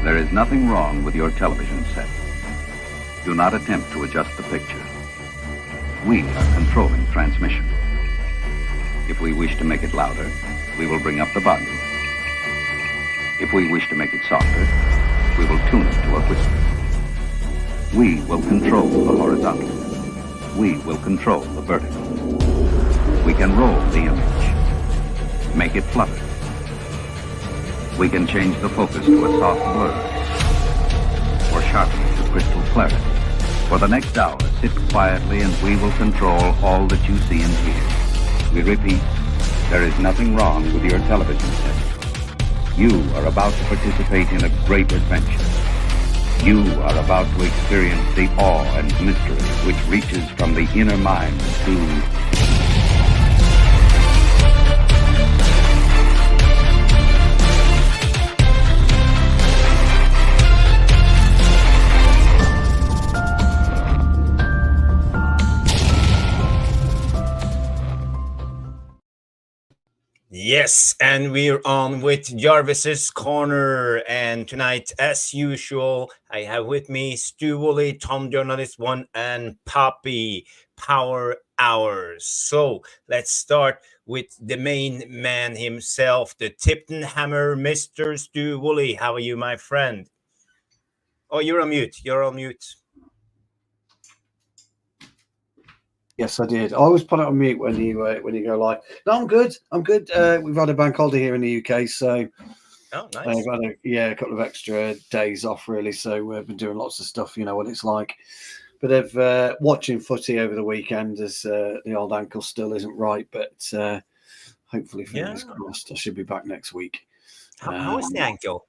There is nothing wrong with your television set. Do not attempt to adjust the picture. We are controlling transmission. If we wish to make it louder, we will bring up the volume. If we wish to make it softer, we will tune it to a whisper. We will control the horizontal. We will control the vertical. We can roll the image, make it flutter. We can change the focus to a soft blur, or sharpen it to crystal clarity. For the next hour, sit quietly and we will control all that you see and hear. We repeat, there is nothing wrong with your television set. You are about to participate in a great adventure. You are about to experience the awe and mystery which reaches from the inner mind to... Yes, and we're on with Jarvis's Corner, and tonight, as usual, I have with me Stu Woolley, Tom Journalist 1, and Poppy Power Hours. So let's start with the main man himself, the Tipton Hammer, Mr. Stu Woolley. How are you, my friend? Oh, you're on mute. You're on mute. Yes, I did. I always put it on mute when you go live. No, I'm good. I'm good. We've had a bank holiday here in the UK, so nice. I've had a couple of extra days off, really. So we've been doing lots of stuff. You know what it's like. But of watching footy over the weekend, as the old ankle still isn't right, but hopefully, fingers crossed, I should be back next week. How is the ankle?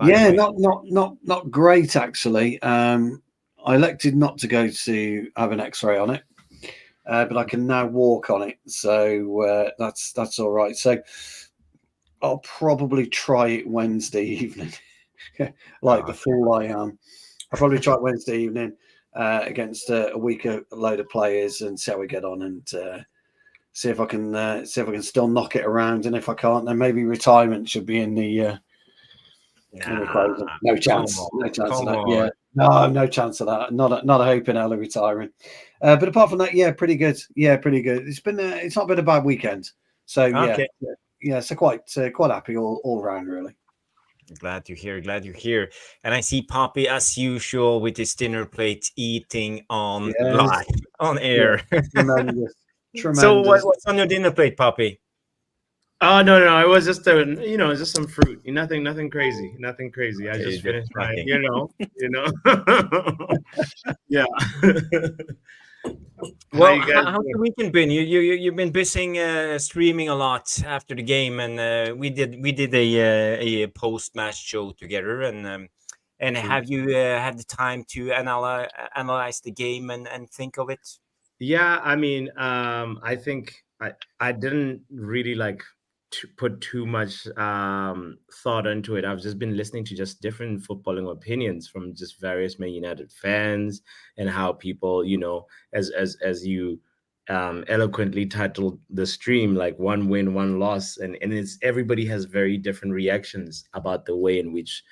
Yeah, not great actually. I elected not to go to have an X-ray on it. But I can now walk on it, so that's all right. So I'll probably try it Wednesday evening, like the fool I am. I'll probably try it Wednesday evening against a weaker load of players and see how we get on, and see if I can still knock it around. And if I can't, then maybe retirement should be in the equation. No chance. No chance of that. Yeah. No chance of that. Not a hope in hell of retiring. But apart from that, yeah, pretty good. Yeah, pretty good. It's not been a bad weekend. So okay. yeah. So quite happy all round, really. Glad to hear. And I see Poppy as usual with his dinner plate eating on live on air. Yeah, tremendous. So what's on your dinner plate, Poppy? Oh no! It was just just some fruit. Nothing crazy. I just finished my, yeah. Well, how's the weekend been? You've been busy streaming a lot after the game, and we did a post match show together, and have you had the time to analyze the game and think of it? Yeah, I mean, I think I didn't really to put too much thought into it. I've just been listening to just different footballing opinions from just various Man United fans, and how people, as you eloquently titled the stream, like one win, one loss, and it's everybody has very different reactions about the way in which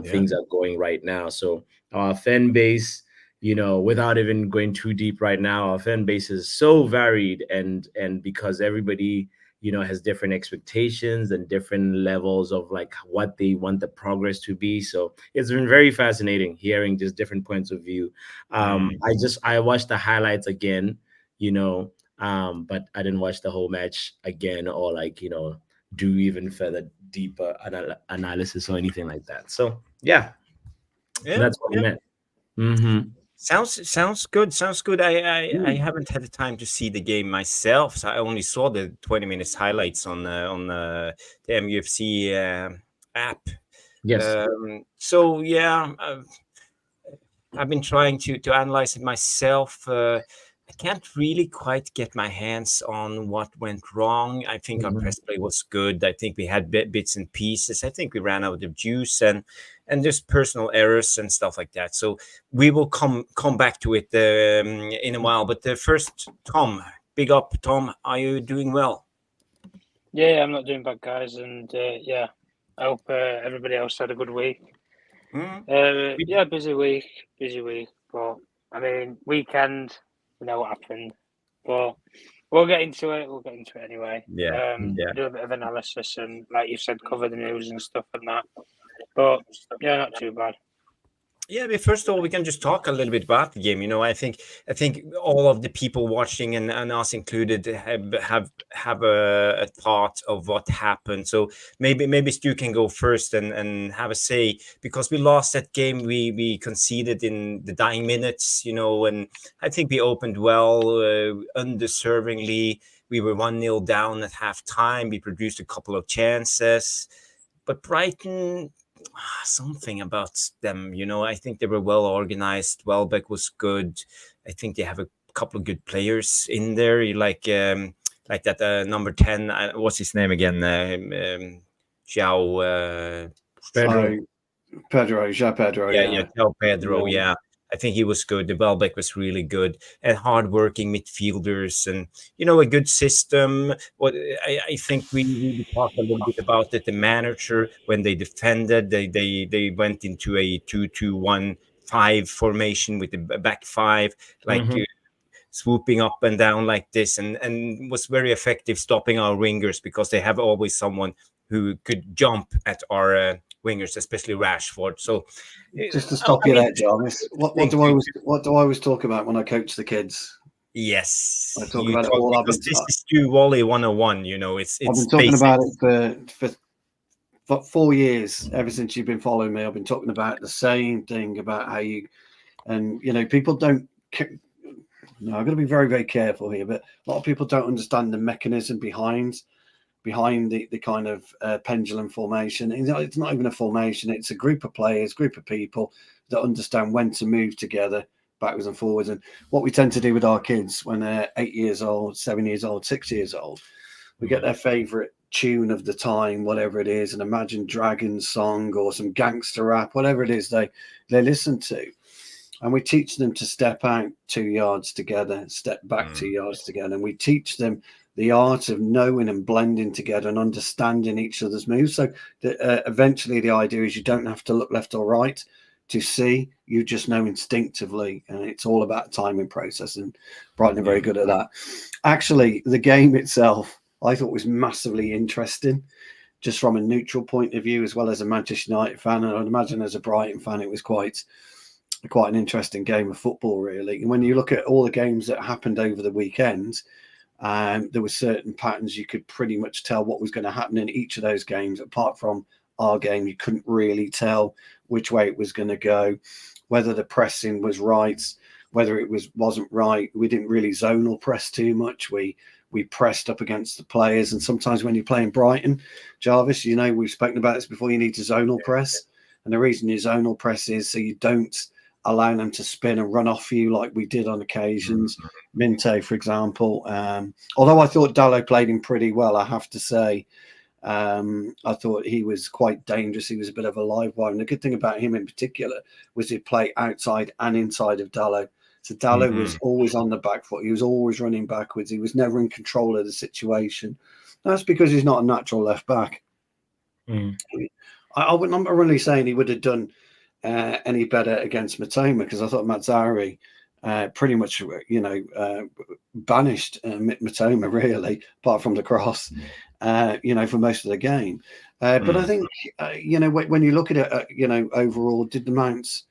things are going right now. So our fan base, without even going too deep right now, our fan base is so varied, and because everybody has different expectations and different levels of what they want the progress to be. So it's been very fascinating hearing just different points of view. I watched the highlights again, but I didn't watch the whole match again, or do even further deeper analysis or anything like that. So that's what I meant. Mm-hmm. Sounds good. I haven't had the time to see the game myself, so I only saw the 20 minutes highlights on the MUFC app. Yes. So yeah, I've been trying to analyze it myself. I can't really quite get my hands on what went wrong. I think our press play was good. I think we had bits and pieces. I think we ran out of juice and just personal errors and stuff like that. So we will come back to it in a while. But first, Tom, big up, Tom. Are you doing well? Yeah, I'm not doing bad, guys. And I hope everybody else had a good week. Mm. Busy week. But I mean, weekend, we know what happened. But we'll get into it. Anyway. Yeah. Do a bit of analysis and, like you said, cover the news and stuff and that. But yeah, not too bad. Yeah, but first of all, we can just talk a little bit about the game. I think all of the people watching and us included have a thought of what happened. So maybe Stu can go first and have a say, because we lost that game. We conceded in the dying minutes, and I think we opened well, undeservingly. We were 1-0 down at halftime. We produced a couple of chances, but Brighton, something about them, I think they were well organized. Welbeck was good. I think they have a couple of good players in there, like that number 10. What's his name again? João Pedro. Yeah, João Pedro. Yeah. I think he was good. The Welbeck was really good, and hardworking midfielders, and a good system. What I think we talked a little bit about it. The manager, when they defended, they went into a 2-2-1-5 formation with the back five, like swooping up and down like this, and was very effective stopping our wingers, because they have always someone who could jump at our wingers, especially Rashford. So just to stop you there, Jarvis, what do I always talk about when I coach the kids? Yes, I talk about it all. This is Stu Wally 101. It's I've been talking about it for 4 years. Ever since you've been following me, I've been talking about the same thing, about how you, and people don't. No, I've got to be very, very careful here, but a lot of people don't understand the mechanism behind the kind of pendulum formation. It's not even a formation. It's a group of players, group of people that understand when to move together backwards and forwards. And what we tend to do with our kids when they're 8 years old, 7 years old, 6 years old, we get their favorite tune of the time, whatever it is, an Imagine Dragons song or some gangster rap, whatever it is they listen to. And we teach them to step out 2 yards together, step back 2 yards together. And we teach them the art of knowing and blending together and understanding each other's moves. So eventually the idea is you don't have to look left or right to see, you just know instinctively. And it's all about timing process. And Brighton are very good at that. Actually, the game itself, I thought was massively interesting, just from a neutral point of view, as well as a Manchester United fan. And I'd imagine as a Brighton fan, it was quite an interesting game of football, really. And when you look at all the games that happened over the weekend, there were certain patterns you could pretty much tell what was going to happen in each of those games. Apart from our game, you couldn't really tell which way it was going to go, whether the pressing was right, whether it wasn't right. We didn't really zonal press too much. We pressed up against the players, and sometimes when you're playing Brighton, Jarvis, we've spoken about this before, you need to zonal press, and the reason you zonal press is so you don't allow them to spin and run off you like we did on occasions. Minte, for example. Although I thought Dalot played him pretty well, I have to say. I thought he was quite dangerous. He was a bit of a live wire. And the good thing about him in particular was he'd play outside and inside of Dalot. So Dalot was always on the back foot. He was always running backwards. He was never in control of the situation. That's because he's not a natural left back. I'm not really saying he would have done any better against Matoma, because I thought Mazzari pretty much, banished Matoma, really, apart from the cross, for most of the game. But I think, when you look at it, overall, did the Mounts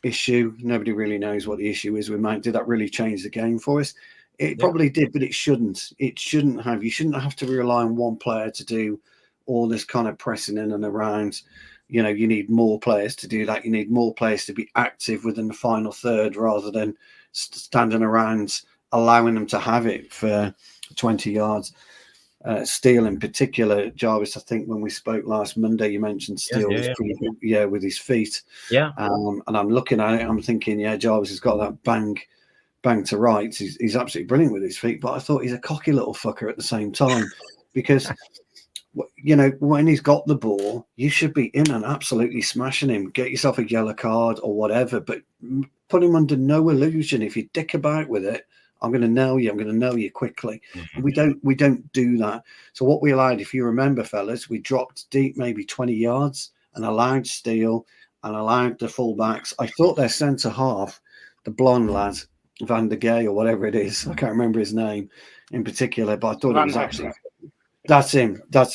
issue, nobody really knows what the issue is with Mount. Did that really change the game for us? It probably did, but it shouldn't. It shouldn't have. You shouldn't have to rely on one player to do all this kind of pressing in and around. You need more players to do that. You need more players to be active within the final third rather than standing around allowing them to have it for 20 yards. Steele in particular, Jarvis, I think when we spoke last Monday, you mentioned Steele was pretty good, with his feet. Yeah. And I'm looking at it, I'm thinking, Jarvis has got that bang to rights. He's absolutely brilliant with his feet, but I thought he's a cocky little fucker at the same time, because when he's got the ball, you should be in and absolutely smashing him. Get yourself a yellow card or whatever, but put him under no illusion. If you dick about with it, I'm going to nail you. I'm going to nail you quickly. And we don't do that. So what we allowed, if you remember, fellas, we dropped deep, maybe 20 yards, and allowed Steele and allowed the fullbacks. I thought their centre half, the blonde lad, Van der Gay or whatever it is, I can't remember his name in particular, but I thought it was actually that's him. Van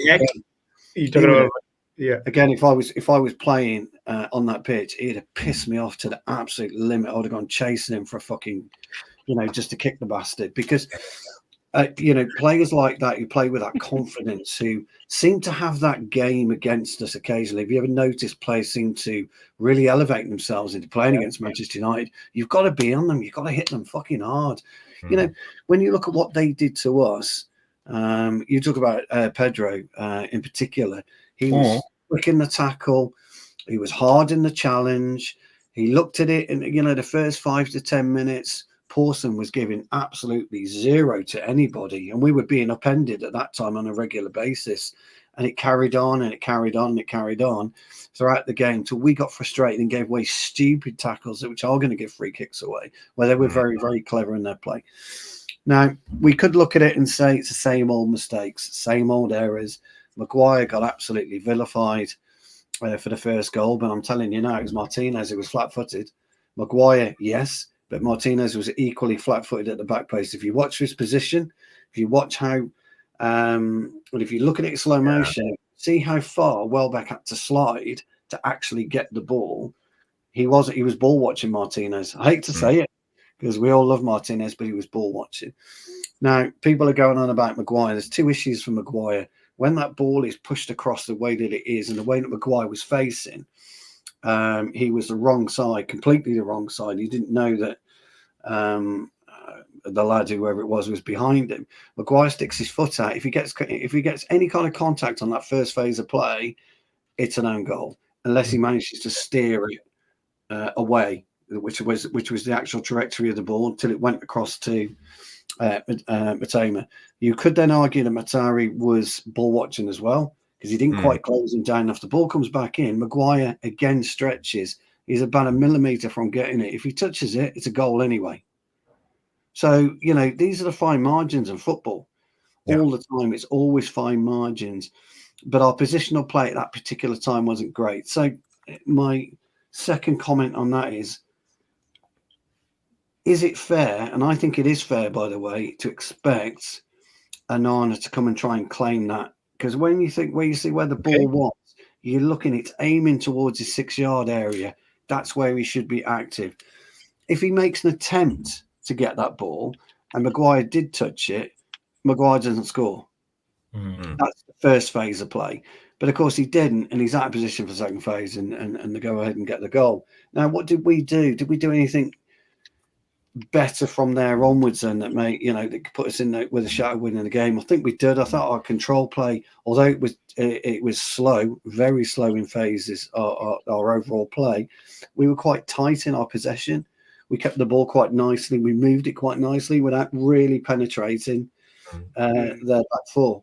Heck? You talking about? Yeah. Again, if I was playing on that pitch, it'd have pissed me off to the absolute limit. I would have gone chasing him for a fucking, just to kick the bastard. Because, players like that who play with that confidence, who seem to have that game against us occasionally. Have you ever noticed players seem to really elevate themselves into playing against Manchester United? You've got to be on them. You've got to hit them fucking hard. When you look at what they did to us, you talk about Pedro in particular. He was quick in the tackle. He was hard in the challenge. He looked at it, and the first 5 to 10 minutes, Pawson was giving absolutely zero to anybody, and we were being upended at that time on a regular basis. And it carried on, and it carried on, and it carried on throughout the game till we got frustrated and gave away stupid tackles, which are going to give free kicks away, where they were very, very clever in their play. Now, we could look at it and say it's the same old mistakes, same old errors. Maguire got absolutely vilified for the first goal, but I'm telling you now, it was Martinez who was flat-footed. Maguire, yes, but Martinez was equally flat-footed at the back post. If you watch his position, if you watch how, if you look at it in slow motion, see how far Welbeck had to slide to actually get the ball. He was ball watching Martinez. I hate to say it because we all love Martinez, but he was ball watching. Now, people are going on about Maguire. There's two issues for Maguire. When that ball is pushed across the way that it is and the way that Maguire was facing, he was the wrong side, completely the wrong side. He didn't know that the lad, whoever it was behind him. Maguire sticks his foot out. If he gets any kind of contact on that first phase of play, it's an own goal, unless he manages to steer it away, which was the actual trajectory of the ball until it went across to Matoma. You could then argue that Matari was ball watching as well, because he didn't quite close him down enough. The ball comes back in. Maguire again stretches. He's about a millimetre from getting it. If he touches it, it's a goal anyway. So, these are the fine margins in football. All the time, it's always fine margins. But our positional play at that particular time wasn't great. So my second comment on that is it fair, and I think it is fair, by the way, to expect Onana to come and try and claim that? Because when you see where the ball was, you're looking, it's aiming towards his 6-yard area. That's where he should be active. If he makes an attempt to get that ball, and Maguire did touch it, Maguire doesn't score. That's the first phase of play. But of course he didn't, and he's out of position for the second phase and they go ahead and get the goal. Now, what did we do? Did we do anything better from there onwards then that that could put us in there with a shot of winning the game? I think we did. I thought our control play, although it was slow, very slow in phases, our overall play, we were quite tight in our possession. We kept the ball quite nicely. We moved it quite nicely without really penetrating their back four.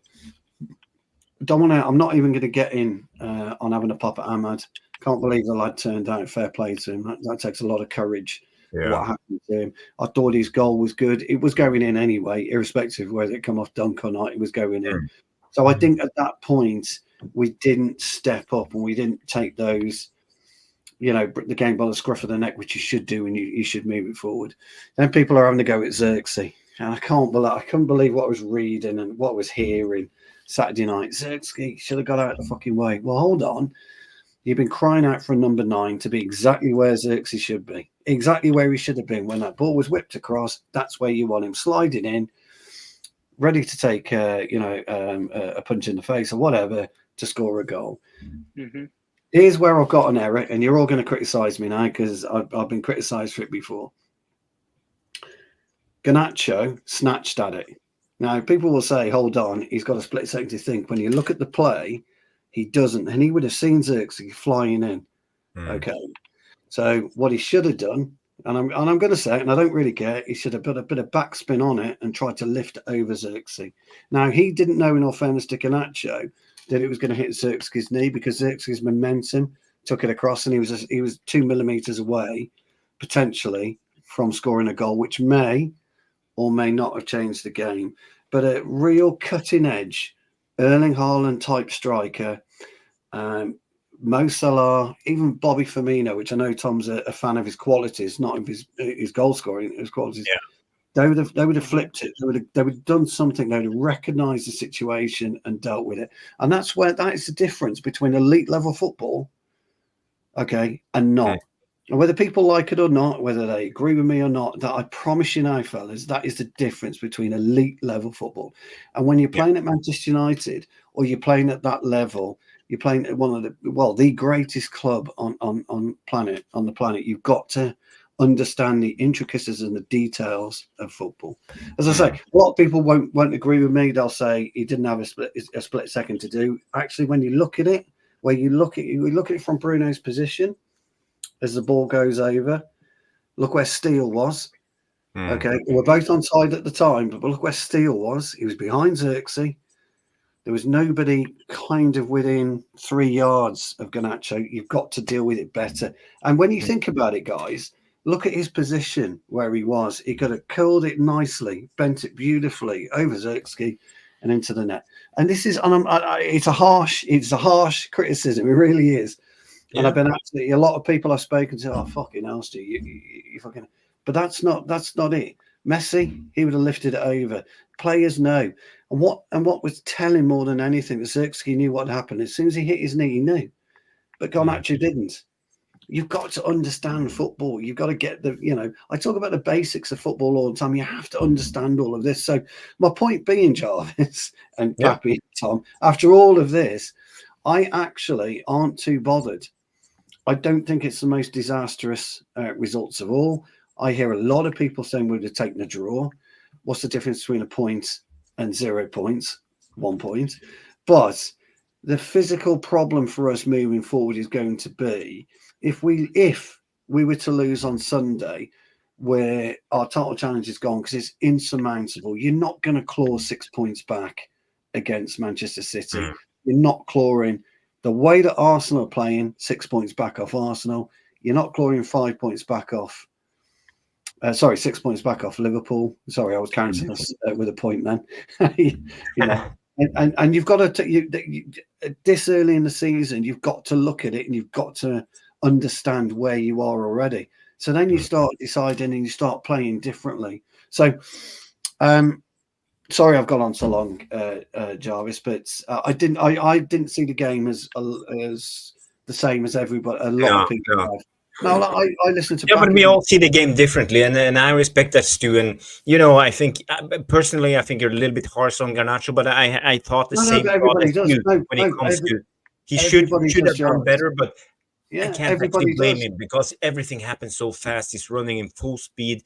I'm not even going to get in on having a pop at Ahmad. Can't believe the lad turned out. Fair play to him. That takes a lot of courage. What happened to him? I thought his goal was good. It was going in anyway, irrespective of whether it come off dunk or not. It was going in. So I think at that point we didn't step up and we didn't take those, the game by the scruff of the neck, which you should do, and you should move it forward. Then people are having to go at Xerxes, and I couldn't believe what I was reading and what I was hearing Saturday night. Xerxes should have got out of the fucking way. Well, hold on. You've been crying out for a number 9 to be exactly where Xerxes should be, exactly where he should have been when that ball was whipped across. That's where you want him, sliding in, ready to take a punch in the face or whatever to score a goal. Here's where I've got an error, and you're all going to criticise me now because I've been criticised for it before. Garnacho snatched at it. Now, people will say, hold on, he's got a split second to think. When you look at the play, he doesn't, and he would have seen Xerxes flying in. Okay, so what he should have done, and I'm going to say it, and I don't really care, he should have put a bit of backspin on it and tried to lift it over Xerxes. Now, he didn't know, in all fairness to Garnacho, that it was going to hit Xerxes' knee, because Xerxes' momentum took it across, and he was 2 millimeters away, potentially, from scoring a goal, which may or may not have changed the game. But a real cutting edge Erling Haaland type striker, Mo Salah, even Bobby Firmino, which I know Tom's a fan of his qualities, not of his goal scoring, his qualities. Yeah. They would have flipped it. They would have done something. They would have recognised the situation and dealt with it. And that is the difference between elite level football, okay, and not. And whether people like it or not, whether they agree with me or not, that I promise you now, fellas, that is the difference between elite level football. And when you're playing at Manchester United or you're playing at that level, you're playing at one of the greatest club on the planet. You've got to understand the intricacies and the details of football. As I say, a lot of people won't agree with me. They'll say he didn't have a split second to do. Actually, when you look at it, we look at it from Bruno's position as the ball goes over. Look where Steele was. Okay, we're both on side at the time, but look where Steele was. He was behind Xerxes. There was nobody kind of within 3 yards of Garnacho. You've got to deal with it better. And when you think about it, guys, look at his position where he was. He could have curled it nicely, bent it beautifully over Xerxes and into the net. And this is, it's a harsh criticism. It really is. And I've been absolutely, a lot of people I've spoken to, oh, fucking hell, Stu, you fucking, but that's not it. Messi, he would have lifted it over. Players know. And what was telling more than anything, that Xerxes knew what happened. As soon as he hit his knee, he knew. But Garnacho didn't. You've got to understand football. You've got to get I talk about the basics of football all the time. You have to understand all of this. So my point being, Jarvis and Pappy and Tom, after all of this, I actually aren't too bothered. I don't think it's the most disastrous results of all. I hear a lot of people saying we would have taken a draw. What's the difference between a point and 0 points? 1 point. But the physical problem for us moving forward is going to be if we were to lose on Sunday, where our title challenge is gone because it's insurmountable. You're not going to claw 6 points back against Manchester City. You're not clawing the way that Arsenal are playing 6 points back off Arsenal. You're not clawing 5 points back off. 6 points back off Liverpool. Sorry, I was counting us with a point then. And you've got to this early in the season, you've got to look at it and you've got to understand where you are already. So then you start deciding and you start playing differently. So, sorry, I've gone on so long, Jarvis, but I didn't see the game as the same as everybody. A lot of people have. No, I listen to. Yeah, but we all see the game differently, and I respect that, Stu. And I think personally, I think you're a little bit harsh on Garnacho, but I thought the same. Everybody does. He should have done better, but I can't actually blame him because everything happens so fast. He's running in full speed,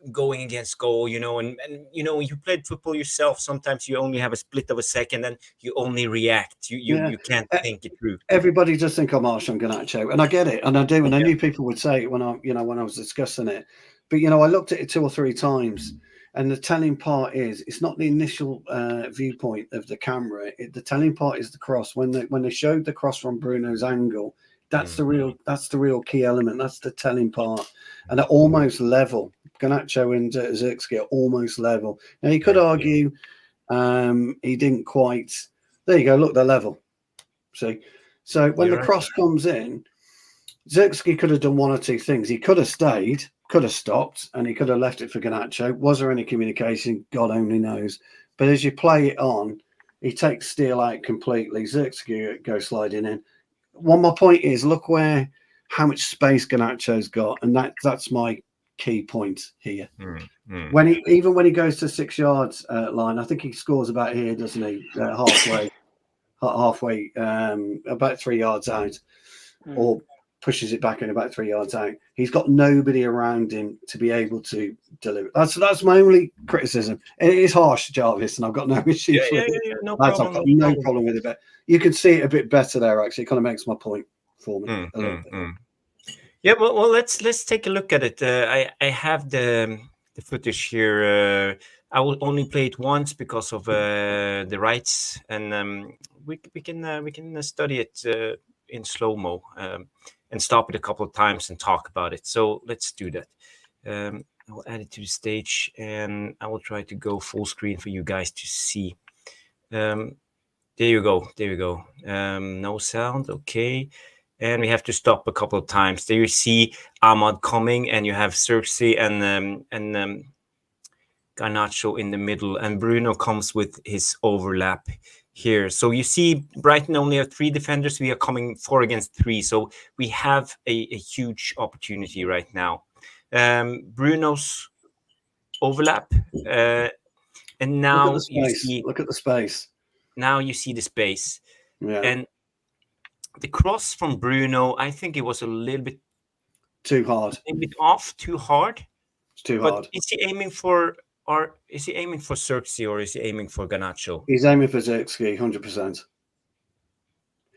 going against goal, and you played football yourself. Sometimes you only have a split of a second and you only react. You can't think it through. Everybody does think I'm harsh on Garnacho, and I get it, and I do, and I knew people would say it when I was discussing it. But I looked at it 2 or 3 times, and the telling part is it's not the initial viewpoint of the camera. The telling part is the cross. When they showed the cross from Bruno's angle, that's the real key element. That's the telling part, and at almost level. Garnacho and Xerxes are almost level. Now you could argue he didn't quite. There you go. Look, they're level. See, so when the cross comes in, Xerxes could have done 1 or 2 things. He could have stayed, could have stopped, and he could have left it for Garnacho. Was there any communication? God only knows. But as you play it on, he takes Steele out completely. Xerxes goes sliding in. My point is, look how much space Garnacho's got, and that's my key point here. When he goes to 6 yards line, I think he scores about here, doesn't he? Halfway, about 3 yards out, or pushes it back in about 3 yards out. He's got nobody around him to be able to deliver. That's my only criticism. It is harsh, Jarvis, and I've got no issues with it. No problem, I've got no problem with it. But you could see it a bit better there. Actually, it kind of makes my point for me a little bit. Yeah, well, let's take a look at it. I have the footage here. I will only play it once because of the rights, and we can study it in slow mo and stop it a couple of times and talk about it. So let's do that. I will add it to the stage, and I will try to go full screen for you guys to see. There you go. There you go. No sound. Okay. And we have to stop a couple of times. There you see Ahmad coming, and you have Xerxes and Garnacho in the middle, and Bruno comes with his overlap here. So you see Brighton only have 3 defenders. We are coming 4 against 3. So we have a huge opportunity right now. Bruno's overlap. And now you see, look at the space. Now you see the space. Yeah. And the cross from Bruno, I think it was a little bit too hard. A bit off, too hard. It's too but hard. Is he aiming for Xerxes or is he aiming for Garnacho? He's aiming for Xerxes, 100%.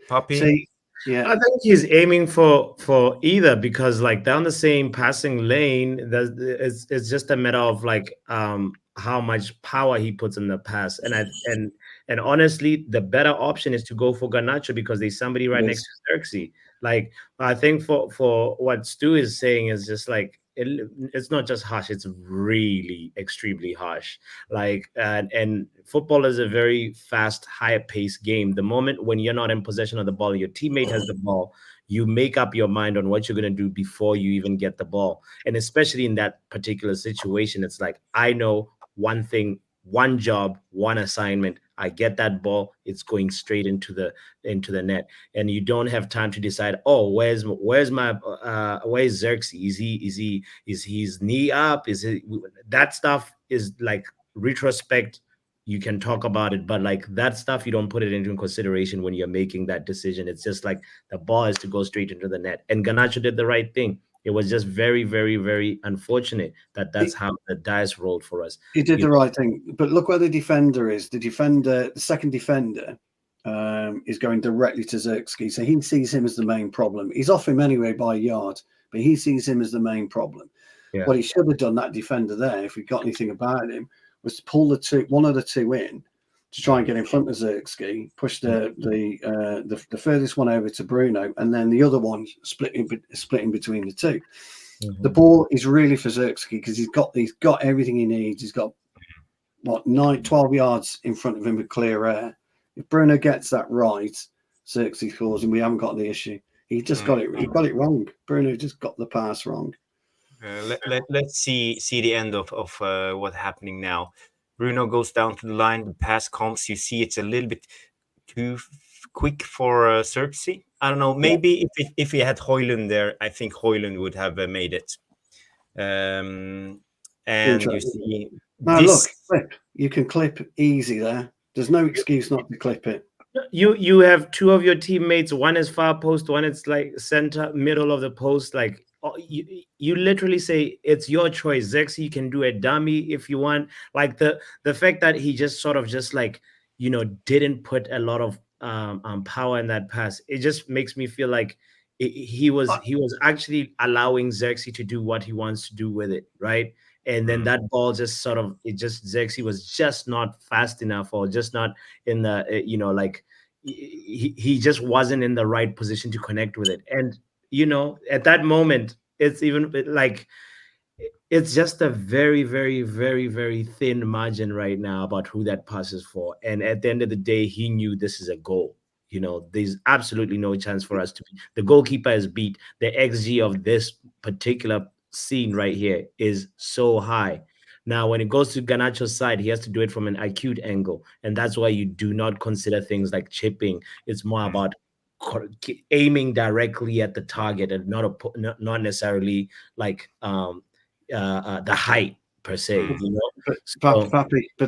Poppy? See, yeah. I think he's aiming for either, because like down the same passing lane, it's just a matter of like how much power he puts in the pass. And honestly, the better option is to go for Garnacho because there's somebody right next to Xerxes. Like, I think for what Stu is saying is just like, it's not just harsh, it's really extremely harsh. Like, and football is a very fast, high-paced game. The moment when you're not in possession of the ball, your teammate has the ball, you make up your mind on what you're going to do before you even get the ball. And especially in that particular situation, it's like, I know one thing, one job, one assignment. I get that ball, it's going straight into the net, and you don't have time to decide, oh, where's Xerxes? Is his knee up? Is it that stuff is like retrospect? You can talk about it, but like that stuff, you don't put it into consideration when you're making that decision. It's just like the ball is to go straight into the net, and Garnacho did the right thing. It was just very, very, very unfortunate that's how the dice rolled for us. He did the right thing, but look where the defender is. The second defender, is going directly to Xerxes, so he sees him as the main problem. He's off him anyway by a yard, but he sees him as the main problem. Yeah. What he should have done, that defender there, if we got anything about him, was to pull one of the two in to try and get in front of Xerxes, push the furthest one over to Bruno, and then the other one splitting between the two. Mm-hmm. The ball is really for Xerxes because he's got everything he needs. He's got 12 yards in front of him with clear air. If Bruno gets that right, Xerxes scores, and we haven't got the issue. He just got it. He got it wrong. Bruno just got the pass wrong. Let's see the end of what's happening now. Bruno goes down to the line. The pass comes. You see, it's a little bit too quick for Xerxes. I don't know. Maybe if he had Højlund there, I think Højlund would have made it. And you see, now look, clip. You can clip easy there. There's no excuse not to clip it. You have 2 of your teammates. One is far post. One is like center, middle of the post. Like. You literally say it's your choice. Xerxes, you can do a dummy if you want. Like the fact that he just sort of just like, didn't put a lot of power in that pass, it just makes me feel like he was actually allowing Xerxes to do what he wants to do with it, right? And then that ball just sort of, Xerxes was just not fast enough, or just not in the like he just wasn't in the right position to connect with it. And at that moment, it's even like it's just a very, very, very, very thin margin right now about who that pass is for. And at the end of the day, he knew this is a goal. There's absolutely no chance for us to be. The goalkeeper is beat. The XG of this particular scene right here is so high. Now, when it goes to Garnacho's side, he has to do it from an acute angle. And that's why you do not consider things like chipping. It's more about aiming directly at the target and not necessarily like the height per se. But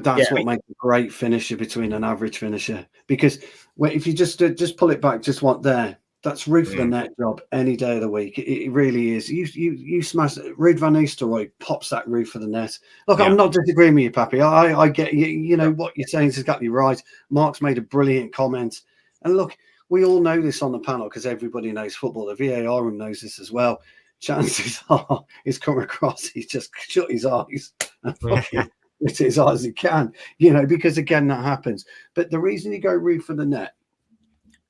that's what makes a great finisher between an average finisher. Because if you just pull it back, just want there, that's roof of the net job any day of the week. It really is. You smash it. Ruud van Nistelrooy pops that roof of the net. Look, I'm not disagreeing with you, Pappy. I get you. What you're saying is exactly right. Mark's made a brilliant comment, and look. We all know this on the panel because everybody knows football. The VAR room knows this as well. Chances are he's come across, he's just shut his eyes and it's as hard as he can, because again, that happens. But the reason you go roof for the net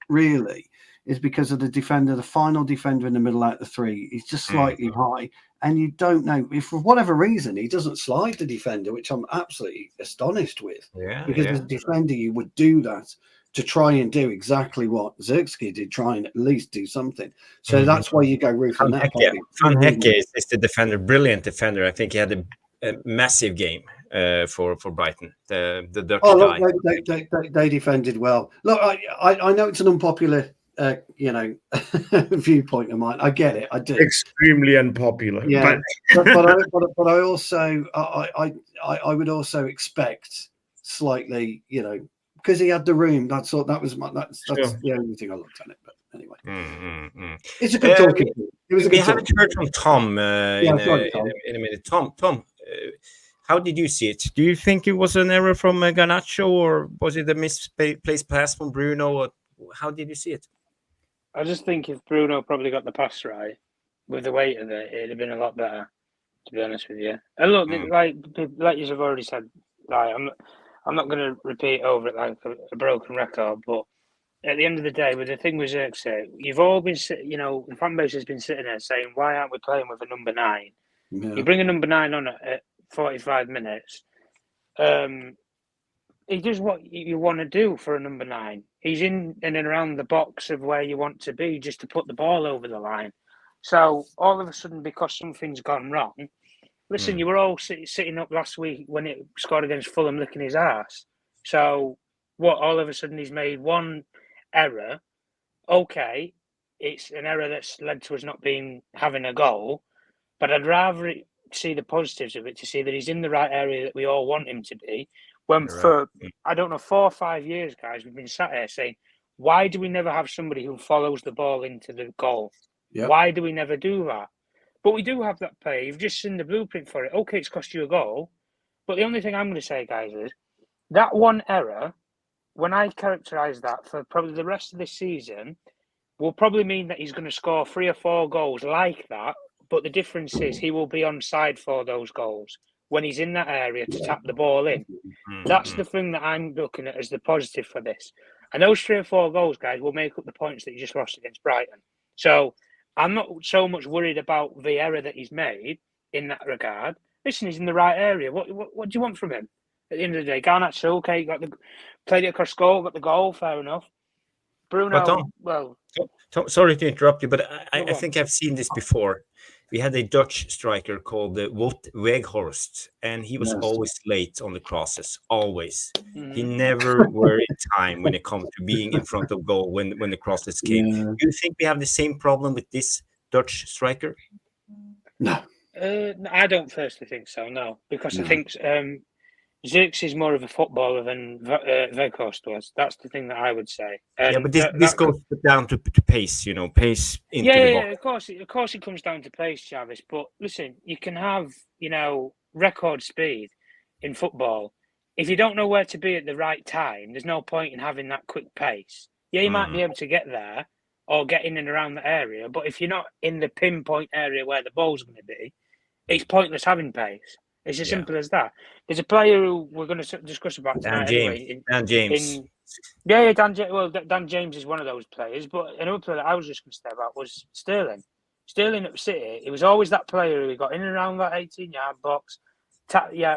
really is because of the final defender in the middle out the 3. He's just slightly high. And you don't know if for whatever reason he doesn't slide the defender, which I'm absolutely astonished with. Because as a defender, you would do that. to try and do exactly what Xerxes did, try and at least do something. So that's why you go Ruth and Napoli. Van Hecke is the defender, brilliant defender. I think he had a massive game for Brighton. The Dutch guy. Look, they defended well. Look, I know it's an unpopular viewpoint of mine. I get it. I do. Extremely unpopular. Yeah, but I also I would also expect slightly, because he had the room. That's all. That's the only thing I looked at it. But anyway, it's a good talking. It was a good. We haven't heard from Tom in a minute. Tom, how did you see it? Do you think it was an error from Garnacho, or was it a misplaced pass from Bruno? Or how did you see it? I just think if Bruno probably got the pass right with the weight of it, it'd have been a lot better, to be honest with you. And look, like you have already said, like, I'm not going to repeat over it like a broken record, but at the end of the day, with the thing with Xerxes, you've all been, the fan base has been sitting there saying, why aren't we playing with a number 9? Yeah. You bring a number 9 on at 45 minutes. He does what you want to do for a number 9. He's in and around the box of where you want to be just to put the ball over the line. So all of a sudden, because something's gone wrong, listen, you were all sitting up last week when it scored against Fulham licking his ass. So what, all of a sudden he's made one error. Okay, it's an error that's led to us not having a goal, but I'd rather see the positives of it, to see that he's in the right area that we all want him to be. When for, I don't know, 4 or 5 years, guys, we've been sat here saying, why do we never have somebody who follows the ball into the goal? Yep. Why do we never do that? But we do have that player. You've just seen the blueprint for it. Okay, it's cost you a goal. But the only thing I'm going to say, guys, is that one error, when I characterise that for probably the rest of this season, will probably mean that he's going to score 3 or 4 goals like that. But the difference is he will be onside for those goals when he's in that area to tap the ball in. That's the thing that I'm looking at as the positive for this. And those 3 or 4 goals, guys, will make up the points that you just lost against Brighton. So I'm not so much worried about the error that he's made in that regard. Listen, he's in the right area. What do you want from him? At the end of the day, Garnacho, okay, played it across goal, got the goal, fair enough. Bruno, sorry to interrupt you, but I think I've seen this before. We had a Dutch striker called Wout Weghorst, and he was always late on the crosses, always. He never were in time when it comes to being in front of goal when the crosses came. Do you think we have the same problem with this Dutch striker? No. I don't personally think so, no. Because I think Xerxes is more of a footballer than Weghorst was. That's the thing that I would say. But this goes down to pace, pace into the box. Of course it comes down to pace, Jarvis. But listen, you can have, record speed in football. If you don't know where to be at the right time, there's no point in having that quick pace. Yeah, you might be able to get there or get in and around the area, but if you're not in the pinpoint area where the ball's going to be, it's pointless having pace. It's as simple as that. There's a player who we're going to discuss about tonight. Dan James. Dan James is one of those players. But another player that I was just going to say about was Sterling. Sterling at City, he was always that player who got in and around that 18-yard box,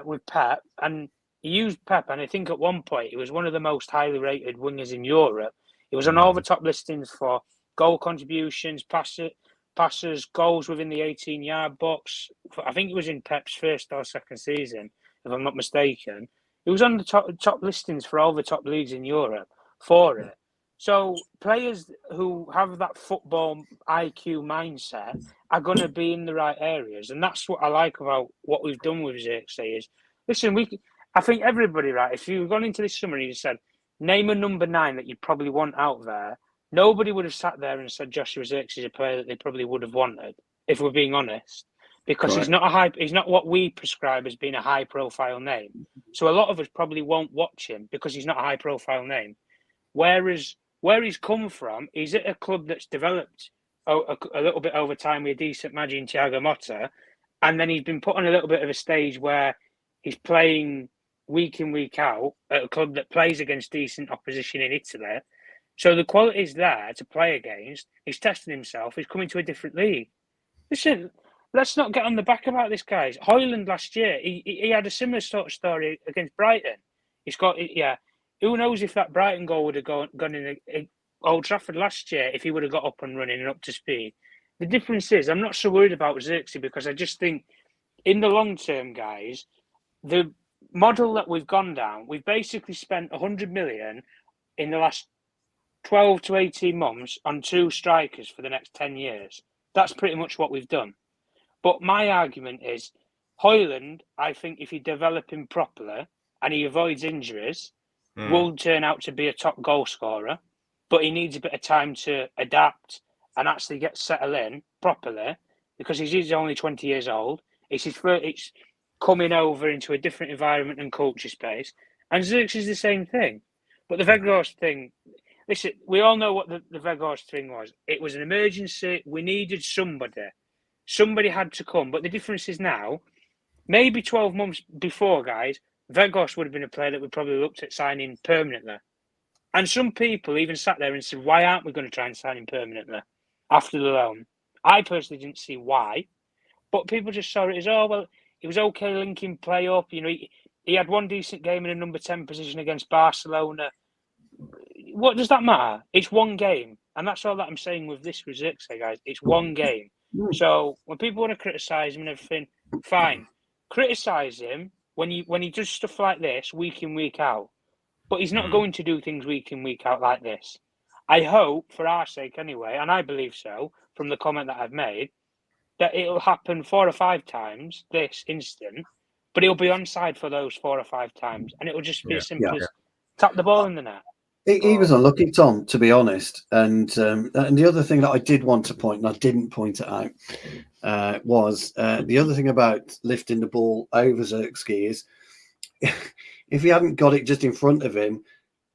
with Pep. And he used Pep. And I think at one point, he was one of the most highly rated wingers in Europe. He was on all the top listings for goal contributions, passes, goals within the 18-yard box. I think it was in Pep's first or second season, if I'm not mistaken. He was on the top listings for all the top leagues in Europe for it. So players who have that football IQ mindset are going to be in the right areas. And that's what I like about what we've done with Xerxes. Listen, I think everybody, right, if you've gone into this summer and you said, name a number 9 that you probably want out there, nobody would have sat there and said Joshua Xerxes is a player that they probably would have wanted, if we're being honest, because he's not what we prescribe as being a high-profile name. So a lot of us probably won't watch him because he's not a high-profile name. Whereas where he's come from, he's at a club that's developed a little bit over time with a decent Maggi and Thiago Motta, and then he's been put on a little bit of a stage where he's playing week in, week out at a club that plays against decent opposition in Italy. So the quality is there to play against. He's testing himself. He's coming to a different league. Listen, let's not get on the back about this, guys. Hoyland last year, he had a similar sort of story against Brighton. who knows if that Brighton goal would have gone in Old Trafford last year if he would have got up and running and up to speed. The difference is, I'm not so worried about Xerxes because I just think in the long term, guys, the model that we've gone down, we've basically spent 100 million in the last 12 to 18 months on 2 strikers for the next 10 years. That's pretty much what we've done. But my argument is, Højlund, I think if you develop him properly and he avoids injuries, will turn out to be a top goal scorer. But he needs a bit of time to adapt and actually get settled in properly because he's only 20 years old. It's coming over into a different environment and culture space. And Xerxes is the same thing. But the Weghorst thing, listen, we all know what the Weghorst thing was. It was an emergency. We needed somebody. Somebody had to come. But the difference is now, maybe 12 months before, guys, Weghorst would have been a player that we probably looked at signing permanently. And some people even sat there and said, why aren't we going to try and sign him permanently after the loan? I personally didn't see why. But people just saw it as, oh, well, it was okay linking play up. You know, he had one decent game in a number 10 position against Barcelona. What does that matter? It's one game. And that's all that I'm saying with this with Xerxes, guys. It's one game. So when people want to criticise him and everything, fine. Criticise him when he does stuff like this week in, week out. But he's not going to do things week in, week out like this. I hope, for our sake anyway, and I believe so, from the comment that I've made, that it'll happen 4 or 5 times this instant, but he'll be onside for those 4 or 5 times. And it'll just be as simple as tap the ball in the net. He was unlucky, Tom, to be honest. And the other thing that I did want to point, and I didn't point it out, was the other thing about lifting the ball over Xerxes is if he hadn't got it just in front of him,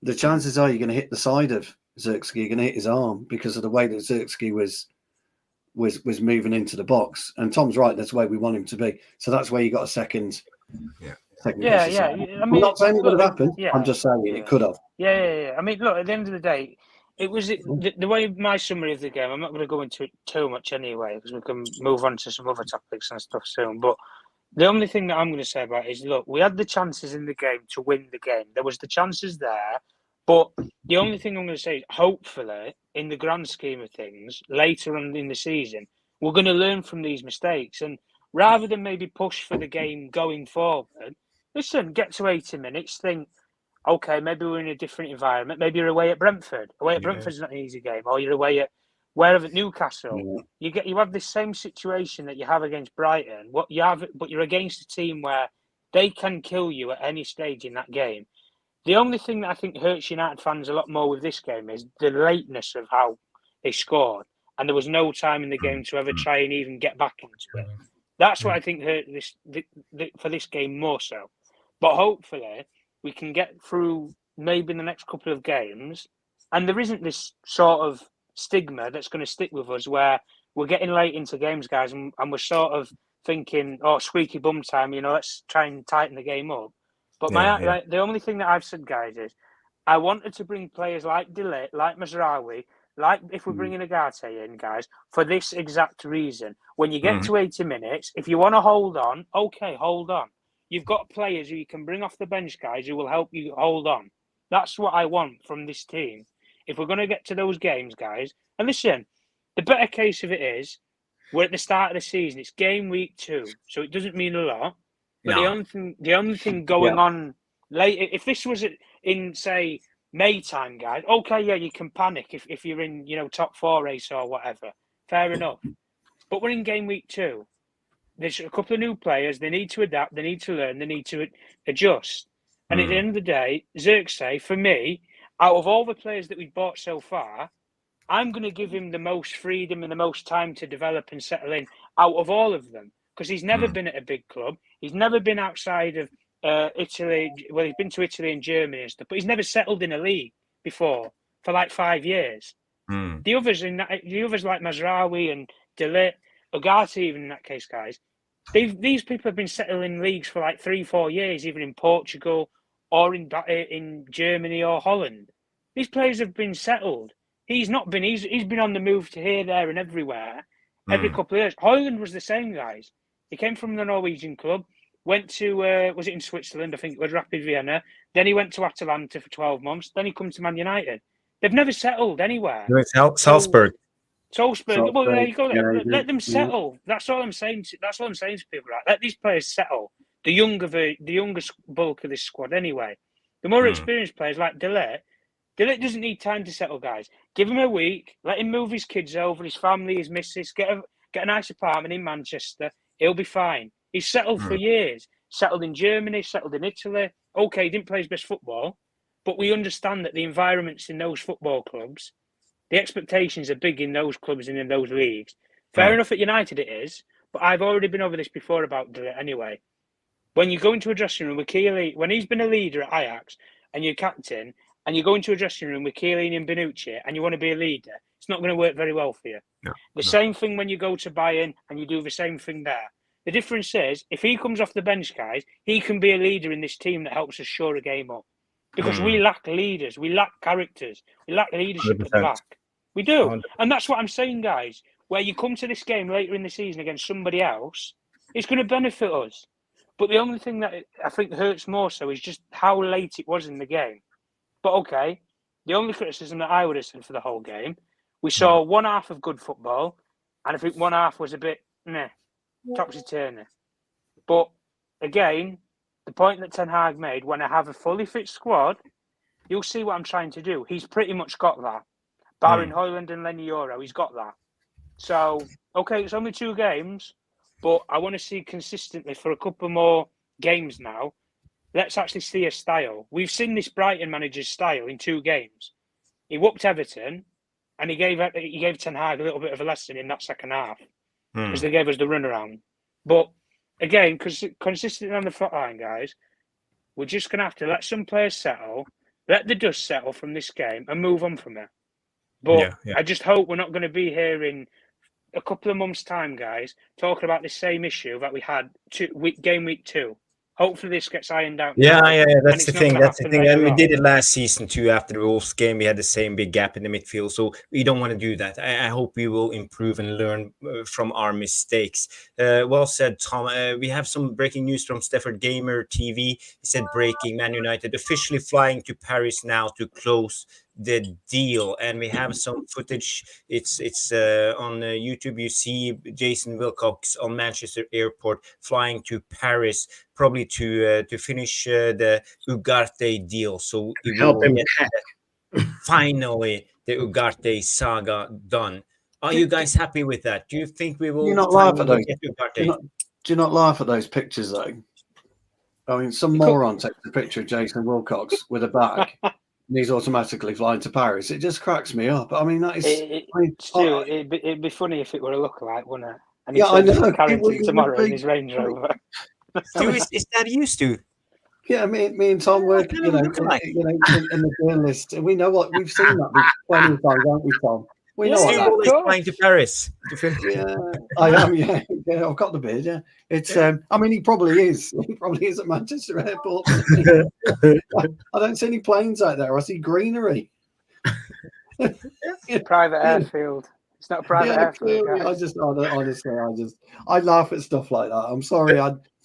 the chances are you're going to hit the side of Xerxes, you're going to hit his arm because of the way that Xerxes was moving into the box. And Tom's right, that's the way we want him to be. So that's where you got a second. I mean, I'm not saying it would have happened. I'm just saying it could have. I mean, look, at the end of the day, it was the way my summary of the game. I'm not going to go into it too much anyway because we can move on to some other topics and stuff soon. But the only thing that I'm going to say about it is, look, we had the chances in the game to win the game. There was the chances there. But the only thing I'm going to say is, hopefully, in the grand scheme of things, later on in the season, we're going to learn from these mistakes. And rather than maybe push for the game going forward, listen, get to 80 minutes, think, okay, maybe we're in a different environment. Maybe you're away at Brentford. Away at Brentford's not an easy game. Or you're away at wherever, Newcastle. You have this same situation that you have against Brighton. But you're against a team where they can kill you at any stage in that game. The only thing that I think hurts United fans a lot more with this game is the lateness of how they scored. And there was no time in the game to ever try and even get back into it. That's what I think hurt for this game more so. But hopefully we can get through maybe in the next couple of games. And there isn't this sort of stigma that's going to stick with us where we're getting late into games, guys, and we're sort of thinking, oh, squeaky bum time, let's try and tighten the game up. But the only thing that I've said, guys, is I wanted to bring players like De Ligt, like Mejbri, like if we're bringing ugarte in, guys, for this exact reason. When you get to 80 minutes, if you want to hold on, okay, hold on. You've got players who you can bring off the bench, guys, who will help you hold on. That's what I want from this team. If we're going to get to those games, guys, and listen, the better case of it is we're at the start of the season. It's game week 2, so it doesn't mean a lot. But the only thing going on late, if this was in, say, May time, guys, okay, you can panic if you're in, top 4 race or whatever. Fair enough. But we're in game week 2. There's a couple of new players. They need to adapt. They need to learn. They need to adjust. And at the end of the day, Xerxes, for me, out of all the players that we've bought so far, I'm going to give him the most freedom and the most time to develop and settle in out of all of them. Because he's never been at a big club. He's never been outside of Italy. Well, he's been to Italy and Germany and stuff, but he's never settled in a league before for like 5 years. The others like Mejbri and De Ligt, Ugarte, even in that case, guys, these people have been settling in leagues for like 3-4 years, even in Portugal or in Germany or Holland. These players have been settled. He's not been. He's been on the move to here, there, and everywhere every couple of years. Højlund was the same, guys. He came from the Norwegian club. went to was it in Switzerland? I think it was Rapid Vienna. Then he went to Atalanta for 12 months. Then he comes to Man United. They've never settled anywhere. Salzburg. Salzburg. Well, there you go. Yeah, Let them settle. That's all I'm saying. That's all I'm saying to people. Right? Let these players settle. The younger bulk of this squad, anyway. The more experienced players like De Ligt doesn't need time to settle, guys. Give him a week. Let him move his kids over, his family, his missus. Get a nice apartment in Manchester. He'll be fine. He's settled for years. Settled in Germany. Settled in Italy. Okay, he didn't play his best football, but we understand that the environments in those football clubs, the expectations are big in those clubs and in those leagues. Fair enough at United it is, but I've already been over this before about De Ligt anyway. When you go into a dressing room with Chiellini, when he's been a leader at Ajax and you're captain, and you go into a dressing room with Chiellini and Bonucci and you want to be a leader, it's not going to work very well for you. Same thing when you go to Bayern and you do the same thing there. The difference is, if he comes off the bench, guys, he can be a leader in this team that helps us shore a game up. Because we lack leaders, we lack characters, we lack leadership 100%. At the back. We do. 100%. And that's what I'm saying, guys. Where you come to this game later in the season against somebody else, it's going to benefit us. But the only thing that I think hurts more so is just how late it was in the game. But okay, the only criticism that I would have said for the whole game, we saw one half of good football, and I think one half was a bit topsy-turvy. But again, the point that Ten Hag made, when I have a fully fit squad, you'll see what I'm trying to do. He's pretty much got that. Barring Højlund and Lenny Euro, he's got that. So, okay, it's only 2 games, but I want to see consistently for a couple more games now. Let's actually see a style. We've seen this Brighton manager's style in 2 games. He whooped Everton, and he gave Ten Hag a little bit of a lesson in that second half because they gave us the runaround. But again, because consistently on the front line, guys, we're just going to have to let some players settle, let the dust settle from this game, and move on from it. But I just hope we're not going to be here in a couple of months' time, guys, talking about the same issue that we had game week 2. Hopefully this gets ironed out. Yeah. That's the thing. And we did it last season too. After the Wolves game, we had the same big gap in the midfield. So we don't want to do that. I hope we will improve and learn from our mistakes. Well said, Tom. We have some breaking news from Stafford Gamer TV. He said breaking: Man United officially flying to Paris now to close the deal, and we have some footage. It's on YouTube. You see Jason Wilcox on Manchester Airport flying to Paris, probably to finish the Ugarte deal. So we will get finally the Ugarte saga done. Are you guys happy with that? Do you think we will? Do you not laugh at those? Do you not laugh at those pictures though? I mean, some moron takes a picture of Jason Wilcox with a bag. And he's automatically flying to Paris. It just cracks me up. I mean, that is. It'd be funny if it were a lookalike, wouldn't it? And I know. Carrington tomorrow in his Range Rover. Is that used to? Yeah, me and Tom work, in the journalist. We know what we've seen that plenty of times, haven't we, Tom? We know what that is. Flying to Paris. Yeah, I am. Yeah, I've got the beard. Yeah, it's. I mean, he probably is. He probably is at Manchester Airport. I don't see any planes out there. I see greenery. Private airfield. It's not a private airfield. I laugh at stuff like that. I'm sorry.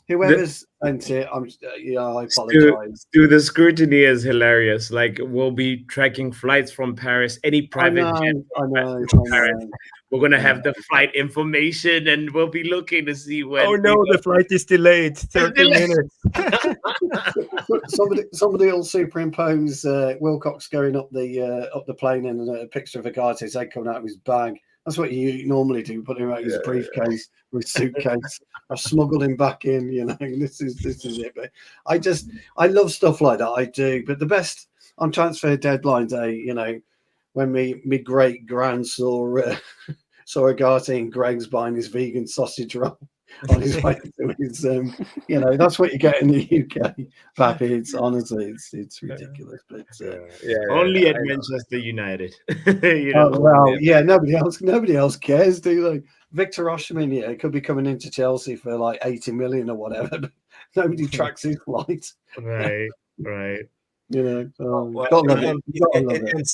Whoever's sent it, I apologize. The scrutiny is hilarious. Like, we'll be tracking flights from Paris, any private jet from Paris. We're going to have the flight information, and we'll be looking to see when. Oh no, the flight is delayed 30 minutes. somebody will superimpose Wilcox going up the plane and a picture of Ugarte's head coming out of his bag. That's what you normally do, put him out his briefcase with suitcase. I've smuggled him back in, this is it. But I love stuff like that. I do. But the best on transfer deadline day, when me great grand saw Ugarte and Greg's buying his vegan sausage roll on his way to his, that's what you get in the UK. Pappy, it's honestly, it's ridiculous. But only at Manchester United. Nobody else cares, do they? Victor Osimhen, could be coming into Chelsea for like 80 million or whatever. But nobody tracks his flight. Right. It's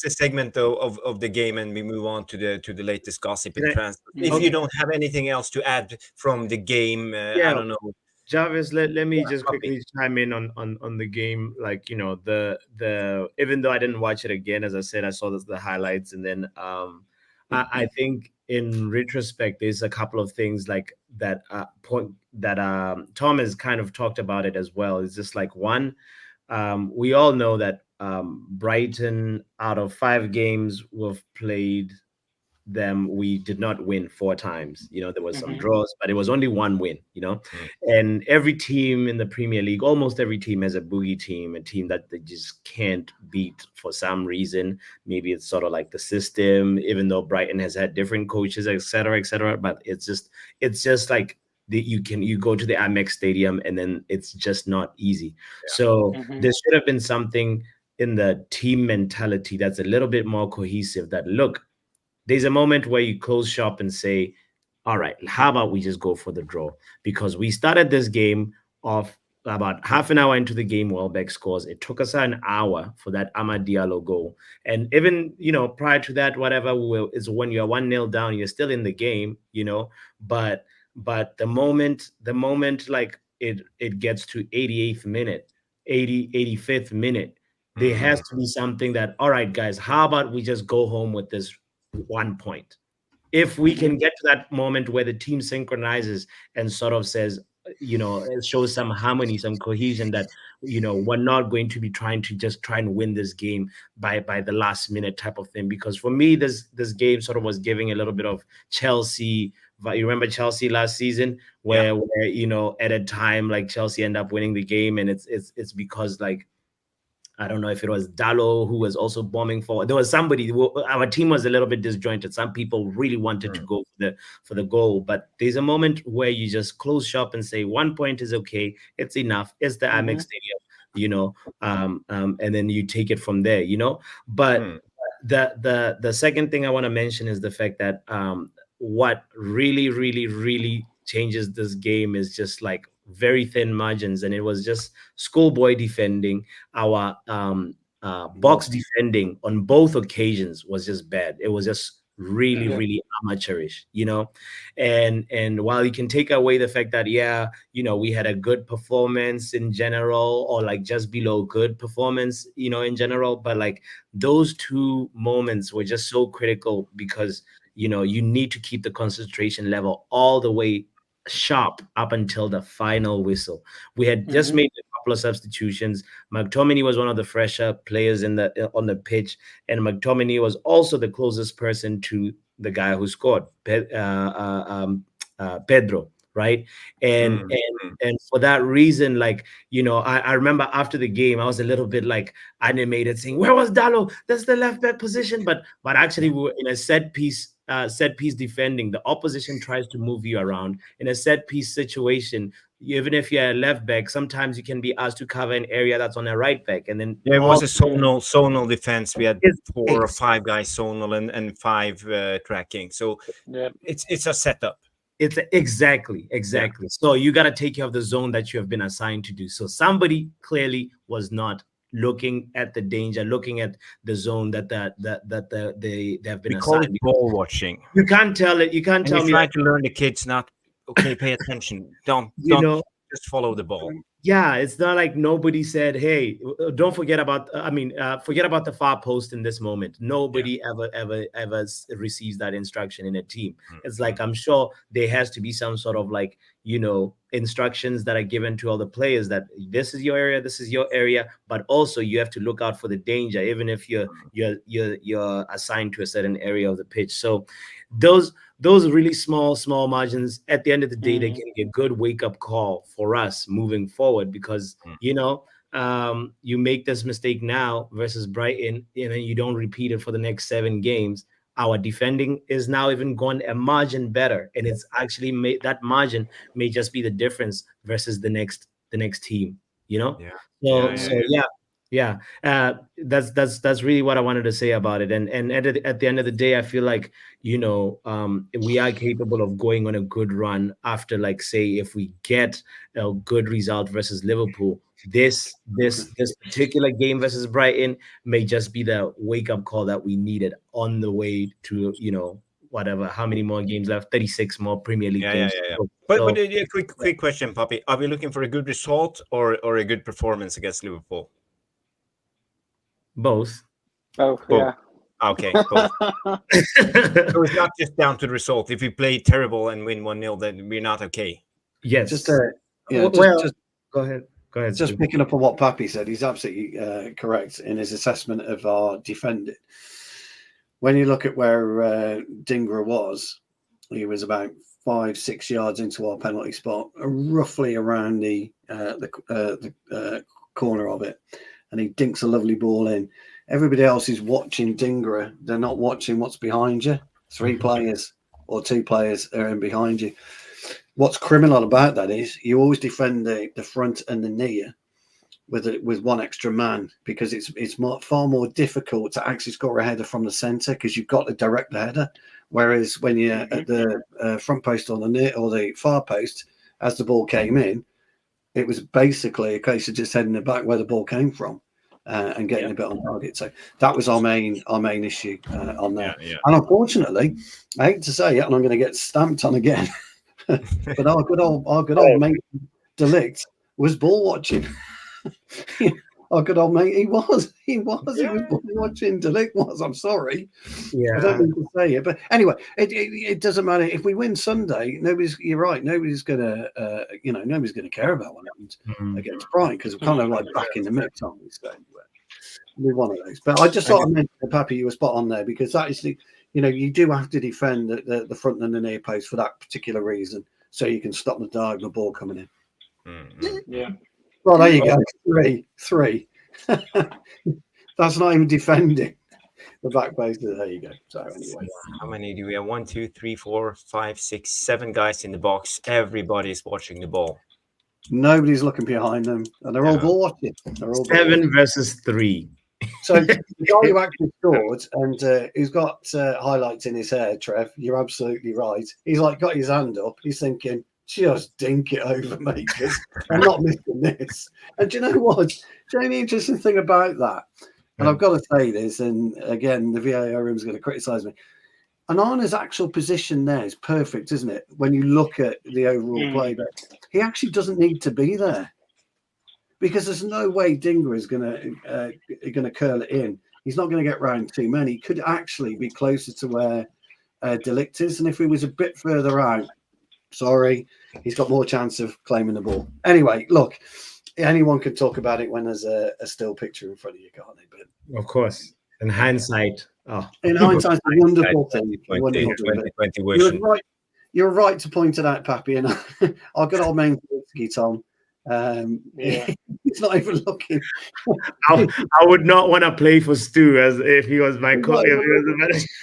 the segment though of the game, and we move on to the latest gossip in transfer. If you don't have anything else to add from the game, I don't know. Jarvis, let me Yeah, just copy. quickly chime in on the game. Like, the even though I didn't watch it again, as I said, I saw the highlights, and then I think in retrospect, there's a couple of things like that point that Tom has kind of talked about it as well. It's just like one, we all know that Brighton, out of 5 games we've played them, we did not win 4 times. There was some draws, but it was only one win. And every team in the Premier League, almost every team has a boogie team, a team that they just can't beat for some reason. Maybe it's sort of like the system, even though Brighton has had different coaches, etc., etc. But it's just like you go to the Amex Stadium and then it's just not easy. So there should have been something in the team mentality that's a little bit more cohesive, that look, there's a moment where you close shop and say, all right, how about we just go for the draw? Because we started this game off about half an hour into the game, Welbeck scores. It took us an hour for that Amad Diallo goal. And even, prior to that, whatever, is when you're 1-0 down, you're still in the game, but the moment like it gets to 88th minute, 85th minute, there has to be something that, all right, guys, how about we just go home with this 1 point? If we can get to that moment where the team synchronizes and sort of says, it shows some harmony, some cohesion, that, we're not going to be trying and win this game by the last minute type of thing. Because for me, this game sort of was giving a little bit of Chelsea. You remember Chelsea last season where at a time, like, Chelsea end up winning the game, and it's because, like, I don't know if it was Dallo who was also bombing forward. There was somebody. Our team was a little bit disjointed. Some people really wanted to go for the goal, but there's a moment where you just close shop and say 1 point is okay. It's enough. It's the Amex Stadium, and then you take it from there, But the second thing I want to mention is the fact that what really, really, really changes this game is just like very thin margins, and it was just schoolboy defending. Our box defending on both occasions was just bad. It was just really, really amateurish, and while you can take away the fact that we had a good performance in general, or like just below good performance, in general, but like those 2 moments were just so critical, because you need to keep the concentration level all the way sharp up until the final whistle. We had just made a couple of substitutions. McTominay was one of the fresher players on the pitch, and McTominay was also the closest person to the guy who scored, Pedro, right? And for that reason, like, I remember after the game, I was a little bit like animated, saying, "Where was Dallo? That's the left back position." But actually, we were in a set piece defending. The opposition tries to move you around in a set piece situation. Even if you're a left back, sometimes you can be asked to cover an area that's on a right back, and then it was a zonal defense. We had 4 or 5 guys zonal and 5 tracking. So it's a setup. It's exactly. So you got to take care of the zone that you have been assigned to do. So somebody clearly was not looking at the danger, looking at the zone that they have been assigned. We call it ball watching. You can't tell it. You can't tell me. Try to learn the kids not. Okay, pay attention. Don't just follow the ball. Yeah, it's not like nobody said, "Hey, don't forget about." Forget about the far post in this moment. Nobody ever receives that instruction in a team. It's like, I'm sure there has to be some sort of like, instructions that are given to all the players that this is your area, but also you have to look out for the danger, even if you're assigned to a certain area of the pitch. So those really small margins, at the end of the day, they can be a good wake-up call for us moving forward, because you make this mistake now versus Brighton, and then you don't repeat it for the next 7 games. Our defending is now even gone a margin better, and it's actually made that margin may just be the difference versus the next team. That's really what I wanted to say about it. And at the end of the day, I feel like we are capable of going on a good run after, like, say, if we get a good result versus Liverpool. This particular game versus Brighton may just be the wake up call that we needed on the way to whatever, how many more games left? 36 more Premier League games. But a quick question, Poppy. Are we looking for a good result or a good performance against Liverpool? Both. Both. Yeah. Okay. Both. So it's not just down to the result. If we play terrible and win 1-0, then we're not okay. Yes. Just go ahead. Go ahead. Just picking up on what Pappy said, he's absolutely correct in his assessment of our defending. When you look at where Dingra was, he was about 5-6 yards into our penalty spot, roughly around the corner of it, and he dinks a lovely ball in. Everybody else is watching Dingra. They're not watching what's behind you. 3 players or 2 players are in behind you. What's criminal about that is you always defend the front and the near with one extra man, because it's far more difficult to actually score a header from the centre because you've got to direct the header. Whereas when you're at the front post or the near or the far post, as the ball came in, it was basically a case of just heading it back where the ball came from and getting a bit on target. So that was our main issue on there. And unfortunately, I hate to say it, and I'm going to get stamped on again, but our good old mate Delict was ball watching. Our good old mate, he was ball watching. Delict was. I'm sorry. I don't mean to say it, but anyway, it doesn't matter if we win Sunday. You're right. Nobody's gonna care about what happens against Brighton, because we're kind of like back in the mix, aren't we? So we're one of those. But I just thought I mentioned, Pappy, you were spot on there, because that is you do have to defend the front and the near post for that particular reason, so you can stop the diagonal ball coming in. Yeah. Well, there you go. 3. That's not even defending the back post. There you go. So anyway, how many do we have? 1, 2, 3, 4, 5, 6, 7 guys in the box. Everybody's watching the ball. Nobody's looking behind them, and they're all ball watching. They're all 7 versus 3. So the guy who actually scored and who's got highlights in his hair, Trev, you're absolutely right. He's like got his hand up. He's thinking, just dink it over, mate. I'm not missing this. And do you know what? The only interesting thing about that, and I've got to say this, and again, the VAR room is going to criticise me. Anana's actual position there is perfect, isn't it? When you look at the overall play, but he actually doesn't need to be there, because there's no way Dingra is going to curl it in. He's not going to get round too many. He could actually be closer to where Delict is, and if he was a bit further out, sorry, he's got more chance of claiming the ball. Anyway, look, anyone can talk about it when there's a still picture in front of you, can't they? But of course, in hindsight, in hindsight, a wonderful thing. You're right to point it out, Pappy, and our good old man Tom. He's not even looking. I would not want to play for Stu as if he was my coach.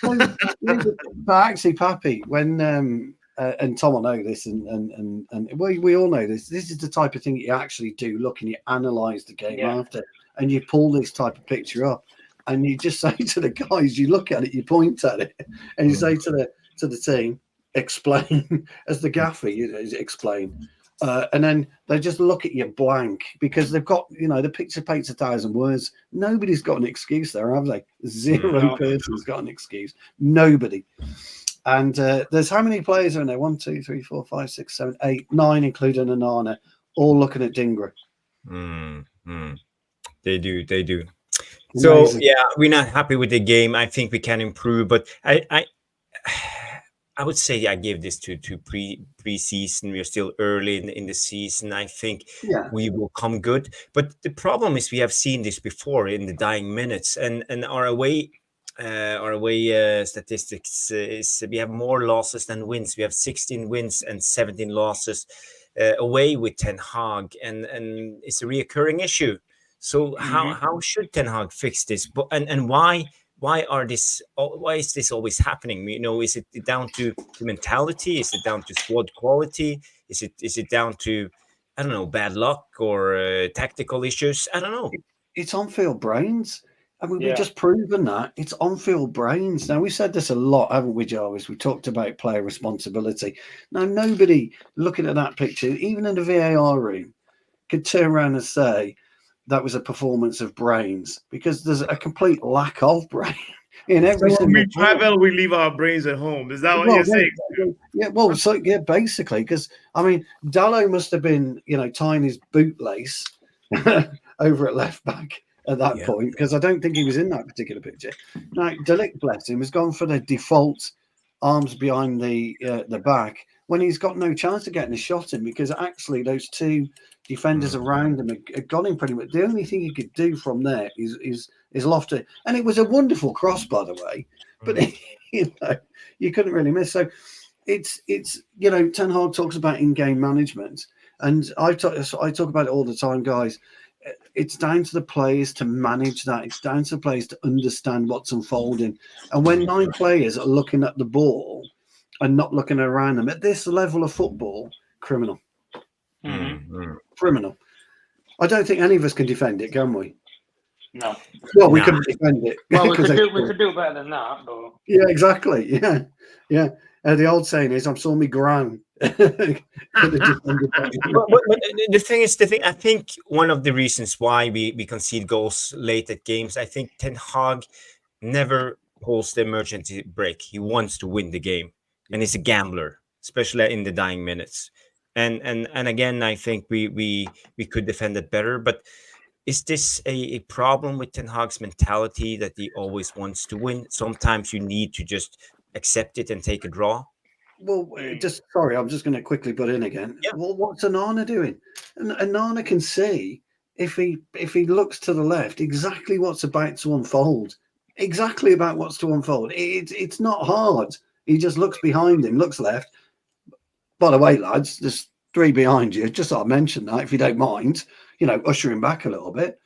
But actually, Pappy, when and Tom will know this, and we all know this. This is the type of thing you actually do. Look, and you analyse the game after, and you pull this type of picture up, and you just say to the guys, you look at it, you point at it, and you say to the team, explain, as the gaffer, explain. And then they just look at you blank, because they've got, the picture paints 1,000 words. Nobody's got an excuse there, have they? Zero person's got an excuse. Nobody. And there's how many players are in there? 1, 2, 3, 4, 5, 6, 7, 8, 9, including Anana, all looking at Dingra. They do. So we're not happy with the game. I think we can improve, but I would say I give this to pre-season. We're still early in the season. I think we will come good. But the problem is we have seen this before in the dying minutes, and our away statistics is we have more losses than wins. We have 16 wins and 17 losses away with Ten Hag, and it's a reoccurring issue. So how should Ten Hag fix this? But and why is this always happening? Is it down to mentality? Is it down to squad quality? Is it down to, I don't know, bad luck or tactical issues? I don't know. It's on-field brains. I mean, we've just proven that. It's on-field brains. Now, we said this a lot, haven't we, Jarvis? We talked about player responsibility. Now, nobody looking at that picture, even in the VAR room, could turn around and say that was a performance of brains, because there's a complete lack of brain. in every So when single we travel, we leave our brains at home. Is that what you're saying? Basically, because I mean, Dallo must have been, tying his bootlace over at left back at that point, because I don't think he was in that particular picture. Now, De Ligt, bless him, has gone for the default arms behind the back when he's got no chance of getting a shot in, because actually those two defenders around him had got him pretty much. The only thing he could do from there is loft it, and it was a wonderful cross, by the way. But you couldn't really miss. So it's Ten Hag talks about in-game management, and I talk about it all the time, guys. It's down to the players to manage that. It's down to the players to understand what's unfolding. And when 9 players are looking at the ball and not looking around them at this level of football, criminal. Criminal. I don't think any of us can defend it, can we? No. Well, we couldn't defend it. Well, we could do better than that. But... Yeah, exactly. Yeah. The old saying is, "I'm saw me ground." The thing. I think one of the reasons why we concede goals late at games, I think Ten Hag never pulls the emergency brake. He wants to win the game, and he's a gambler, especially in the dying minutes. And again, I think we could defend it better. But is this a problem with Ten Hag's mentality that he always wants to win? Sometimes you need to just accept it and take a draw. Well, I'm just going to quickly butt in again. Yeah. Well, what's Onana doing? And Onana can see if he looks to the left exactly what's about to unfold. Exactly about what's to unfold. It's not hard. He just looks behind him, looks left. By the way, lads, there's 3 behind you. Just I'll mention that if you don't mind. Usher him back a little bit.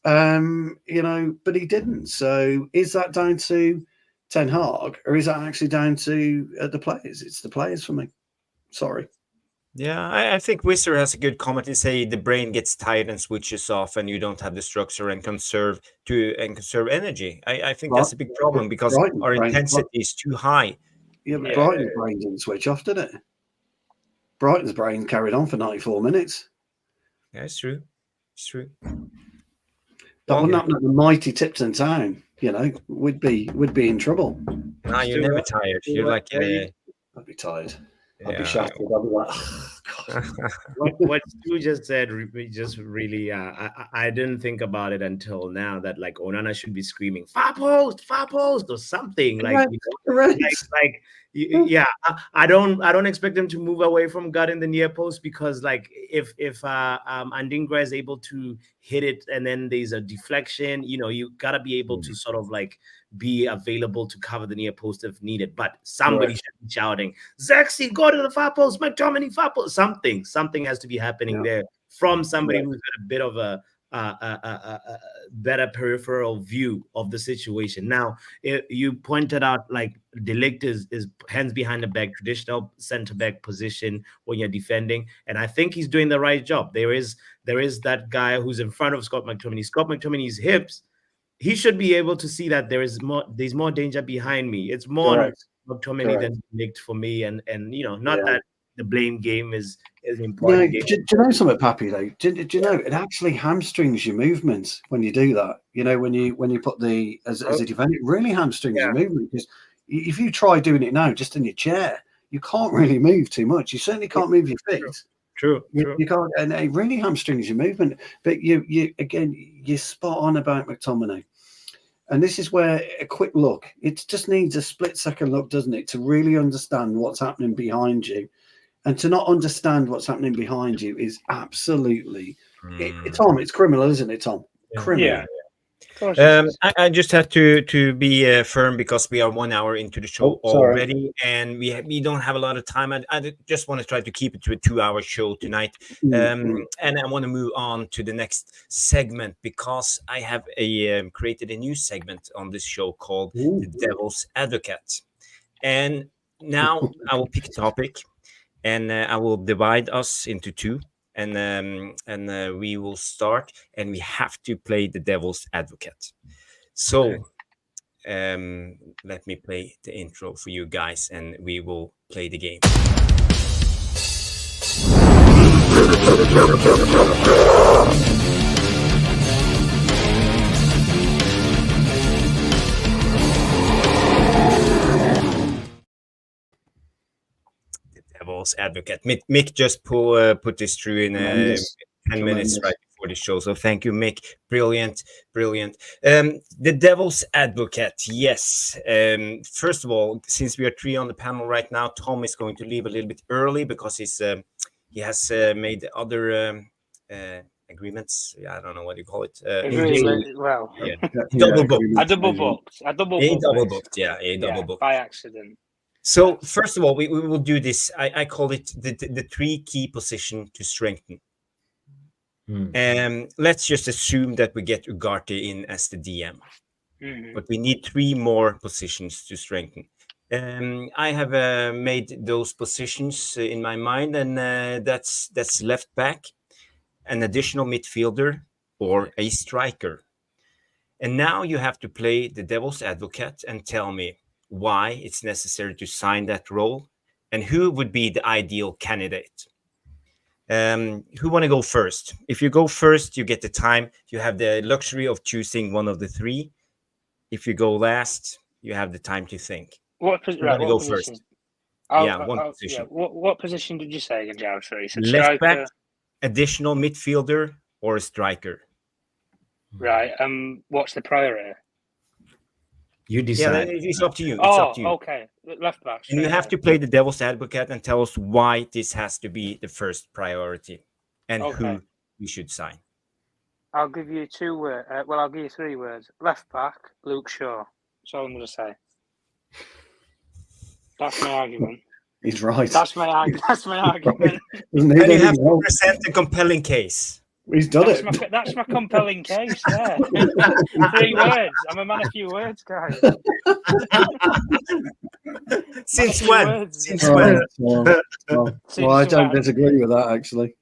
But he didn't. So is that down to Ten Hag, or is that actually down to the players? It's the players for me. Sorry. Yeah, I think Wizard has a good comment to say the brain gets tired and switches off, and you don't have the structure and conserve energy. I think that's a big problem because our intensity is too high. Yeah, but Brighton's brain didn't switch off, did it? Brighton's brain carried on for 94 minutes. Yeah, it's true. It's true. That wouldn't happen at the mighty Tipton Town. We'd be in trouble. No, you're never tired. You're like, I'd be tired. I'd be shattered. I'd be like, oh, God. What you just said, just really, I didn't think about it until now that like Onana should be screaming far post, or something like, I don't expect him to move away from guarding the near post, because like if Andingra is able to hit it and then there's a deflection, you gotta be able to sort of like be available to cover the near post if needed. But somebody should be shouting, Zexi, go to the far post, McTominay far post. Something has to be happening there from somebody who's got a bit of a better peripheral view of the situation. Now, you pointed out like De Ligt is hands behind the back, traditional center back position when you're defending, and I think he's doing the right job. There is that guy who's in front of Scott McTominay. Scott McTominay's hips, he should be able to see that there's more danger behind me. It's more McTominay than De Ligt for me, and that the blame game is important. Do you know something, Pappy? Though, do you know it actually hamstrings your movement when you do that? When you put as a defender, it really hamstrings your movement, because if you try doing it now just in your chair, you can't really move too much. You certainly can't move your feet. True. You can't, and it really hamstrings your movement. But you're spot on about McTominay. And this is where a quick look, it just needs a split-second look, doesn't it, to really understand what's happening behind you. And to not understand what's happening behind you is absolutely, Tom, it's criminal, isn't it, Tom? Yeah. Criminal. Yeah. I just have to be firm because we are 1 hour into the show already, and we don't have a lot of time. I just want to try to keep it to a 2-hour show tonight, and I want to move on to the next segment because I have created a new segment on this show called The Devil's Advocate, and now I will pick a topic, and I will divide us into 2. And we will start, and we have to play the devil's advocate. So let me play the intro for you guys, and we will play the game. Devil's advocate. Mick just put this through in 10 minutes right before the show. So thank you, Mick. Brilliant. The Devil's advocate. Yes. First of all, since we are 3 on the panel right now, Tom is going to leave a little bit early because he has made other agreements. I don't know what you call it. Agreement. Well, yeah. Double booked. A double booked. Yeah, a double booked by accident. So first of all, we will do this. I call it the 3 key position to strengthen. Let's just assume that we get Ugarte in as the DM, but we need 3 more positions to strengthen. I have made those positions in my mind, and that's left back, an additional midfielder, or a striker. And now you have to play the devil's advocate and tell me why it's necessary to sign that role and who would be the ideal candidate. Who want to go first? If you go first, you get the time. You have the luxury of choosing one of the 3. If you go last, you have the time to think. What position? Go first. One position. Yeah. What position did you say again, Jarvis? Sorry, left back, additional midfielder, or a striker. Right. What's the priority? You decide. Yeah, it's up to you. It's up to you. Okay. Left back. And you have to play the devil's advocate and tell us why this has to be the first priority and who we should sign. I'll give you 2 words. I'll give you 3 words. Left back, Luke Shaw. That's all I'm going to say. That's my argument. He's right. That's my argument. And you have to present a compelling case. He's done it. That's my compelling case there. 3 words. I'm a man of few words, guys. Since when? Since when? Well, I don't disagree with that, actually.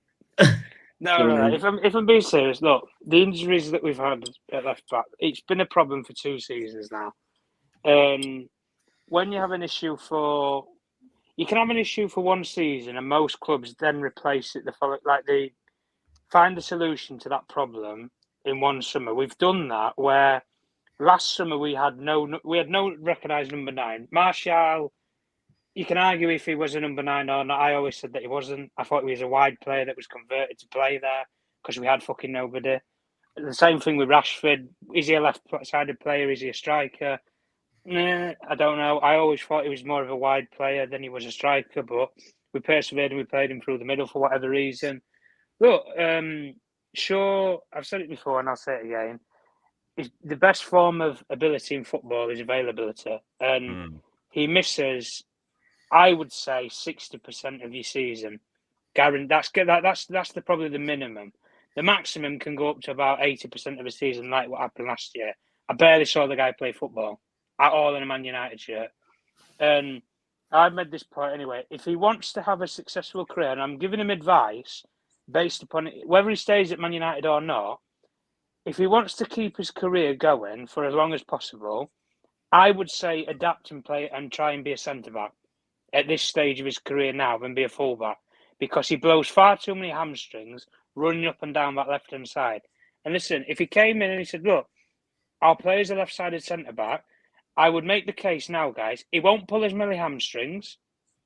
No. If I'm being serious, look, the injuries that we've had at left back, it's been a problem for 2 seasons now. When you have an issue you can have an issue for 1 season, and most clubs then replace it they find a solution to that problem in 1 summer. We've done that where last summer we had no recognised number 9. Martial, you can argue if he was a number 9 or not. I always said that he wasn't. I thought he was a wide player that was converted to play there because we had fucking nobody. The same thing with Rashford. Is he a left-sided player? Is he a striker? I don't know. I always thought he was more of a wide player than he was a striker, but we persevered and we played him through the middle for whatever reason. Look, sure, I've said it before and I'll say it again. The best form of ability in football is availability. And he misses, I would say, 60% of your season. That's probably the minimum. The maximum can go up to about 80% of a season, like what happened last year. I barely saw the guy play football at all in a Man United shirt. And I've made this point anyway. If he wants to have a successful career, and I'm giving him advice based upon it, whether he stays at Man United or not, if he wants to keep his career going for as long as possible, I would say adapt and play and try and be a centre-back at this stage of his career now than be a full-back, because he blows far too many hamstrings running up and down that left-hand side. And listen, if he came in and he said, look, I'll play as a left-sided centre-back, I would make the case now, guys, he won't pull as many hamstrings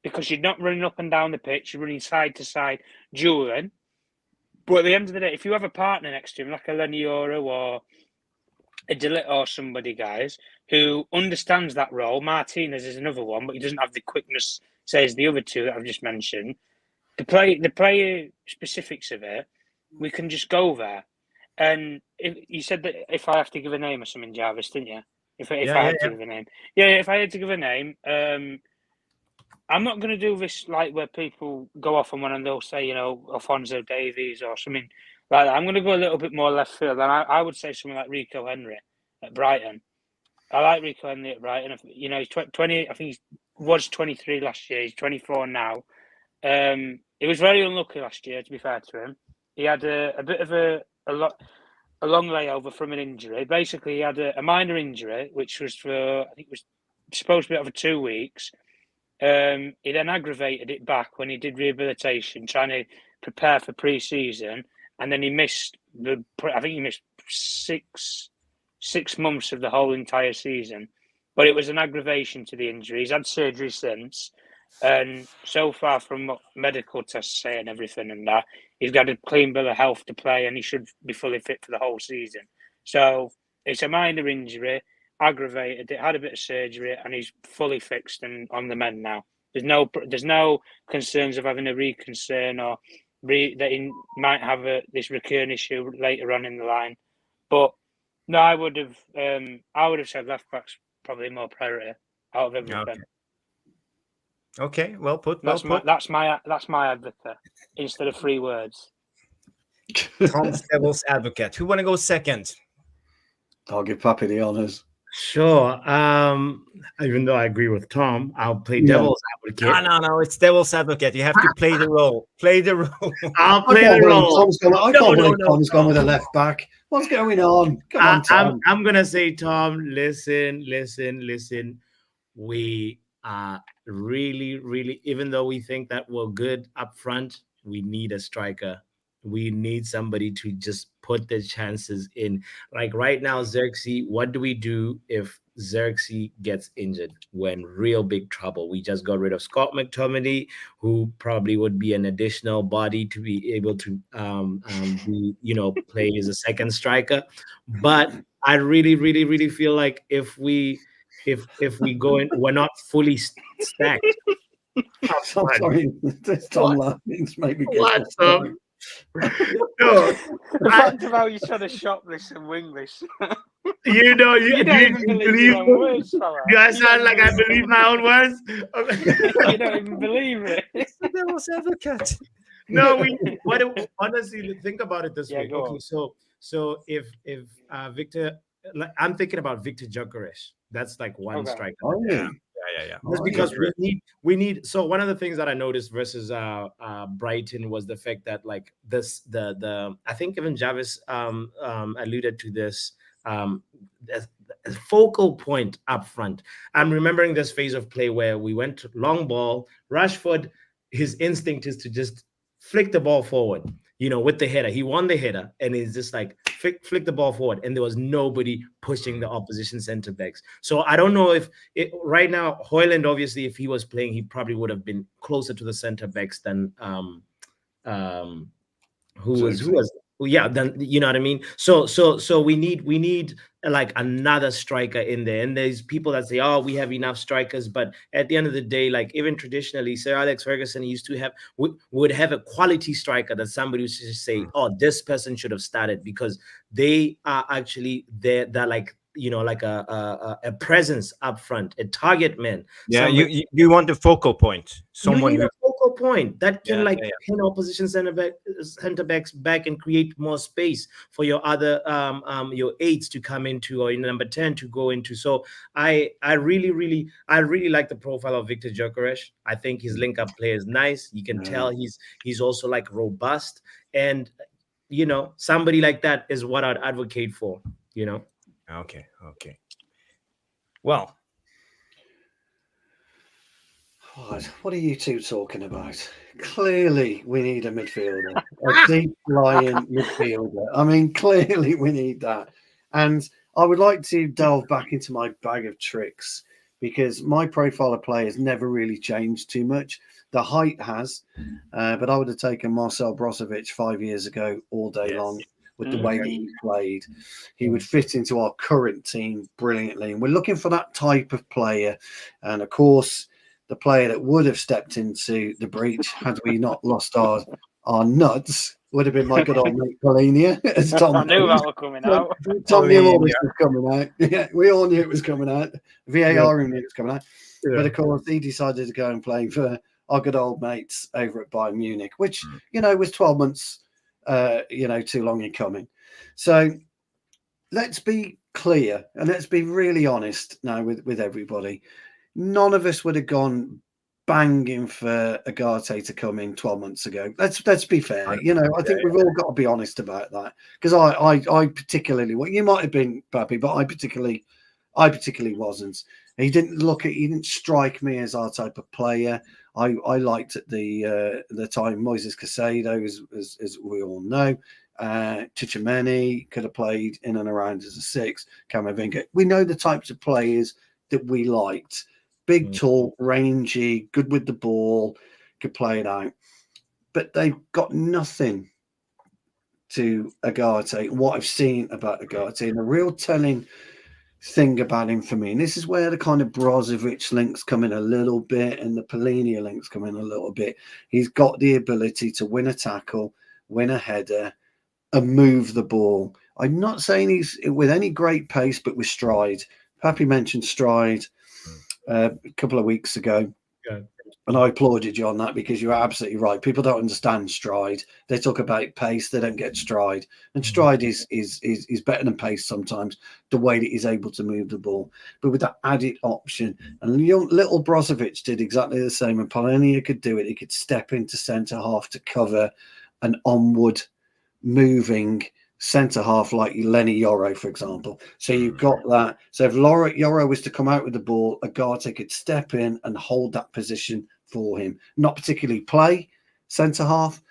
because you're not running up and down the pitch, you're running side to side, dueling. But at the end of the day, if you have a partner next to him, like a Lenioro or a Delit or somebody, guys, who understands that role, Martinez is another one, but he doesn't have the quickness, say, as the other 2 that I've just mentioned. The player specifics of it, we can just go there. And you said that if I have to give a name or something, Jarvis, didn't you? If I had to give a name. Yeah, if I had to give a name, I'm not going to do this like where people go off on one and they'll say, Alphonso Davies or something like that. I'm going to go a little bit more left field. And I would say something like Rico Henry at Brighton. I like Rico Henry at Brighton. He's 20, I think he was 23 last year. He's 24 now. He was very unlucky last year, to be fair to him. He had a bit of a long layover from an injury. Basically, he had a minor injury, which was I think it was supposed to be over 2 weeks. He then aggravated it back when he did rehabilitation, trying to prepare for pre-season, and then he missed I think he missed 6 months of the whole entire season. But it was an aggravation to the injury. He's had surgery since. And so far from what medical tests say and everything and that, he's got a clean bill of health to play and he should be fully fit for the whole season. So it's a minor injury, aggravated it, had a bit of surgery, and he's fully fixed and on the mend now. There's no concerns of having a reconcern or that he might have this recurring issue later on in the line. But no, I would have said left back's probably more priority out of everything. Okay, well put. That's my advocate instead of 3 words. Tom's devil's advocate. Who want to go second? I'll give Pappy the honours. Sure. Even though I agree with Tom, I'll play devil's advocate. No, it's devil's advocate. You have to play the role. Play the role. I'll play the role. I can't believe Tom's gone with a left back. What's going on? Come on, Tom. I'm gonna say, Tom, listen. We are really, even though we think that we're good up front, we need a striker. We need somebody to just put the chances in. Like right now, Xerxes, what do we do if Xerxes gets injured? We're in real big trouble. We just got rid of Scott McTominay, who probably would be an additional body to be able to play as a second striker. But I really feel like if we go in, we're not fully stacked. I'm sorry, this Tom laughing maybe. What, Tom? No, the fact of how you're trying to shop this and wing this. You don't even believe your own words, fella. Do I sound like I believe my own words? You don't even believe it. It's the devil's advocate. No, honestly think about it this way. Okay, so if Victor, like, I'm thinking about Victor Gyökeres. That's like one striker. Oh, yeah. That's because we need. So one of the things that I noticed versus Brighton was the fact that like the I think even Jarvis alluded to this. The focal point up front. I'm remembering this phase of play where we went long ball. Rashford, his instinct is to just flick the ball forward. With the header, he won the header, and he's just like flick the ball forward, and there was nobody pushing the opposition center backs. So I don't know if right now Højlund, obviously, if he was playing, he probably would have been closer to the center backs than who was. Yeah, then you know what I mean. So we need like another striker in there. And there's people that say, "Oh, we have enough strikers," but at the end of the day, like even traditionally, Sir Alex Ferguson used to would have a quality striker that somebody would just say, "Oh, this person should have started," because they are actually they're like like a presence up front, a target man. Yeah, you want the focal point. Someone a focal point that can pin opposition center backs back and create more space for your other your 8s to come into, or in number 10 to go into. So I really like the profile of Victor Gyökeres. I think his link up play is nice. You can tell he's also like robust, and somebody like that is what I'd advocate for. Okay. Well, what are you two talking about? Clearly, we need a midfielder, a deep-lying midfielder. I mean, clearly, we need that. And I would like to delve back into my bag of tricks, because my profile of play has never really changed too much. The height has, but I would have taken Marcel Brozovic 5 years ago all day long. With the way that he played, he would fit into our current team brilliantly. And we're looking for that type of player. And of course, the player that would have stepped into the breach had we not lost our nuts would have been my good old mate Polinia. I knew that was coming out. Tom knew all this was coming out. Yeah, we all knew it was coming out. VAR knew it was coming out. Yeah. But of course, he decided to go and play for our good old mates over at Bayern Munich, which, was 12 months too long in coming. So let's be clear and let's be really honest now with everybody. None of us would have gone banging for ugarte to come in 12 months ago. Let's be fair. I think we've all got to be honest about that, because I particularly, well, you might have been, Pappy, but I particularly wasn't. He didn't strike me as our type of player. I liked at the time Moises Caicedo, as we all know. Tchouaméni could have played in and around as a 6. Camavinga. We know the types of players that we liked. big, tall, rangy, good with the ball, could play it out. But they've got nothing to Ugarte. What I've seen about Ugarte, and a real telling thing about him for me, and this is where the kind of Brozovic links come in a little bit, and the Polina links come in a little bit. He's got the ability to win a tackle, win a header, and move the ball. I'm not saying he's with any great pace, but with stride. Pappy mentioned stride a couple of weeks ago. Yeah. And I applauded you on that, because you're absolutely right. People don't understand stride. They talk about pace, they don't get stride. And stride is better than pace sometimes, the way that he's able to move the ball. But with that added option, and little Brozovic did exactly the same, and Polina could do it. He could step into centre half to cover an onward moving centre half like Lenny Yoro, for example. So you've got that. So if Yoro was to come out with the ball, Ugarte could step in and hold that position for him. Not particularly play centre half,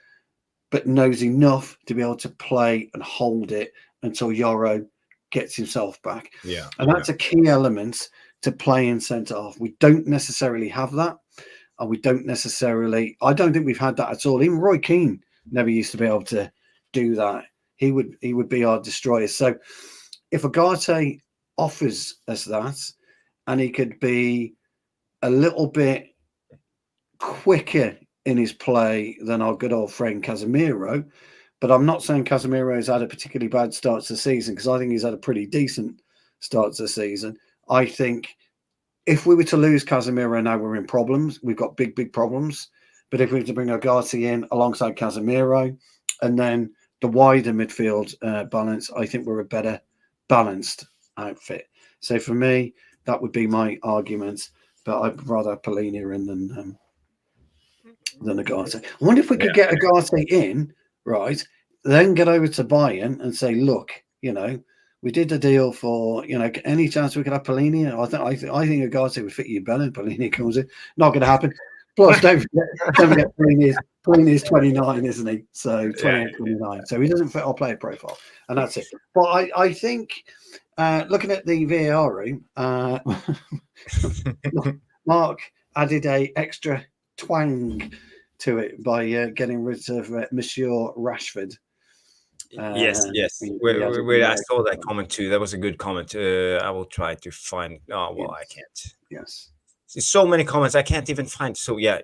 but knows enough to be able to play and hold it until Yoro gets himself back. Yeah. And that's a key element to playing centre half. We don't necessarily have that. And we don't necessarily, I don't think we've had that at all. Even Roy Keane never used to be able to do that. He would be our destroyer. So if Ugarte offers us that, and he could be a little bit quicker in his play than our good old friend Casemiro, but I'm not saying Casemiro has had a particularly bad start to the season, because I think he's had a pretty decent start to the season. I think if we were to lose Casemiro now, we're in problems. We've got big problems. But if we were to bring Ugarte in alongside Casemiro, and then the wider midfield balance, I think we're a better balanced outfit. So for me, that would be my argument. But I'd rather have Polina in than Ugarte. I wonder if we could get Ugarte in, right? Then get over to Bayern and say, look, we did a deal for, any chance we could have Polina. I think Ugarte would fit you better. Polina comes in. Not going to happen. Plus, don't forget Polina is 29, isn't he? So 28, 29. So he doesn't fit our player profile, and that's it. But I think looking at the VAR room, Mark added a extra twang to it by getting rid of Monsieur Rashford. Yes. I saw that comment too. That was a good comment. I will try to find. Oh well, I can't. Yes. There's so many comments I can't even find. So yeah,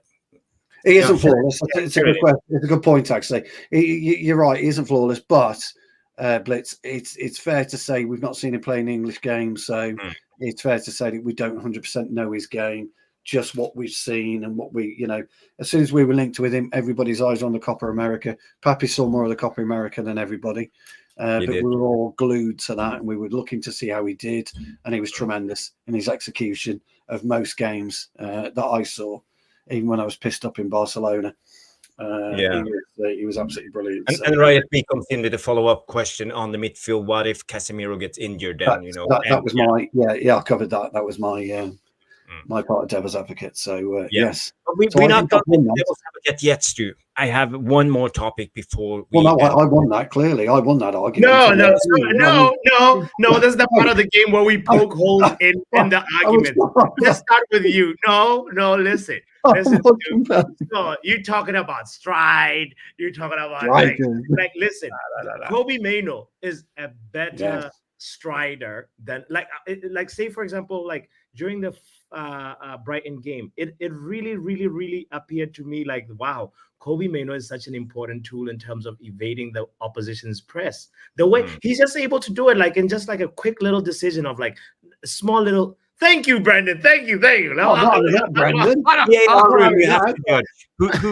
he isn't flawless. It's a good question. It's a good point, actually. You're right. He isn't flawless, but Blitz, it's fair to say we've not seen him play in English games, so it's fair to say that we don't 100% know his game. Just what we've seen and what we, as soon as we were linked with him, everybody's eyes on the Copa America. Pappy saw more of the Copa America than everybody, but we were all glued to that, and we were looking to see how he did, and he was tremendous in his execution of most games that I saw, even when I was pissed up in Barcelona. He was absolutely brilliant. And Riot B comes in with a follow-up question on the midfield. What if Casemiro gets injured? Then that was my I covered that. That was my my part of Devil's Advocate. So yes, we're not done with Devil's Advocate yet, Stu. I have one more topic before. I won that clearly. I won that argument. No. That's the part of the game where we poke holes in the argument. Let's start with you. No. Listen. No, you're talking about stride. You're talking about listen. Kobe Mainoo is a better strider than say for example during the Brighton game, it really appeared to me like, wow, Kobe Mainoo is such an important tool in terms of evading the opposition's press. The way he's just able to do it in just a quick little decision of a small little. Thank you, Brendan. Thank you. Brendan. Who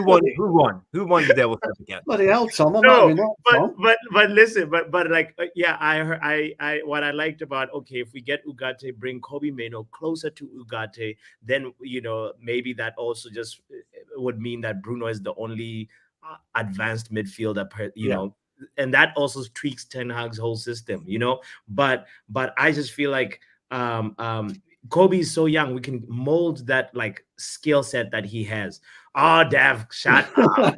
won the Devil's Advocate? Bloody hell, Tom. But listen, I heard, I what I liked about if we get Ugarte, bring Kobe Mainoo closer to Ugarte, then maybe that also just would mean that Bruno is the only advanced midfielder, and that also tweaks Ten Hag's whole system, But I just feel like Kobe is so young. We can mold that skill set that he has. Oh, Dev, shut up.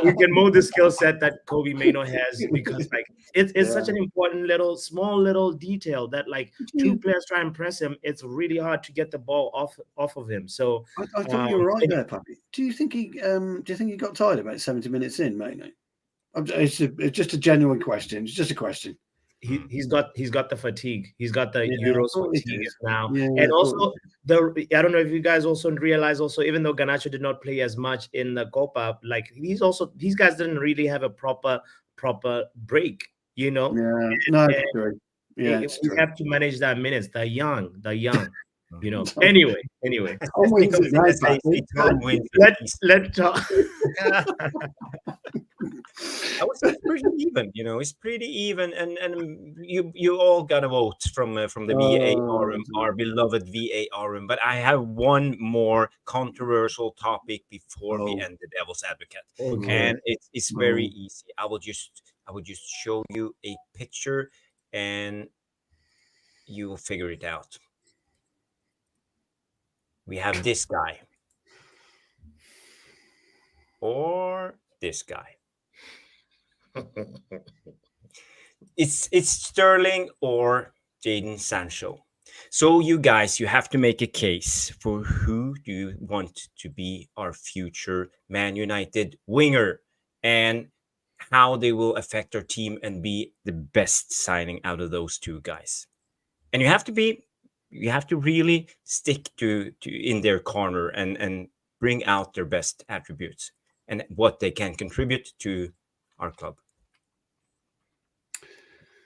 We can move the skill set that Kobe Mano has, because like it's such an important small little detail that like two players try and press him. It's really hard to get the ball off of him. So I thought you were right there, Pappy. Do you think he got tired about 70 minutes in, Mano? It's just a genuine question. It's just a question. He's got the fatigue. He's got the Euros fatigue now, and also I don't know if you guys also realize even though Garnacho did not play as much in the Copa, like these guys didn't really have a proper break. You know, it's true. Yeah, we have to manage that minutes. The young. You know. Anyway, let's talk. I would say it's pretty even. You know, it's pretty even, and you all got a vote from the VAR room, our beloved VAR room. But I have one more controversial topic before we end the devil's advocate, and it's very easy. I will just show you a picture, and you will figure it out. We have this guy or this guy. It's Sterling or Jadon Sancho. So you guys, you have to make a case for who do you want to be our future Man United winger, and how they will affect our team and be the best signing out of those two guys. And you have to really stick to in their corner and bring out their best attributes and what they can contribute to our club.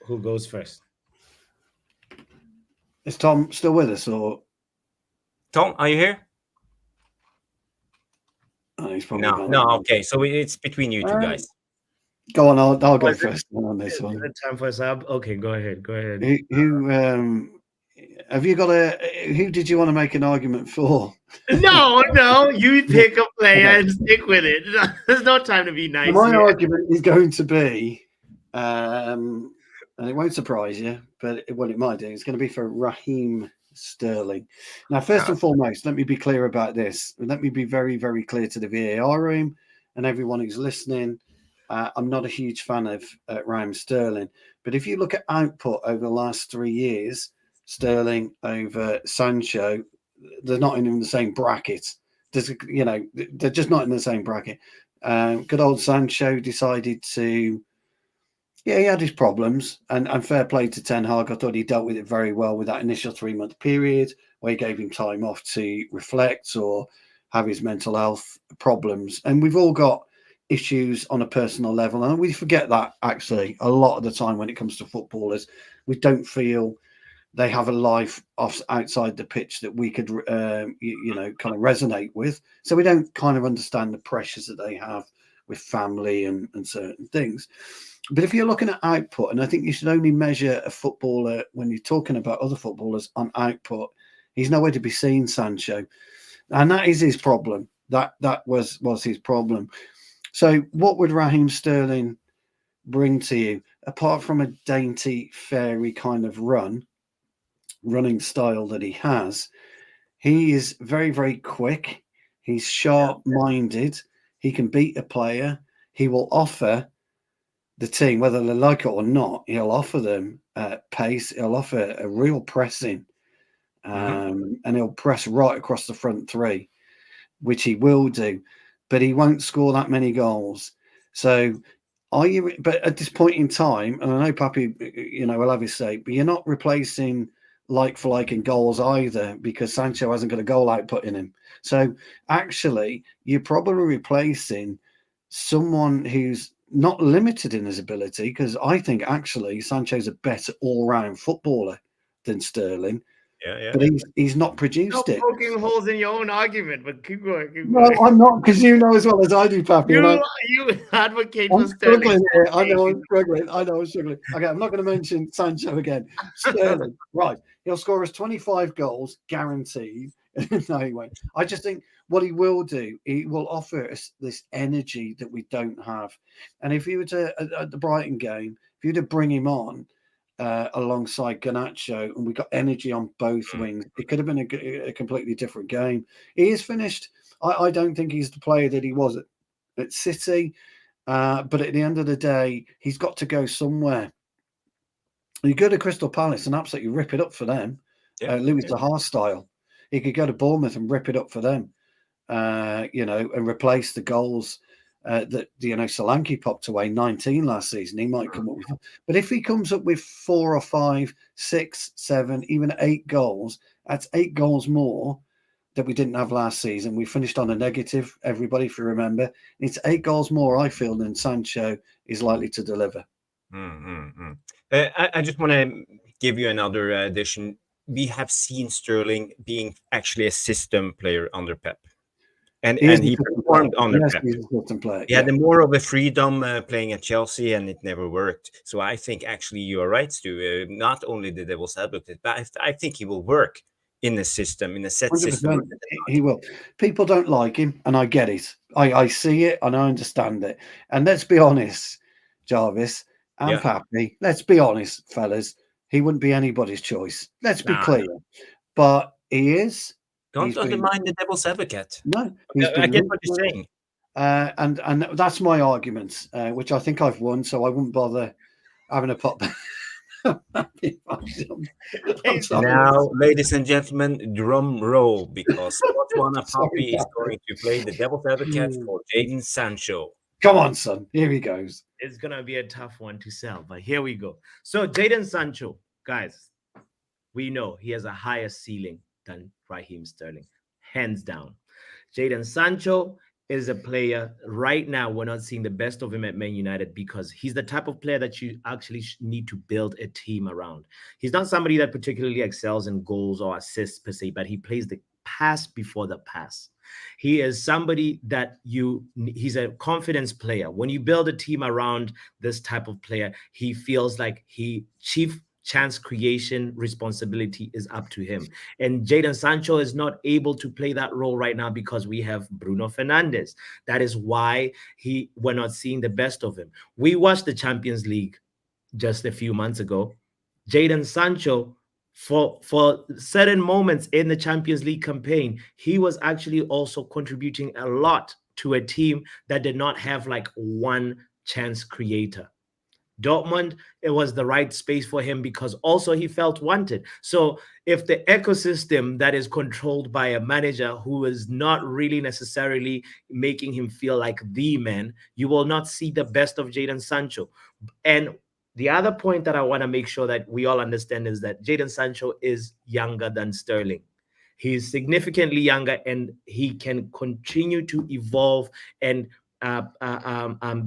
Who goes first? Is Tom still with us, or Tom? Are you here? Oh, he's probably no. Okay, so it's between you two guys. Go on, I'll go first on this one. Time for a sub. Okay, go ahead. Who have you got who did you want to make an argument for? No, you pick a player and stick with it. There's no time to be nice. My argument is going to be, and it won't surprise you, but what it might do, it's going to be for Raheem Sterling. Now, first and foremost, let me be clear about this. Let me be very, very clear to the VAR room and everyone who's listening. I'm not a huge fan of Raheem Sterling, but if you look at output over the last 3 years, Sterling over Sancho, they're not in the same bracket. They're just not in the same bracket. Good old Sancho decided to, he had his problems, and fair play to Ten Hag. I thought he dealt with it very well with that initial 3-month period where he gave him time off to reflect or have his mental health problems. And we've all got issues on a personal level, and we forget that actually a lot of the time when it comes to footballers. We don't feel they have a life outside the pitch that we could kind of resonate with, so we don't kind of understand the pressures that they have with family and certain things. But if you're looking at output, and I think you should only measure a footballer when you're talking about other footballers on output, he's nowhere to be seen, Sancho, and that is his problem. That was his problem. So what would Raheem Sterling bring to you, apart from a dainty, fairy kind of running style that he has? He is very, very quick. He's sharp-minded. He can beat a player. He will offer the team, whether they like it or not, he'll offer them pace. He'll offer a real pressing, and he'll press right across the front three, which he will do. But he won't score that many goals. So but at this point in time, and I know Pappy, will have his say, but you're not replacing like for like in goals either, because Sancho hasn't got a goal output in him. So actually, you're probably replacing someone who's not limited in his ability, because I think actually Sancho's a better all-round footballer than Sterling. Yeah. But he's not produced it. Poking holes in your own argument, but keep going. No, I'm not, because you know as well as I do, Pappy. You advocate for Sterling. I know I'm struggling. Okay, I'm not going to mention Sancho again. Sterling, right? He'll score us 25 goals guaranteed. No, he won't. I just think what he will do, he will offer us this energy that we don't have. And if you were to, at the Brighton game, if you were to bring him on alongside Garnacho, and we got energy on both wings, it could have been a completely different game. He has finished I don't think he's the player that he was at City. But at the end of the day, he's got to go somewhere. You go to Crystal Palace and absolutely rip it up for them. Louis Zaha style. He could go to Bournemouth and rip it up for them, and replace the goals that Solanke popped away 19 last season. He might come up with, but if he comes up with 4 or 5, 6, 7, even 8 goals, that's 8 goals more that we didn't have last season. We finished on a negative, everybody, if you remember. It's 8 goals more, I feel, than Sancho is likely to deliver. I just want to give you another addition. We have seen Sterling being actually a system player under Pep. And he performed under Pep. He had more of a freedom playing at Chelsea, and it never worked. So I think actually you are right, Stu. Not only the devil's advocate, but I think he will work in the system, in a set 100%. System. He will. People don't like him, and I get it. I see it, and I understand it. And let's be honest, Jarvis and Pappy, let's be honest, fellas, he wouldn't be anybody's choice. Let's be clear. But he is. Don't undermine the devil's advocate. No. I get what you're saying. And that's my argument, which I think I've won, so I wouldn't bother having a pop. Now, ladies and gentlemen, drum roll, because Botswana Poppy is going to play the devil's advocate for Jadon Sancho. Come on, son. Here he goes. It's going to be a tough one to sell, but here we go. So Jadon Sancho, guys, we know he has a higher ceiling than Raheem Sterling, hands down. Jadon Sancho is a player right now. We're not seeing the best of him at Man United because he's the type of player that you actually need to build a team around. He's not somebody that particularly excels in goals or assists per se, but he plays the pass before the pass. He is somebody that he's a confidence player. When you build a team around this type of player, he feels like chief chance creation responsibility is up to him. And Jadon Sancho is not able to play that role right now because we have Bruno Fernandes. That is why we're not seeing the best of him. We watched the Champions League just a few months ago. Jadon Sancho, for certain moments in the Champions League campaign, he was actually also contributing a lot to a team that did not have like one chance creator. Dortmund, it was the right space for him because also he felt wanted. So if the ecosystem that is controlled by a manager who is not really necessarily making him feel like the man, you will not see the best of Jadon Sancho. And the other point that I want to make sure that we all understand is that Jadon Sancho is younger than Sterling. He's significantly younger, and he can continue to evolve and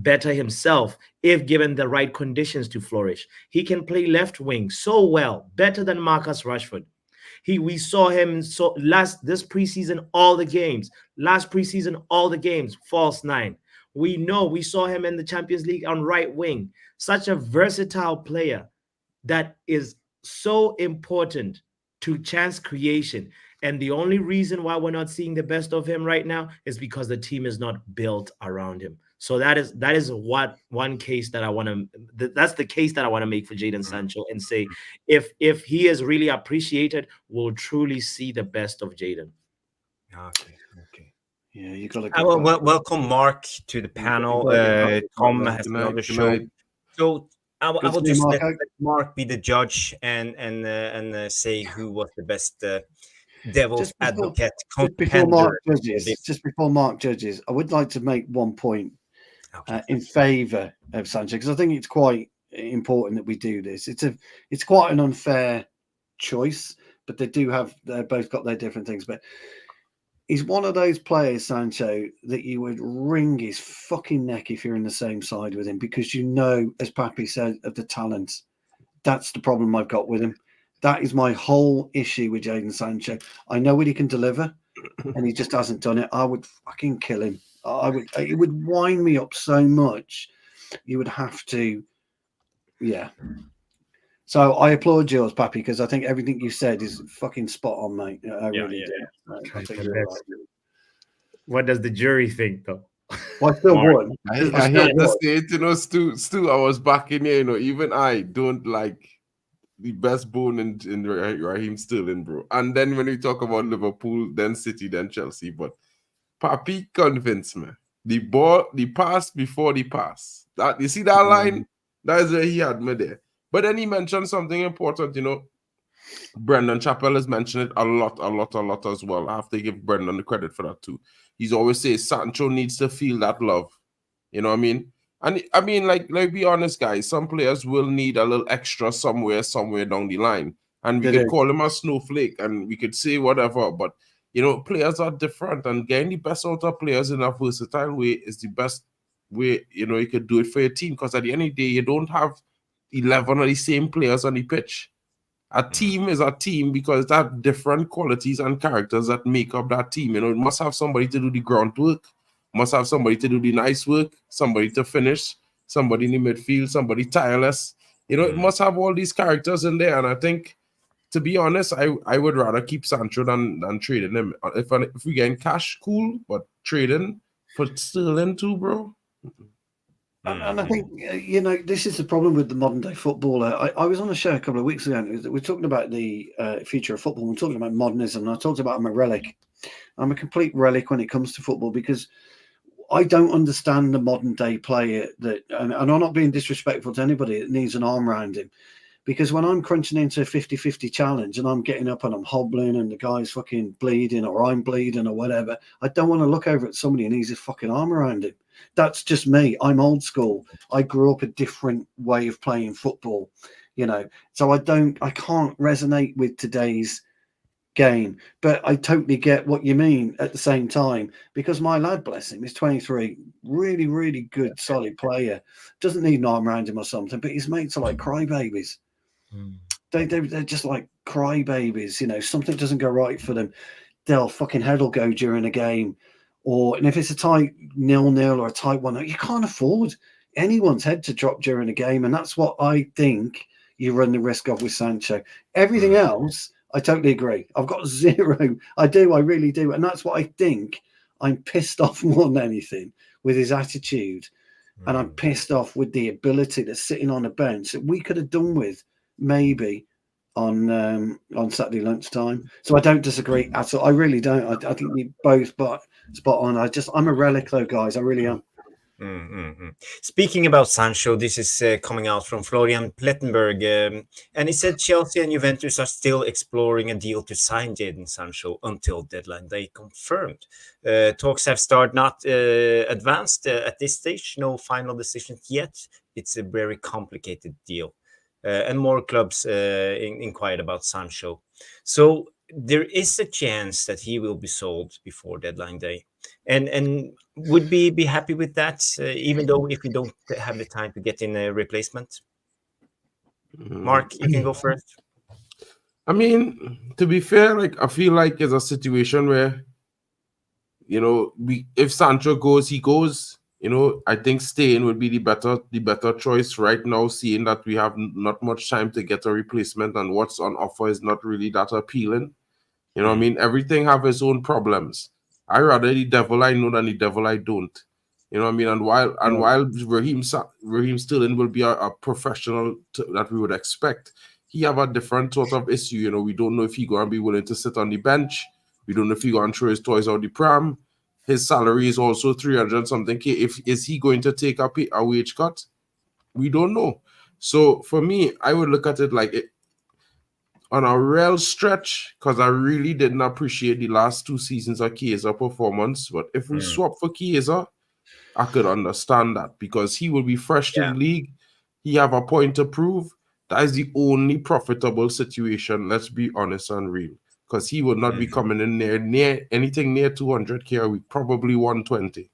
better himself if given the right conditions to flourish. He can play left wing so well, better than Marcus Rashford. We saw him this preseason, all the games. Last preseason, all the games, false 9. We saw him in the Champions League on right wing. Such a versatile player that is so important to chance creation. And the only reason why we're not seeing the best of him right now is because the team is not built around him. So that is one case that I want to. That's the case that I want to make for Jadon Sancho and say, if he is really appreciated, we'll truly see the best of Jadon. Okay. Yeah, you got to. I will welcome Mark to the panel. Tom has another show. So I will just let Mark be the judge and say who was the best devil's advocate. Just before Mark judges, I would like to make one point in favour of Sancho, because I think it's quite important that we do this. It's quite an unfair choice, but they both got their different things. But he's one of those players, Sancho, that you would wring his fucking neck if you're in the same side with him, because you know, as Pappy said, of the talent. That's the problem I've got with him. That is my whole issue with Jadon Sancho. I know what he can deliver, and he just hasn't done it. I would fucking kill him. It would wind me up so much. You would have to, yeah. So I applaud yours, Pappy, because I think everything you said is fucking spot on, mate. I really do. I think you're right. What does the jury think, though? Well, I still won. I hate to say it, Stu, I was back in here, even I don't like the best bone in Raheem Sterling, bro. And then when we talk about Liverpool, then City, then Chelsea, but Papi convinced me. The pass before the pass. That you see that line? That is where he had me there. But then he mentioned something important, you know. Brendan Chappell has mentioned it a lot as well. I have to give Brendan the credit for that too. He's always says Sancho needs to feel that love. You know what I mean? And I mean, like be honest, guys, some players will need a little extra somewhere down the line. And we could call him a snowflake and we could say whatever, but you know, players are different, and getting the best out of players in a versatile way is the best way, you know, you could do it for your team. Because at the end of the day, you don't have 11 of the same players on the pitch. A team is a team because it has different qualities and characters that make up that team. You know, it must have somebody to do the groundwork, must have somebody to do the nice work, somebody to finish, somebody in the midfield, somebody tireless. You know, it must have all these characters in there. And I think, to be honest, I would rather keep Sancho than trading him. If we get in cash, cool, but trading for Sterling too, bro. And I think, you know, this is the problem with the modern day footballer. I was on a show a couple of weeks ago, and we're talking about the future of football. We're talking about modernism, and I talked about I'm a relic. I'm a complete relic when it comes to football, because I don't understand the modern day player that, and I'm not being disrespectful to anybody that needs an arm around him. Because when I'm crunching into a 50-50 challenge and I'm getting up and I'm hobbling and the guy's fucking bleeding or I'm bleeding or whatever, I don't want to look over at somebody and needs a fucking arm around him. That's just me. I'm old school. I grew up a different way of playing football, you know. So I can't resonate with today's game. But I totally get what you mean at the same time, because my lad, bless him, is 23, really, really good, solid player. Doesn't need an arm around him or something, but his mates are like crybabies. They're just like crybabies, you know. Something doesn't go right for them, they'll fucking head will go during a game, and if it's a tight 0-0 or a tight 1, you can't afford anyone's head to drop during a game, and that's what I think you run the risk of with Sancho. Everything else, I totally agree. I've got zero. I really do, and that's what I think. I'm pissed off more than anything with his attitude, and I'm pissed off with the ability that's sitting on a bench that we could have done with maybe on Saturday lunchtime. So I don't disagree at all. I really don't. I think we both spot on. I'm a relic though, guys. I really am. Speaking about Sancho, this is coming out from Florian Plettenberg, and he said Chelsea and Juventus are still exploring a deal to sign Jadon Sancho until deadline day confirmed. Talks have started, not advanced at this stage. No final decisions yet. It's a very complicated deal. And more clubs inquired about Sancho. So there is a chance that he will be sold before deadline day. And would we be happy with that, even though if we don't have the time to get in a replacement? Mark, you can go first. I mean, to be fair, like I feel like it's a situation where, you know, if Sancho goes, he goes. You know, I think staying would be the better choice right now, seeing that we have not much time to get a replacement and what's on offer is not really that appealing. You know what I mean? Everything have its own problems. I rather the devil I know than the devil I don't. You know what I mean? And while Raheem Sterling will be a professional that we would expect, he have a different sort of issue. You know, we don't know if he gonna be willing to sit on the bench. We don't know if he gonna throw his toys out the pram. His salary is also 300 something K. Is he going to take a wage cut? We don't know. So for me, I would look at it like on a real stretch, because I really didn't appreciate the last 2 seasons of Chiesa performance. But if we swap for Chiesa, I could understand that, because he will be fresh to the league. He have a point to prove. That is the only profitable situation. Let's be honest and real. Because he will not be coming in near anything near 200K a week, probably 120,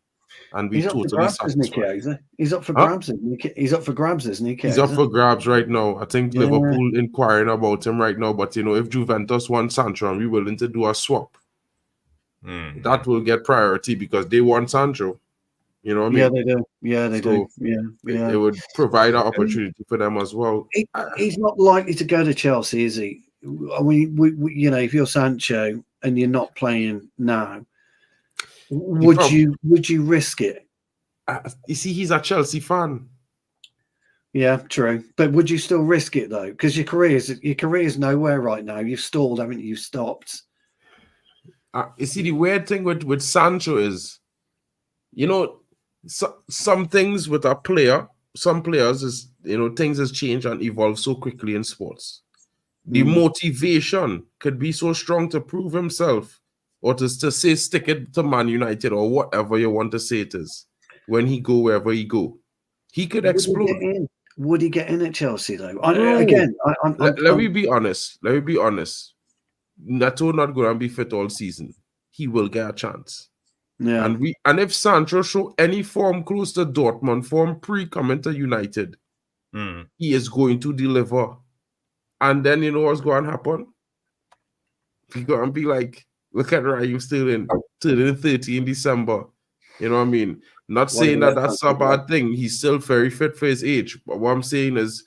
and be totally satisfied. He's up for grabs, isn't he? He's up for grabs, isn't he? He's up for grabs right now. I think Liverpool inquiring about him right now. But you know, if Juventus want Sancho and we're willing to do a swap, that will get priority because they want Sancho. You know what I mean? Yeah, they do. Yeah, they do. Yeah. It would provide an opportunity for them as well. He's not likely to go to Chelsea, is he? I mean, you know, if you're Sancho and you're not playing now, would you risk it? You see, he's a Chelsea fan. Yeah, true. But would you still risk it though? Because your career is nowhere right now. You've stalled, haven't you? You've stopped. You see, the weird thing with Sancho is, some things with a player, some players is, things has changed and evolved so quickly in sports. The motivation could be so strong to prove himself or to say stick it to Man United or whatever you want to say it is. When he go wherever he go, he could explode. Would he get in at Chelsea though? Let me be honest. Neto not going to be fit all season. He will get a chance. Yeah. And if Sancho show any form close to Dortmund form pre-coming to United, he is going to deliver. And then you know what's going to happen? He's going to be like, look at Raheem Sterling, 30 in December. You know what I mean? Not saying that that's a bad thing. He's still very fit for his age. But what I'm saying is,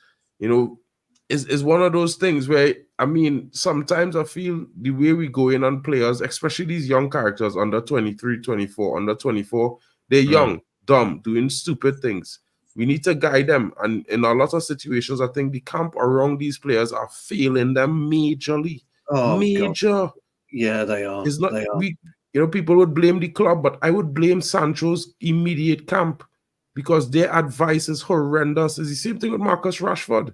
is one of those things where, I mean, sometimes I feel the way we go in on players, especially these young characters under 23, 24, under 24, they're young, dumb, doing stupid things. We need to guide them. And in a lot of situations, I think the camp around these players are failing them majorly. Major. God. Yeah, they are. It's not, people would blame the club, but I would blame Sancho's immediate camp because their advice is horrendous. It's the same thing with Marcus Rashford.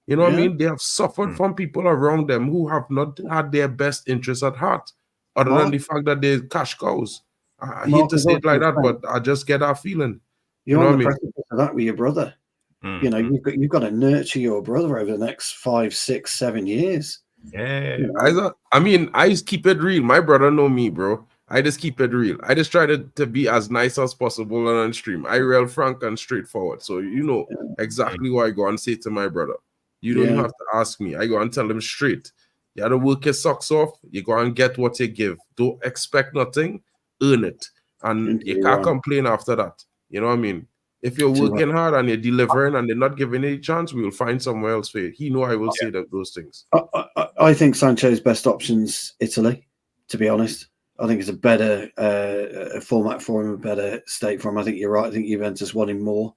You know what I mean? They have suffered from people around them who have not had their best interests at heart, other than the fact that they're cash cows. I hate to say it like that, but I just get that feeling. You're on the precipice of that with your brother. You've got to nurture your brother over the next 5, 6, 7 years. Yeah. I just keep it real. My brother know me, bro. I just keep it real. I just try to be as nice as possible on stream. I real frank and straightforward. So exactly what I go and say to my brother. You don't have to ask me. I go and tell him straight. You have to work your socks off. You go and get what you give. Don't expect nothing. Earn it. And you can't complain after that. You know what I mean? If you're working hard and you're delivering and they're not giving any chance, we will find somewhere else for you. He know I will say those things. I think Sancho's best option's Italy, to be honest. I think it's a better format for him, a better state for him. I think you're right. I think Juventus want him more.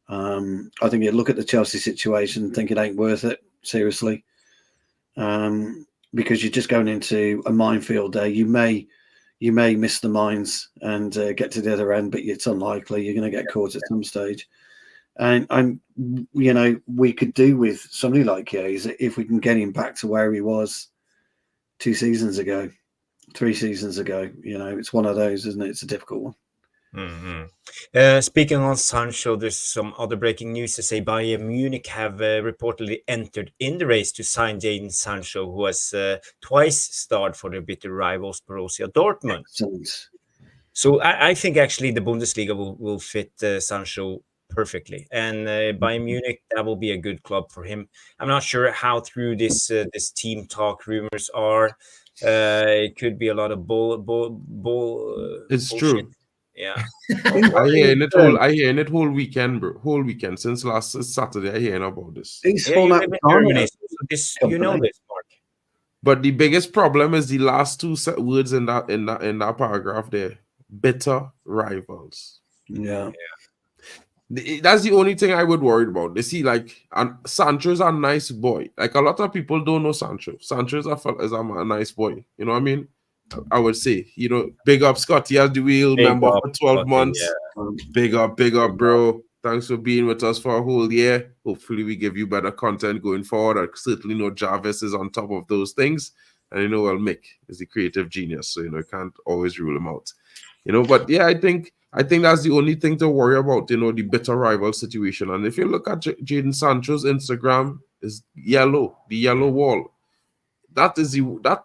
I think you look at the Chelsea situation and think it ain't worth it, seriously. Because you're just going into a minefield there. You may miss the mines and get to the other end, but it's unlikely. You're going to get caught at some stage. And we could do with somebody like Chiesa if we can get him back to where he was 2 seasons ago, 3 seasons ago. It's one of those, isn't it? It's a difficult one. Speaking on Sancho, there's some other breaking news to say Bayern Munich have reportedly entered in the race to sign Jadon Sancho, who has twice starred for their bitter rivals Borussia Dortmund. Excellent. So I think actually the Bundesliga will fit Sancho perfectly, and Bayern Munich, that will be a good club for him. I'm not sure how through this team talk rumors are. It could be a lot of bull. It's bullshit. true. Yeah, I hear it whole weekend, bro. Whole weekend since last Saturday. I hear about this. you live in Germany, so this Mark. But the biggest problem is the last 2 words in that paragraph there. Bitter rivals. Yeah. That's the only thing I would worry about. They see, Sancho's a nice boy. Like, a lot of people don't know Sancho. Sancho is a nice boy. You know what I mean? I would say, big up Scotty as the wheel member for 12 months. Yeah. Big up, bro. Thanks for being with us for a whole year. Hopefully we give you better content going forward. I certainly know Jarvis is on top of those things. And Mick is the creative genius. So, can't always rule him out. But yeah, I think that's the only thing to worry about, the bitter rival situation. And if you look at Jadon Sancho's Instagram, is yellow, the yellow wall. That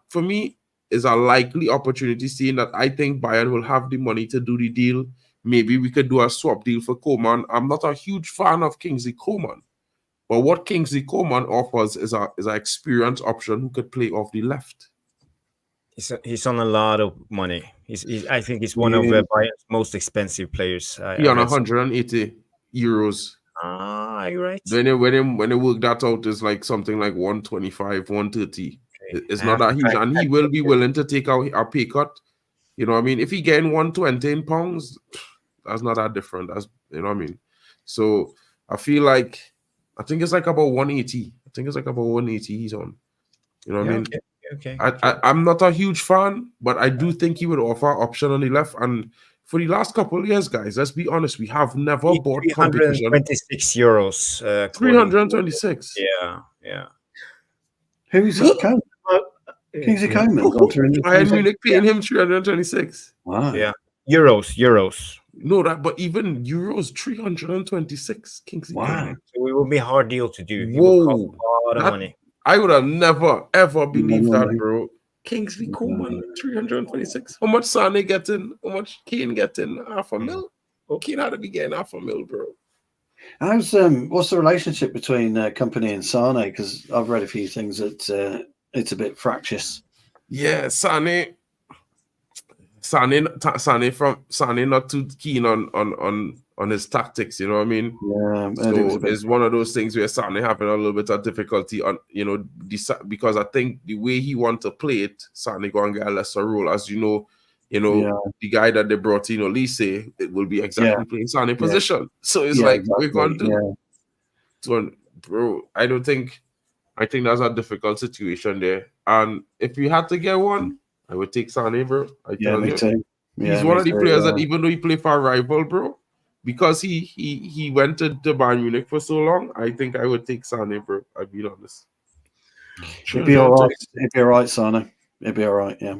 for me is a likely opportunity, seeing that I think Bayern will have the money to do the deal. Maybe we could do a swap deal for Coman. I'm not a huge fan of Kingsley Coman, but what Kingsley Coman offers is an experienced option who could play off the left. He's on a lot of money. I think he's one of Bayern's most expensive players. He's on 180 euros. You're right. When they work that out, it's like something like 125, 130. It's not that huge, and he will be willing to take out a pay cut. You know what I mean? If he getting 120 in pounds, that's not that different. That's, you know what I mean? So I feel like, I think it's like about 180. I think it's like about 180 he's on. You know what I mean? Okay. Okay. I'm not a huge fan, but I do think he would offer option on the left. And for the last couple of years, guys, let's be honest, we have never bought competition. 326 euros. 326. Yeah. Who's Coman? Kingsley Coman gone through. Bayern Munich paying him 326. Wow. Yeah. Euros. No, but even euros 326. Kingsley Coman. So it will be a hard deal to do. It Whoa, will cost a lot of money. I would have never ever believed that, bro. Kingsley Coman 326. How much Sane getting? How much Kane getting? $500,000. Kane had to be getting $500,000, bro. What's the relationship between Company and Sane? Because I've read a few things that it's a bit fractious. Yeah, Sane not too keen on his tactics, you know what I mean? Yeah, so it's one of those things where Sane having a little bit of difficulty on, because I think the way he want to play it, Sane going to get a lesser role. As you know, the guy that they brought in, Olise, it will be exactly playing Sane position. So it's we're going to so, bro, I think that's a difficult situation there. And if we had to get one, I would take Sane, bro. Me too. He's one of the players that even though he played for a rival, bro, because he went to Bayern Munich for so long, I think I would take Sane, bro. I'll be honest. It'd be all right. It'd be all right, Sane. It'd be all right, yeah.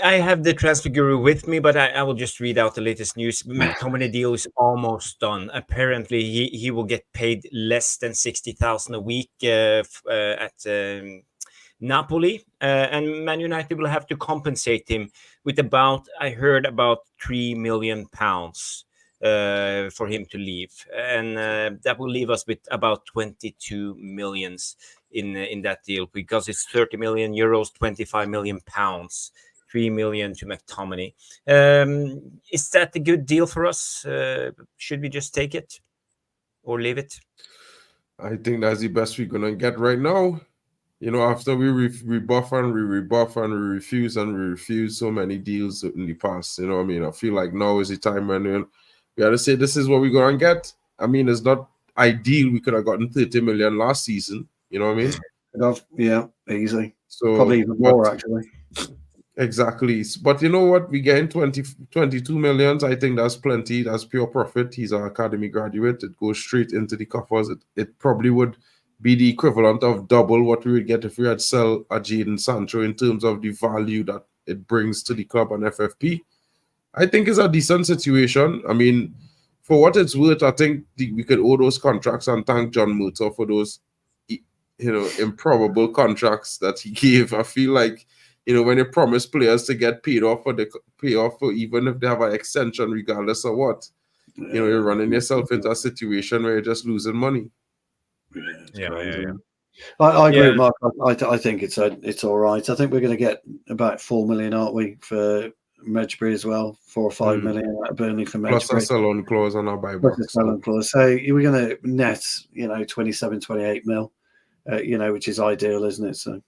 I have the transfer guru with me, but I will just read out the latest news. McTominay deal is almost done. Apparently, he will get paid less than 60,000 a week at Napoli, and Man United will have to compensate him with I heard about £3 million for him to leave, and that will leave us with about 22 millions in that deal, because it's 30 million euros, 25 million pounds, 3 million to McTominay. Is that a good deal for us? Should we just take it or leave it? I think that's the best we're gonna get right now. After we rebuff and we refuse and we refuse so many deals in the past, I feel like now is the time when we had to say this is what we're going to get. I mean, it's not ideal. We could have gotten 30 million last season. You know what I mean? Yeah, easy. So probably even more, actually. Exactly. But you know what? We gained 22 millions. I think that's plenty. That's pure profit. He's an academy graduate. It goes straight into the coffers. It probably would be the equivalent of double what we would get if we had sell a Jadon Sancho in terms of the value that it brings to the club and FFP. I think it's a decent situation. I mean, for what it's worth, I think we could owe those contracts and thank John Murtaugh for those, improbable contracts that he gave. I feel like, when you promise players to get paid off for even if they have an extension, regardless of what, you're running yourself into a situation where you're just losing money. Yeah. I agree with Mark. I think it's all right. I think we're going to get about 4 million, aren't we, for Mejbri as well? 4 or 5 million out of Burnley for Mejbri. Plus a sell-on clause on our buyback. So we're going to net, 27, 28 mil, which is ideal, isn't it? So.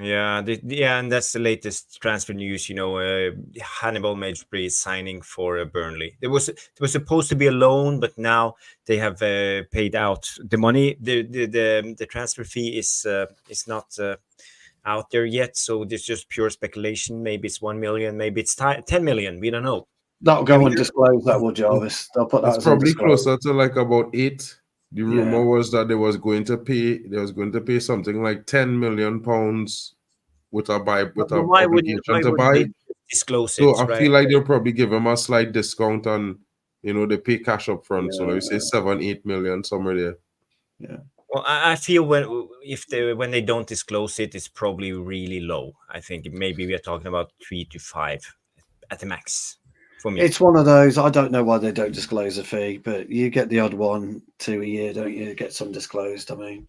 Yeah, and that's the latest transfer news. Hannibal Mejbri is signing for Burnley. There was supposed to be a loan, but now they have paid out the money. The transfer fee is not out there yet, so it's just pure speculation. Maybe it's 1 million, maybe it's 10 million. We don't know. That'll go and disclose that, will Jarvis? They'll put that. It's probably closer to like about 8. The rumor was that they was going to pay something like £10 million with a obligation to buy. Disclose so it, I feel like they'll probably give them a slight discount on, they pay cash up front. So let me say 7-8 million, somewhere there. Yeah. Well, I feel when they don't disclose it, it's probably really low. I think maybe we are talking about 3 to 5 at the max. For me, it's one of those. I don't know why they don't disclose a fee, but you get the odd 1-2 a year, don't you? Get some disclosed. I mean,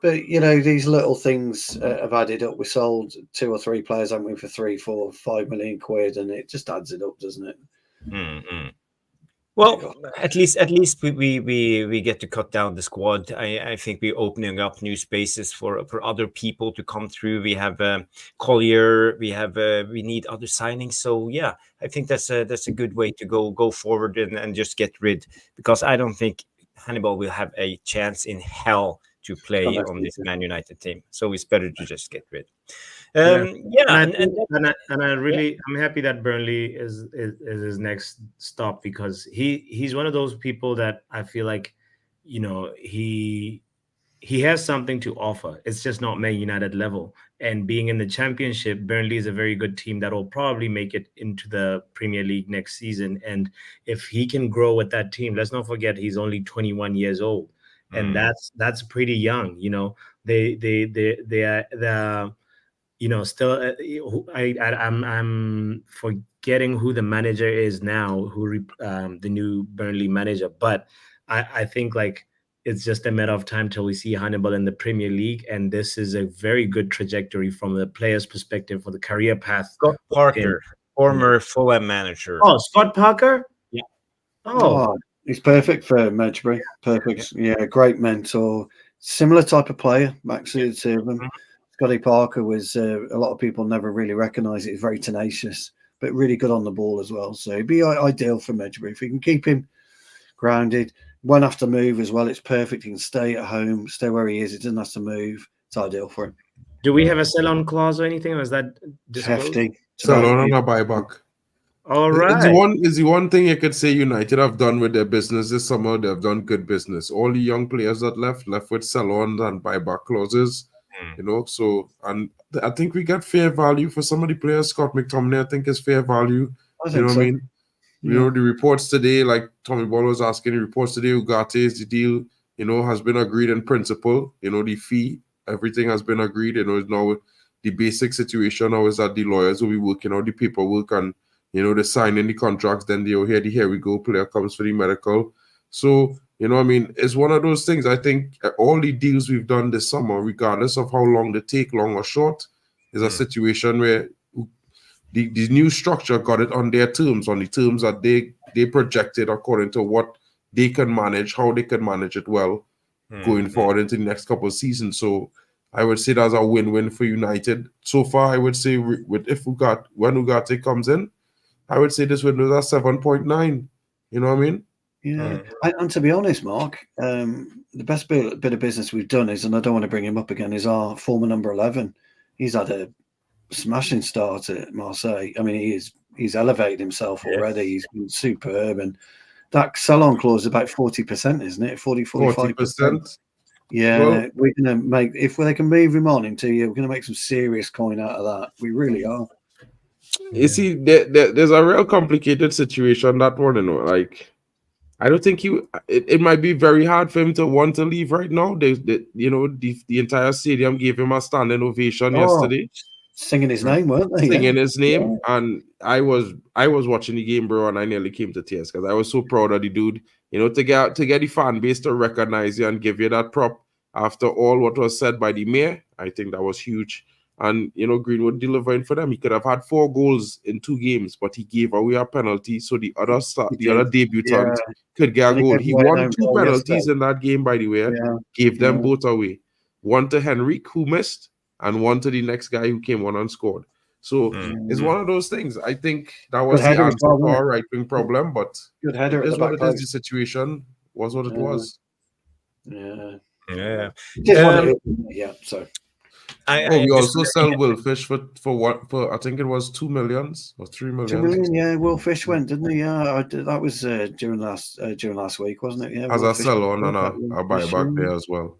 but these little things have added up. We sold 2 or 3 players, haven't we, for 3, 4, 5 million quid, and it just adds it up, doesn't it? Mm-hmm. Well, at least we get to cut down the squad. I think we're opening up new spaces for other people to come through. We have Collier. We need other signings. So yeah, I think that's a good way to go forward and just get rid, because I don't think Hannibal will have a chance in hell to play on this Man United team. So it's better to just get rid. And I'm happy that Burnley is his next stop, because he's one of those people that I feel like, you know, he has something to offer. It's just not Man United level. And being in the Championship, Burnley is a very good team that will probably make it into the Premier League next season. And if he can grow with that team, let's not forget he's only 21 years old, and that's pretty young. You know, they are you know, still, I'm forgetting who the manager is now, the new Burnley manager. But I think like it's just a matter of time till we see Hannibal in the Premier League, and this is a very good trajectory from the player's perspective for the career path. Scott Parker, former Fulham manager. Oh, Scott Parker. Yeah. Oh, he's perfect for Mejbri. Perfect. Yeah, great mentor. Similar type of player, actually, the two of them. Scotty Parker was, a lot of people never really recognise it. He's very tenacious, but really good on the ball as well. So it'd be ideal for Mejbri. If you can keep him grounded, won't have to move as well. It's perfect. He can stay at home, stay where he is. He doesn't have to move. It's ideal for him. Do we have a sell-on clause or anything, or is that hefty? Sell-on and a buyback. All right. It's the one thing you could say United have done with their business this summer. They've done good business. All the young players that left with sell-on and buyback clauses. You know, so, and I think we got fair value for some of the players. Scott McTominay, I think, is fair value. You know what I mean? Yeah. You know, the reports today, like Tommy Ball was asking, the reports today, ugarte is the deal, you know, has been agreed in principle. You know, the fee, everything has been agreed. You know, it's now the basic situation now is that the lawyers will be working out the paperwork and, you know, they signing the contracts. Then they'll hear the here we go, player comes for the medical. So, you know what I mean? It's one of those things. I think all the deals we've done this summer, regardless of how long they take, long or short, is a situation where the new structure got it on their terms, on the terms that they projected according to what they can manage, how they can manage it well going forward into the next couple of seasons. So I would say that's a win-win for United. So far, I would say when ugarte comes in, I would say this window is at 7.9. You know what I mean? Yeah, and to be honest, Mark, the best bit of business we've done is, and I don't want to bring him up again, is our former number 11. He's had a smashing start at Marseille. I mean, he's elevated himself already. He's been superb, and that sell-on clause is about 40%, isn't it? 45%. Yeah, well, we're going to make, if they can move him on in 2 years, we're going to make some serious coin out of that. We really are. You see, there's a real complicated situation, that one, you know, like, I don't think it might be very hard for him to want to leave right now. You know, the entire stadium gave him a standing ovation yesterday. Singing his name, weren't they? Singing his name. Yeah. And I was watching the game, bro, and I nearly came to tears because I was so proud of the dude. You know, to get the fan base to recognize you and give you that prop after all what was said by the mayor, I think that was huge. And, you know, Greenwood delivering for them. He could have had 4 goals in 2 games, but he gave away a penalty. So the other debutant could get a goal. He won 2 penalties in that game, by the way. Gave them both away. One to Henrique, who missed, and one to the next guy who came on and scored. So it's one of those things. I think that was the answer to our right-wing problem, but good header. It is what it is. The situation was what it was. Yeah. So. We also sell Will Fish for what? For I think it was 2 million or 3 million. 2 million, yeah. Will Fish went, didn't he? Yeah, that was during last week, wasn't it? Yeah. As a sell on and a buyback there as well.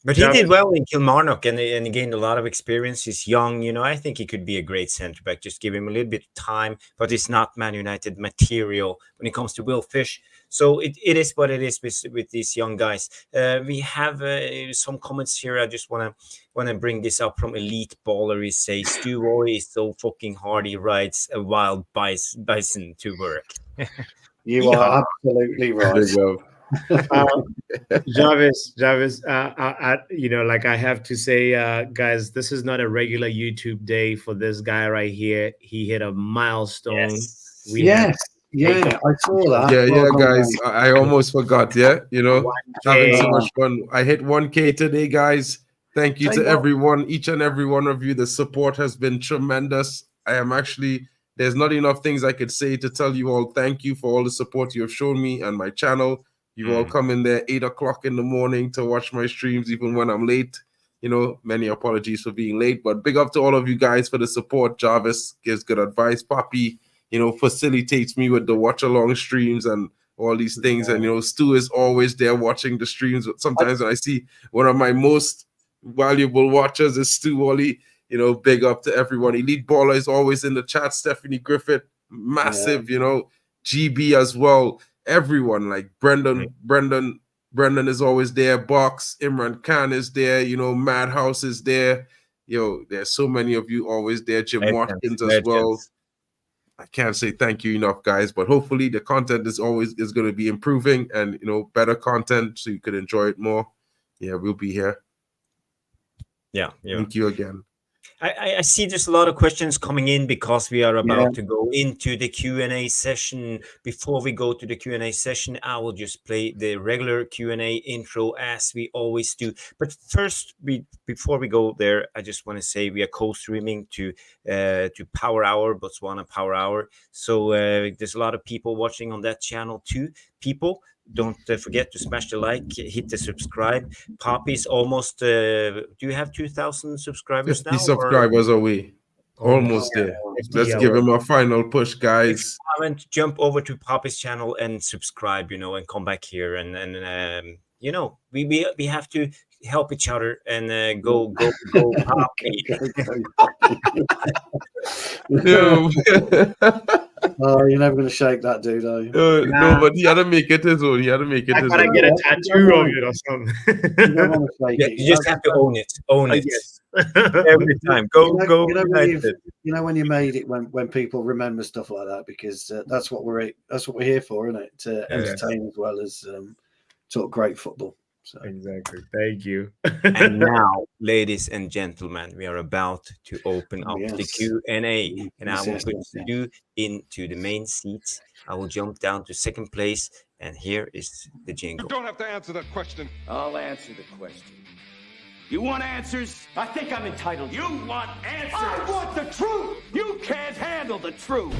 But he did well in Kilmarnock and he gained a lot of experience. He's young, you know. I think he could be a great centre back. Just give him a little bit of time, but it's not Man United material when it comes to Will Fish. So it is what it is with these young guys. We have some comments here. I just want to bring this up from Elite Baller. He says, Stu Roy is so fucking hard. He rides a wild bison to work. You are absolutely right. Jarvis, you know, like I have to say, guys, this is not a regular YouTube day for this guy right here. He hit a milestone. Yes. Yeah, I saw that. Yeah, guys. I almost forgot. Yeah, you know, having so much fun. I hit 1K today, guys. Thank you to everyone, each and every one of you. The support has been tremendous. I am actually, there's not enough things I could say to tell you all. Thank you for all the support you have shown me and my channel. You all come in there 8 o'clock in the morning to watch my streams, even when I'm late. You know, many apologies for being late, but big up to all of you guys for the support. Jarvis gives good advice. Papi, you know, facilitates me with the watch along streams and all these things. And, you know, Stu is always there watching the streams. Sometimes when I see one of my most valuable watchers is Stu Wally, you know, big up to everyone. Elite Baller is always in the chat. Stephanie Griffith, massive, you know, GB as well. Everyone like Brendan is always there. Box, Imran Khan is there. You know, Madhouse is there. Yo, there's so many of you always there. Jim Watkins as well. I can't say thank you enough, guys, but hopefully the content is going to be improving and, you know, better content so you could enjoy it more. Yeah, we'll be here. Yeah. Thank you again. I see there's a lot of questions coming in because we are about to go into the Q&A session. Before we go to the Q&A session, I will just play the regular Q&A intro as we always do. But first, before we go there, I just want to say we are co-streaming to Power Hour, Botswana Power Hour. So there's a lot of people watching on that channel too. People, don't forget to smash the like, hit the subscribe. Poppy's almost, do you have 2,000 subscribers 50 now? subscribers are we? Almost there. Let's give him a final push, guys. If you haven't, jump over to Poppy's channel and subscribe, you know, and come back here. And you know, we have to help each other and go Poppy. Oh, you're never going to shake that dude, are you? No, but he had to make it his own. He had to make it his own. I gotta get a tattoo of it or something. You don't want to shake it. You just have to own it. Own it. Yes. Every time. Go. You know when you made it, when people remember stuff like that, because that's what we're here for, isn't it? To entertain as well as talk great football. So. Exactly. Thank you. And now, ladies and gentlemen, we are about to open up the Q&A, and I will put you into the main seat. I will jump down to second place, and here is the jingle. You don't have to answer that question. I'll answer the question. You want answers? I think I'm entitled. You want answers? I want the truth. You can't handle the truth.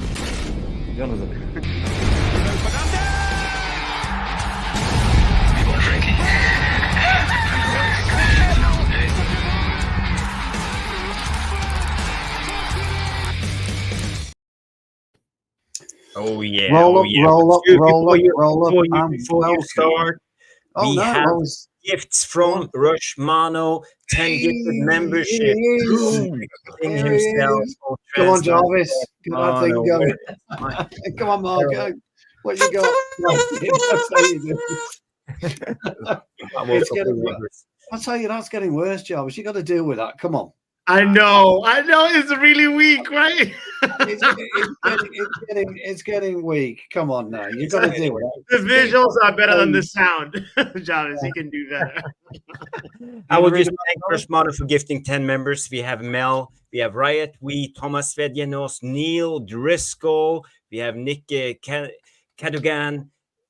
Oh yeah. Roll up, Before you start. We have gifts from Rush Mano, 10 gifted membership. Come on, Jarvis. Good thing going. Come on, Marco. What you got? I'll tell you, that's getting worse, Jarvis. You got to deal with that. Come on. I know. It's really weak, right? it's getting weak. Come on now. You got to deal with it. The visuals are better than the sound. Jarvis, he can do that. I will just thank Rush Mano for gifting 10 members. We have Mel, we have Riot, Thomas Vedjanos, Neil Driscoll, we have Nick Cadogan,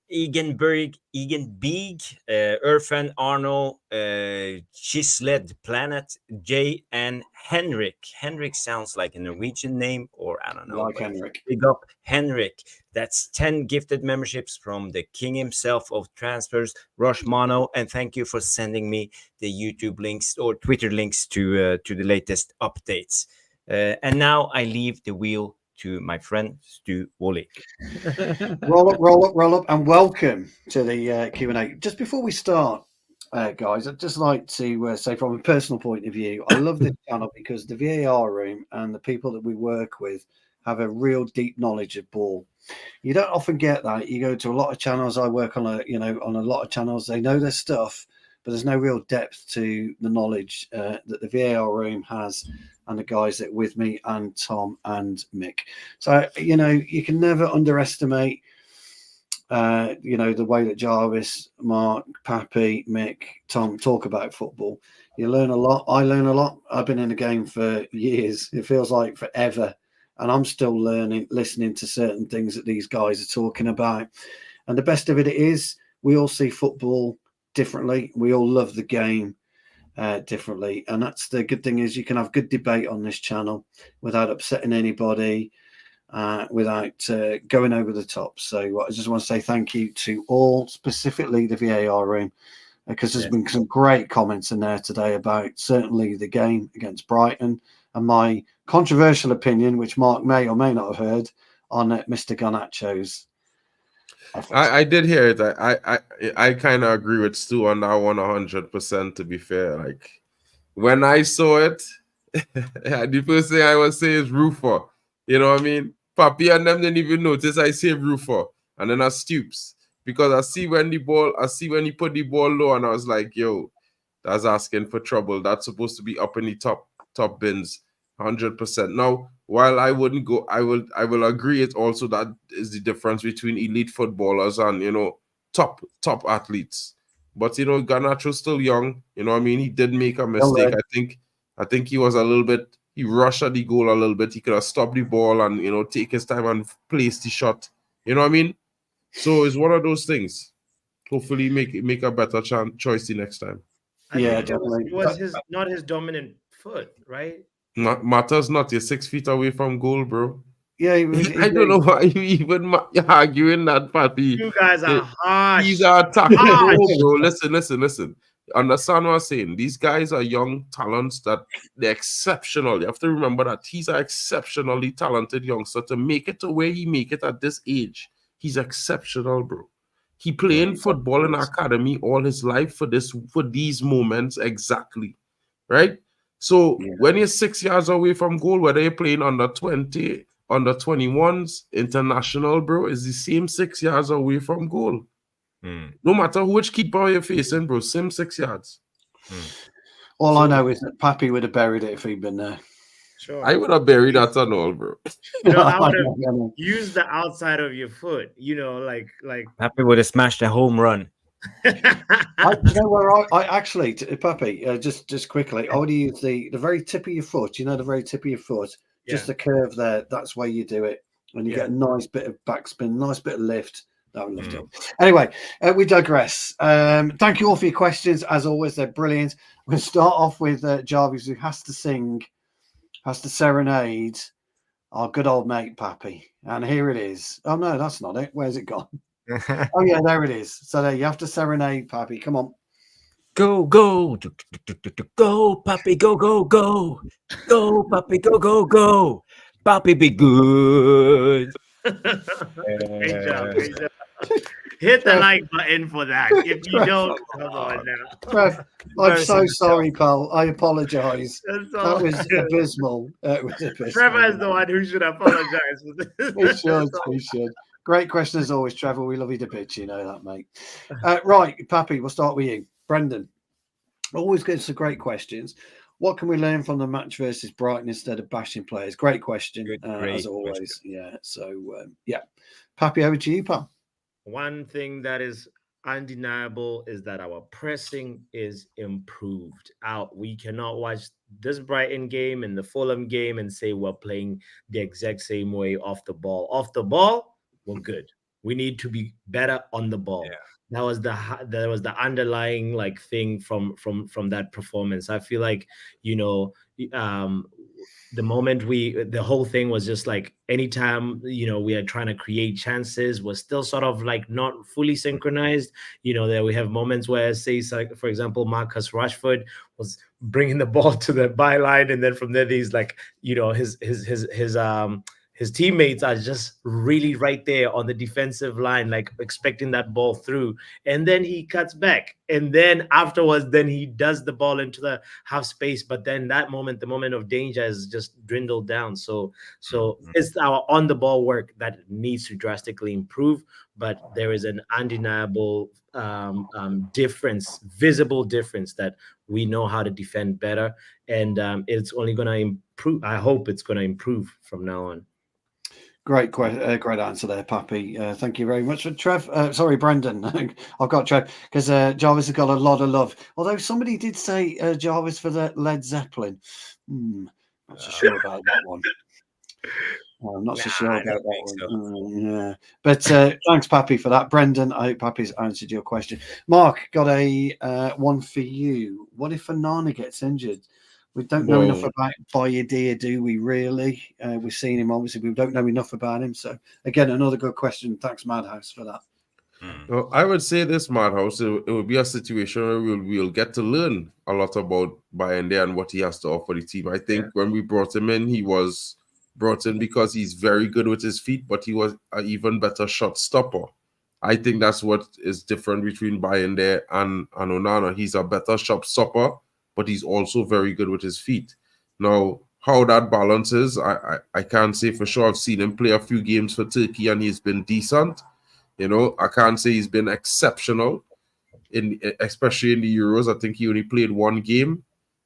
Egan Beeg, Irfan Arnold, Chisled Planet, Jay, and Henrik. Henrik sounds like a Norwegian name, or I don't know. Like Henrik. Big up Henrik. That's 10 gifted memberships from the king himself of transfers, Rush Mano. And thank you for sending me the YouTube links or Twitter links to the latest updates. And now I leave the wheel to my friend Stu Woolley. roll up, and welcome to the Q&A. Just before we start, guys, I'd just like to say from a personal point of view, I love this channel because the VAR room and the people that we work with have a real deep knowledge of ball. You don't often get that. You go to a lot of channels. I work on a lot of channels. They know their stuff, but there's no real depth to the knowledge that the VAR room has, and the guys that are with me, and Tom and Mick. So, you can never underestimate, the way that Jarvis, Mark, Pappy, Mick, Tom talk about football. You learn a lot. I learn a lot. I've been in the game for years. It feels like forever. And I'm still learning, listening to certain things that these guys are talking about. And the best of it is we all see football differently. We all love the game differently, and that's the good thing, is you can have good debate on this channel without upsetting anybody, without going over the top. So I just want to say thank you to all, specifically the VAR room, because there's been some great comments in there today about certainly the game against Brighton and my controversial opinion, which Mark may or may not have heard, on Mr. Garnacho's. I did hear it. I kind of agree with Stu on that one 100%, to be fair. Like, when I saw it, the first thing I would say is Roofer. You know what I mean? Papi and them didn't even notice I say Roofer. And then I stoops. Because I see when he put the ball low, and I was like, yo, that's asking for trouble. That's supposed to be up in the top bins. 100%. Now, while I wouldn't go, I will agree it also that is the difference between elite footballers and, you know, top athletes. But, you know, Garnacho's still young. You know what I mean? He did make a mistake. I think he was a little bit, he rushed at the goal a little bit. He could have stopped the ball and, you know, take his time and place the shot. You know what I mean? So it's one of those things. Hopefully make a better choice the next time. Definitely. It was not his dominant foot, right? Matters not. You're 6 feet away from goal, bro. Yeah, I don't know why you even arguing that, Papi. You guys are harsh. These are attacking bro. Listen. Understand what I'm saying? These guys are young talents that they're exceptional. You have to remember that he's an exceptionally talented youngster. To make it to where he make it at this age, he's exceptional, bro. He playing football in academy all his life for these moments exactly, right? So when you're 6 yards away from goal, whether you're playing under 20, under 21s, international, bro, is the same 6 yards away from goal. No matter which keeper you're facing, bro, same 6 yards. All I know is that Papi would have buried it if he'd been there. Sure. I would have buried that and all, bro. You know, I would have used the outside of your foot, you know, like Papi would have smashed a home run. You know where I actually, Papi, just quickly, I would use the very tip of your foot. You know, the very tip of your foot, just the curve there. That's where you do it, and you get a nice bit of backspin, nice bit of lift. That would lift up. Anyway, we digress. Thank you all for your questions. As always, they're brilliant. We're going to start off with Jarvis, who has to serenade our good old mate Papi, and here it is. Oh no, that's not it. Where's it gone? Oh yeah, there it is. So there you have to serenade Papi. Come on. Go, go, go, Papi, go, go, go. Go, Papi, go, go, go. Papi, be good. Great job. Hit the like button for that. If you don't, come on now. Trev, I'm so sorry, pal. I apologize. That was abysmal. Trevor is the one who should apologize for this. We should. Great question as always, Trevor. We love you to bits. You know that, mate. Right, Papi, we'll start with you. Brendan, always gives some great questions. What can we learn from the match versus Brighton instead of bashing players? Great question, as always. Question. Yeah. So, Papi, over to you, pal. One thing that is undeniable is that our pressing is improved. We cannot watch this Brighton game and the Fulham game and say we're playing the exact same way off the ball. Off the ball, we're good. We need to be better on the ball. Yeah. That was the underlying like thing from that performance. I feel like, you know, the moment the whole thing was just like anytime, you know, we are trying to create chances, was still sort of like not fully synchronized. You know, there we have moments where, say, for example, Marcus Rashford was bringing the ball to the byline, and then from there, he's like, you know, his teammates are just really right there on the defensive line, like expecting that ball through. And then he cuts back. And then afterwards, then he does the ball into the half space. But then that moment, the moment of danger is just dwindled down. So it's our on the ball work that needs to drastically improve. But there is an undeniable difference, visible difference, that we know how to defend better. And it's only going to improve. I hope it's going to improve from now on. Great answer there, Papi. Thank you very much. Sorry, Brendan. I've got Trev because Jarvis has got a lot of love. Although somebody did say Jarvis for the Led Zeppelin. Not so sure about that one. I'm not so sure about that one. Yeah, but thanks, Papi, for that. Brendan, I hope Papi's answered your question. Mark, got a one for you. What if Onana gets injured? We don't know enough about Boyadia, do we really? We've seen him, obviously. We don't know enough about him. So, again, another good question. Thanks, Madhouse, for that. Well, I would say this, Madhouse, it would be a situation where we'll get to learn a lot about Bayende and what he has to offer the team. I think when we brought him in, he was brought in because he's very good with his feet, but he was an even better shot stopper. I think that's what is different between Bayende and Onana. He's a better shot stopper, but he's also very good with his feet. Now, how that balances, I can't say for sure. I've seen him play a few games for Turkey and he's been decent. You know, I can't say he's been exceptional, especially in the Euros. I think he only played one game,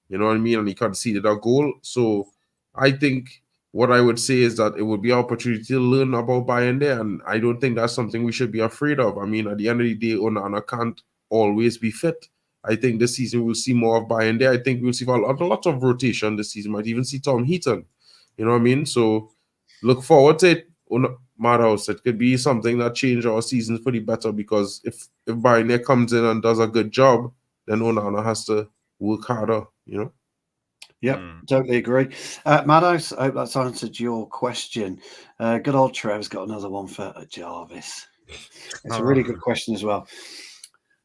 you know what I mean, and he conceded a goal. So I think what I would say is that it would be an opportunity to learn about Bayende, and I don't think that's something we should be afraid of. I mean, at the end of the day, Onana can't always be fit. I think this season we'll see more of Bayende. I think we'll see a lot of rotation this season. Might even see Tom Heaton. You know what I mean? So look forward to it. Madhouse, it could be something that change our seasons for the better, because if Bayende comes in and does a good job, then Onana has to work harder, you know? Yep, totally agree. Madhouse, I hope that's answered your question. Good old Trev's got another one for Jarvis. It's a really good question as well.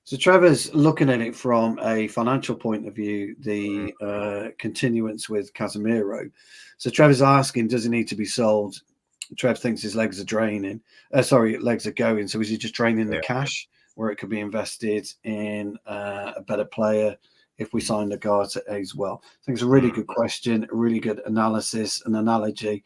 So Trevor's looking at it from a financial point of view, the continuance with Casemiro. So Trevor's asking, does he need to be sold? Trev thinks his legs are draining. Legs are going. So is he just draining the cash, where it could be invested in a better player if we sign Ugarte as well? I think it's a really good question, a really good analysis, an analogy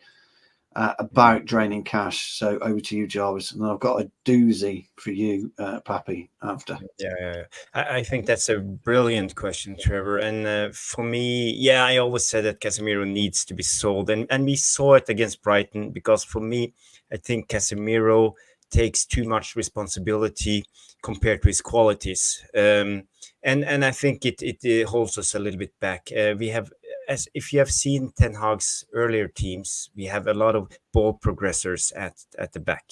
about draining cash. So over to you, Jarvis. And I've got a doozy for you, Pappy, after. Yeah. I think that's a brilliant question, Trevor. And for me, I always said that Casemiro needs to be sold. And we saw it against Brighton, because for me, I think Casemiro takes too much responsibility compared to his qualities. And I think it holds us a little bit back. We have, as if you have seen Ten Hag's earlier teams, we have a lot of ball progressors at the back.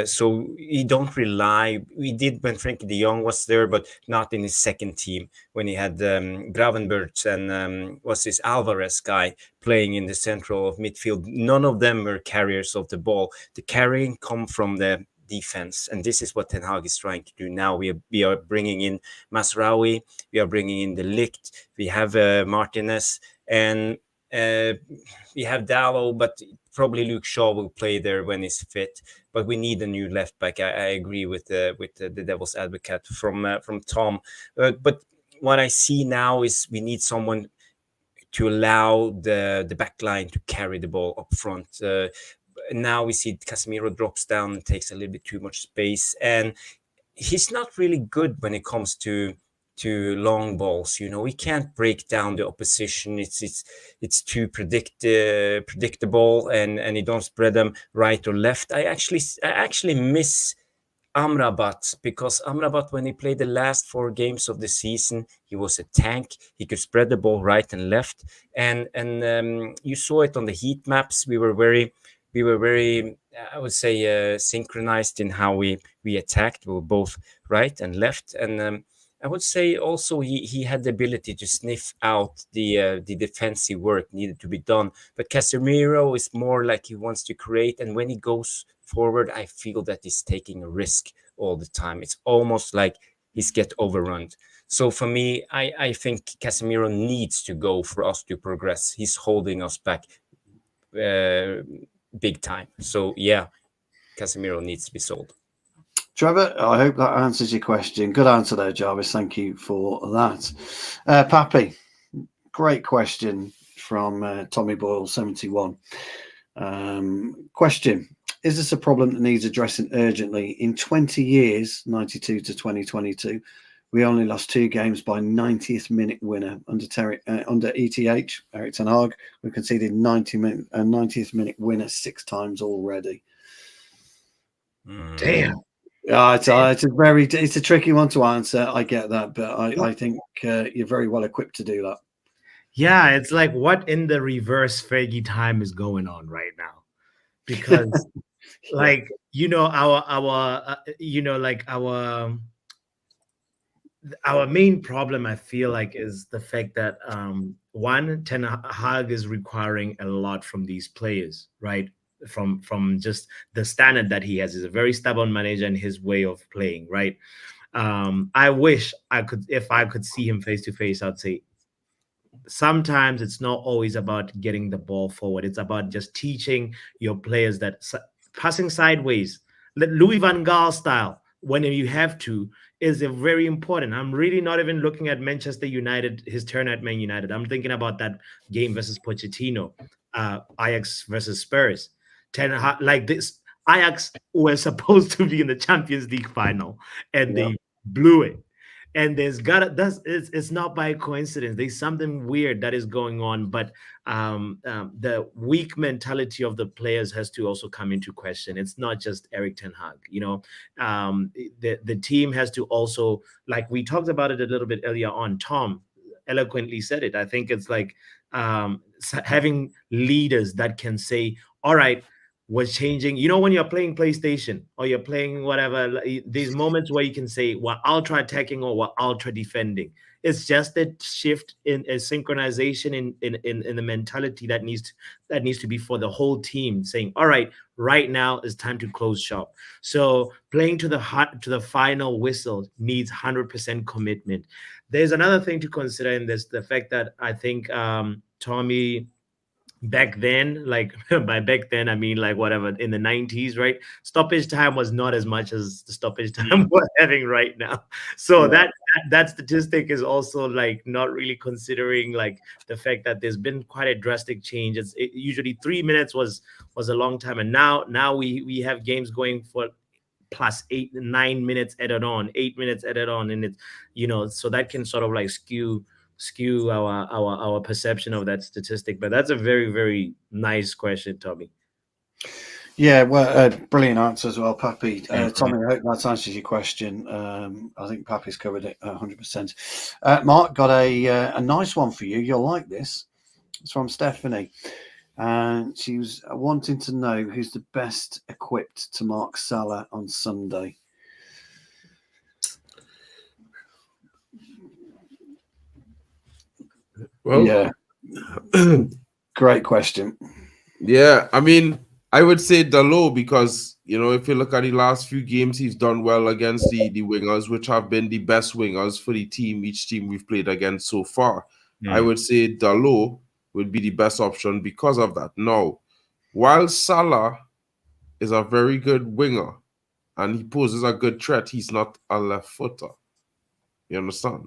So we don't rely. We did when Frankie de Jong was there, but not in his second team, when he had Gravenberch and was this Alvarez guy playing in the central of midfield. None of them were carriers of the ball. The carrying come from the defense, and this is what Ten Hag is trying to do now. We are bringing in Masraoui, we are bringing in the Ligt, we have Martinez, and we have Dalot, but probably Luke Shaw will play there when he's fit. But we need a new left back. I agree with the devil's advocate from Tom. But what I see now is we need someone to allow the back line to carry the ball up front. Now we see Casemiro drops down and takes a little bit too much space, and he's not really good when it comes to long balls. You know, he can't break down the opposition. It's too predictable, and he don't spread them right or left. I actually miss Amrabat, because Amrabat, when he played the last 4 games of the season, he was a tank. He could spread the ball right and left, and you saw it on the heat maps. We were very, I would say, synchronized in how we attacked. We were both right and left, and I would say also he had the ability to sniff out the defensive work needed to be done. But Casemiro is more like he wants to create, and when he goes forward, I feel that he's taking a risk all the time. It's almost like he's get overrun. So for me, I think Casemiro needs to go for us to progress. He's holding us back big time. So yeah, Casemiro needs to be sold. Trevor, I hope that answers your question. Good answer there, Jarvis. Thank you for that. Pappy, great question from Tommy Boyle, 71. Question: is this a problem that needs addressing urgently? In 20 years, 92 to 2022, we only lost 2 games by 90th minute winner under ETH, Erik ten Hag. We conceded 90th minute winner 6 times already. Damn. It's a tricky one to answer. I get that, but I think you're very well equipped to do that. Yeah, it's like, what in the reverse Fergie time is going on right now? Because like, our our main problem, I feel like, is the fact that one, Ten Hag is requiring a lot from these players, right? From just the standard that he has. He's a very stubborn manager in his way of playing, right? I wish if I could see him face to face, I'd say sometimes it's not always about getting the ball forward. It's about just teaching your players that passing sideways, Louis van Gaal style, when you have to, is very important. I'm really not even looking at Manchester United, his turn at Man United. I'm thinking about that game versus Pochettino, Ajax versus Spurs. Like this, Ajax were supposed to be in the Champions League final, and they blew it. And it's not by coincidence. There's something weird that is going on, but the weak mentality of the players has to also come into question. It's not just Erik ten Hag, the team has to also, like we talked about it a little bit earlier on. Tom eloquently said it. I think it's like having leaders that can say, all right, we're changing. When you're playing PlayStation or you're playing whatever, these moments where you can say, we're ultra attacking or we're ultra defending. It's just a shift in a synchronization in the mentality that needs to be for the whole team, saying, all right now it's time to close shop. So playing to the final whistle needs 100% commitment. There's another thing to consider in this, the fact that I think Tommy, back then, like by back then I mean like whatever, in the 90s, right? Stoppage time was not as much as the stoppage time we're having right now. So that statistic is also like not really considering like the fact that there's been quite a drastic change. Usually 3 minutes was a long time, and now we have games going for plus 8-9 minutes added on, 8 minutes added on, and it's so that can sort of like skew our perception of that statistic. But that's a very, very nice question, Tommy. Yeah, well, brilliant answer as well, Pappy. Tommy, I hope that answers your question. I think Pappy's covered it 100%. Mark, got a nice one for you. You'll like this. It's from Stephanie. And she was wanting to know who's the best equipped to mark Salah on Sunday. Well, yeah, great question. Yeah, I mean, I would say Dalot because, if you look at the last few games, he's done well against the wingers, which have been the best wingers for the team, each team we've played against so far. I would say Dalot would be the best option because of that. Now, while Salah is a very good winger and he poses a good threat, he's not a left footer. You understand?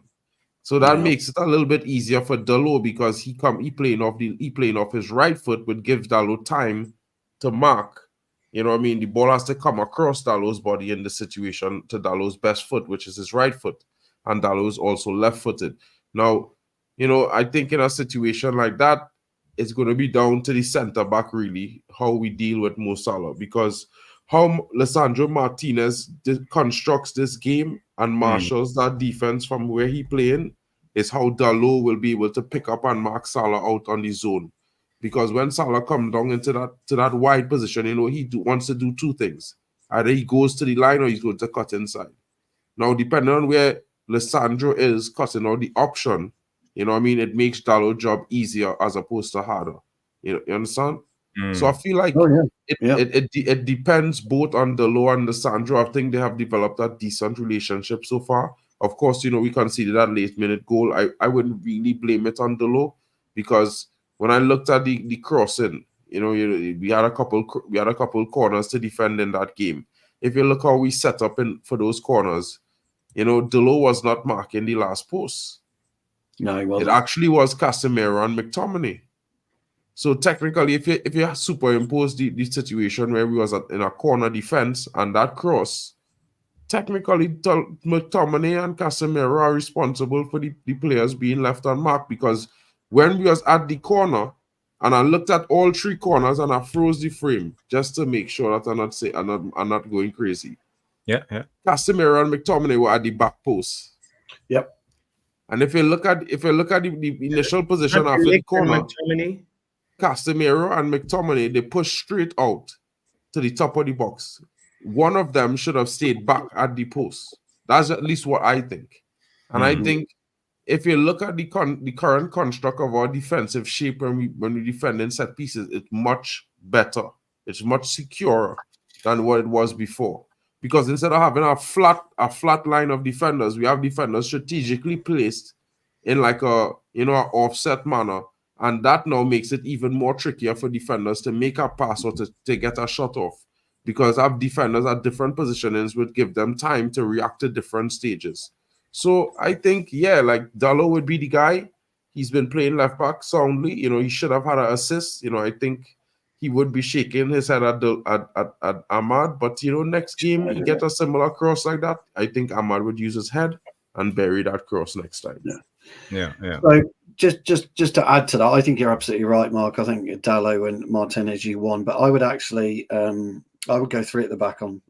So that makes it a little bit easier for Dalot because he playing off his right foot, would give Dalot time to mark. You know what I mean? The ball has to come across Dalot's body in the situation to Dalot's best foot, which is his right foot. And Dalot is also left-footed. Now, I think in a situation like that, it's going to be down to the centre-back, really, how we deal with Mo Salah. Because how Lisandro Martinez constructs this game and marshals that defense from where he playing is how Dalot will be able to pick up and mark Salah out on the zone. Because when Salah comes down into that wide position, he wants to do two things. Either he goes to the line or he's going to cut inside. Now, depending on where Lisandro is cutting out the option, it makes Dalot's job easier as opposed to harder. You understand? So I feel like it depends both on Dalot and Lisandro. I think they have developed a decent relationship so far. Of course, we conceded that late-minute goal. I wouldn't really blame it on Dalot because when I looked at the crossing, we had a couple corners to defend in that game. If you look how we set up for those corners, Dalot was not marking the last post. No, he wasn't. It actually was Casemiro and McTominay. So technically, if you superimpose the situation where we was in a corner defense and that cross, technically McTominay and Casemiro are responsible for the players being left unmarked, because when we was at the corner and I looked at all three corners and I froze the frame just to make sure that I'm not going crazy. Yeah. Casemiro and McTominay were at the back post. Yep. And if you look at the initial position after the corner, Casemiro and McTominay, they push straight out to the top of the box. One of them should have stayed back at the post. That's at least what I think. And I think if you look at the current construct of our defensive shape when we defend in set pieces, it's much better. It's much securer than what it was before. Because instead of having a flat line of defenders, we have defenders strategically placed in like a an offset manner. And that now makes it even more trickier for defenders to make a pass or to get a shot off. Because our defenders at different positionings would give them time to react to different stages. So I think, like Dalot would be the guy. He's been playing left back soundly. He should have had an assist. I think he would be shaking his head at Ahmad. But, next game, he get a similar cross like that. I think Ahmad would use his head and bury that cross next time. Yeah. So just to add to that, I think you're absolutely right, Mark. I think Dalot and Martinez, you won. But I would actually... I would go 3 at the back on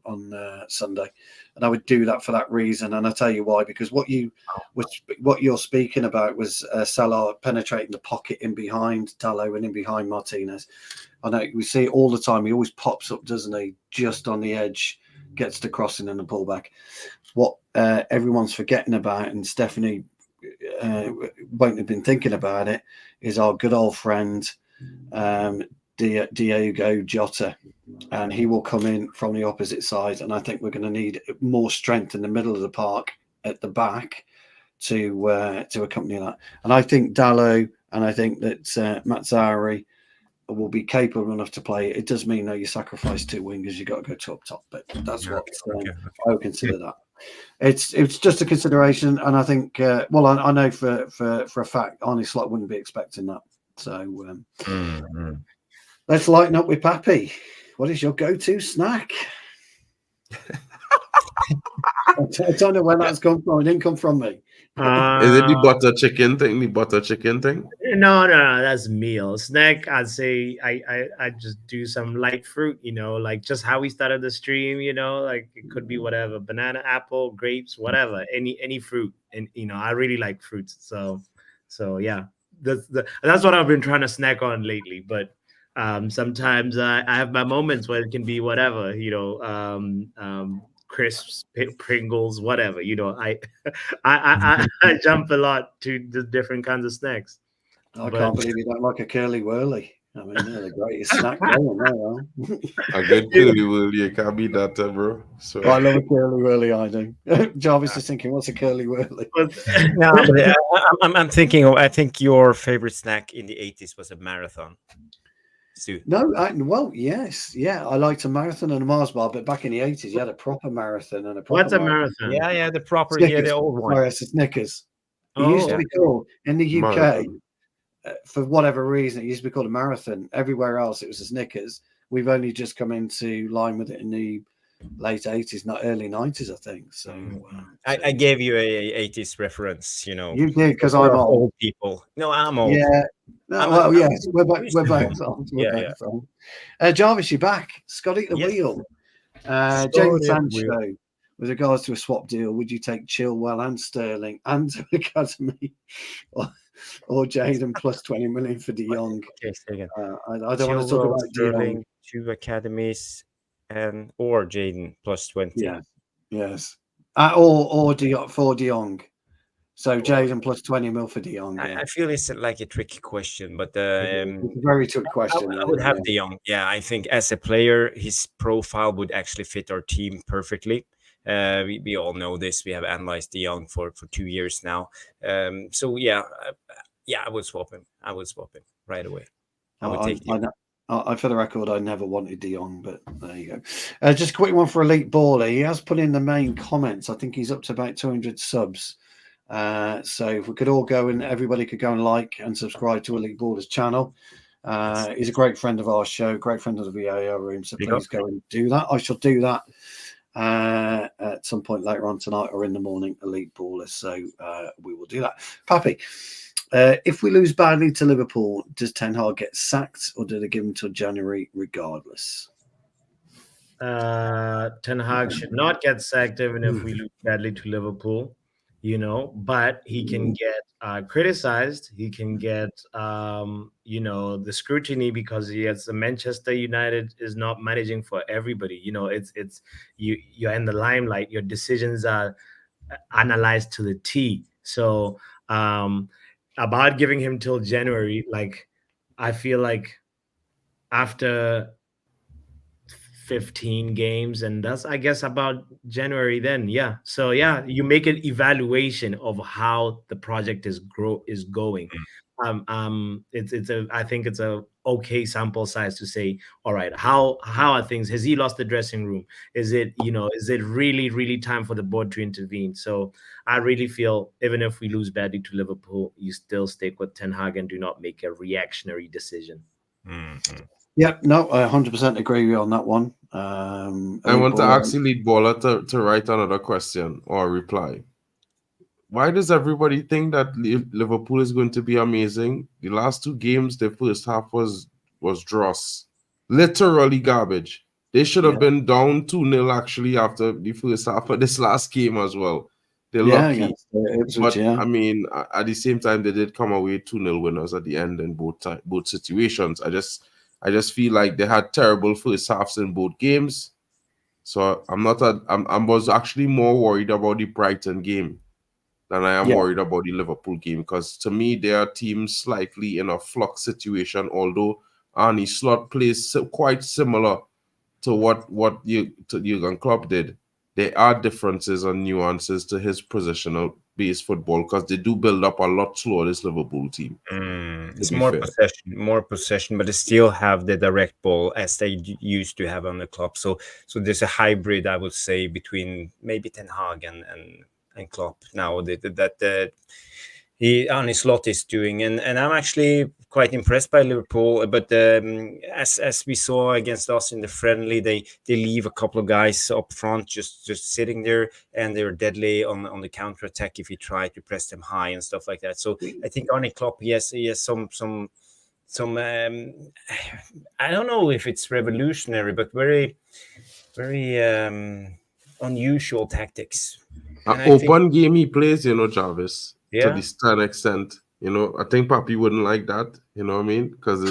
Sunday, and I would do that for that reason. And I'll tell you why, because what you're speaking about was Salah penetrating the pocket in behind Dalot and in behind Martinez. I know we see it all the time. He always pops up, doesn't he? Just on the edge, gets the crossing and the pullback. What everyone's forgetting about, and Stephanie won't have been thinking about it, is our good old friend Diogo Jota, and he will come in from the opposite side, and I think we're going to need more strength in the middle of the park at the back to accompany that. And I think Dalot and I think that Mazzari will be capable enough to play. It does mean you sacrifice 2 wingers, you got to go to up top, but that's what I would consider that. It's just a consideration, and I think I know for a fact Arne Slot wouldn't be expecting that. So let's lighten up with Pappy. What is your go-to snack? I don't know where that's come from. It didn't come from me. Is it the butter chicken thing? The butter chicken thing? No, that's meal. Snack, I'd say I just do some light fruit, like just how we started the stream, like it could be whatever, banana, apple, grapes, whatever, any fruit. And I really like fruits. So yeah, that's what I've been trying to snack on lately. But sometimes I have my moments where it can be whatever, crisps, Pringles, whatever. I jump a lot to the different kinds of snacks. I can't believe you don't like a curly whirly. I mean, they're the greatest snack going there. A good curly whirly, you can't beat that, bro. So I love a curly whirly. I do. Jarvis is thinking, what's a curly whirly? No, but I'm thinking. I think your favorite snack in the 80s was a marathon. No, yes, I liked a marathon and a Mars bar, but back in the 80s, you had a proper marathon and a proper. What's a marathon? Yeah, the proper, Snickers. the old one. Sorry, it's a Snickers. It used to be called in the UK, for whatever reason, it used to be called a marathon. Everywhere else, it was a Snickers. We've only just come into line with it in the late 80s, not early 90s, I think. So I gave you a 80s reference, You did, because I'm old people. No, I'm old. Yeah. No, yes, we're both old. Jarvis, you're back. Scotty the wheel. Jadon Sancho, with regards to a swap deal, would you take Chilwell and Sterling and Academy, or Jadon plus 20 million for De Jong? Okay, I don't want to talk about Sterling, 2 academies, or Jadon plus 20. Yeah, yes. Or for De Jong. So Jadon plus 20 mil for De Jong. Yeah. I feel it's like a tricky question, but it's a very tricky question. I would have De Jong. Yeah, I think as a player, his profile would actually fit our team perfectly. We all know this. We have analyzed De Jong for 2 years now. So yeah, I would swap him. I would swap him right away. I would take De Jong. For the record, I never wanted De Jong, but there you go. Just a quick one for Elite Baller. He has put in the main comments. I think he's up to about 200 subs. So if we could all go and everybody could go and like and subscribe to Elite Baller's channel. He's a great friend of our show, great friend of the VAR room. So please go and do that. I shall do that at some point later on tonight or in the morning, Elite Baller. So we will do that. Pappy, if we lose badly to Liverpool, does Ten Hag get sacked or do they give him till January regardless? Ten Hag should not get sacked even if we lose badly to Liverpool, but he can get criticized. He can get, the scrutiny because the Manchester United is not managing for everybody. You're in the limelight. Your decisions are analyzed to the T. So about giving him till January, like I feel like after 15 games, and that's I guess about January then. Yeah. So yeah, you make an evaluation of how the project is going. I think it's a okay sample size to say, all right, how are things? Has he lost the dressing room? Is it really time for the board to intervene? So I really feel even if we lose badly to Liverpool, you still stick with Ten Hag and do not make a reactionary decision. Mm-hmm. Yeah, no, I 100% agree with you on that one. I want to ask you, Lead Baller, to write another question or reply. Why does everybody think that Liverpool is going to be amazing? The last 2 games, the first half was dross. Literally garbage. They should have been down 2-0 actually after the first half of this last game as well. They're lucky. But I mean, at the same time, they did come away 2-0 winners at the end in both situations. I just feel like they had terrible first halves in both games. So I was actually more worried about the Brighton game than I am worried about the Liverpool game, because to me, they are teams slightly in a flux situation, although Arne Slot plays quite similar to what Jurgen Klopp did. There are differences and nuances to his positional-based football, because they do build up a lot slower, this Liverpool team. It's more possession, but they still have the direct ball as they used to have on the club. So there's a hybrid, I would say, between maybe Ten Hag and Klopp now that Arne Slot is doing, and I'm actually quite impressed by Liverpool. But as we saw against us in the friendly, they leave a couple of guys up front just sitting there, and they're deadly on the counter attack if you try to press them high and stuff like that. So I think Arne Klopp, he has some I don't know if it's revolutionary, but very unusual tactics. An open game he plays, Jarvis, to this extent. I think Papi wouldn't like that, you know what I mean? Because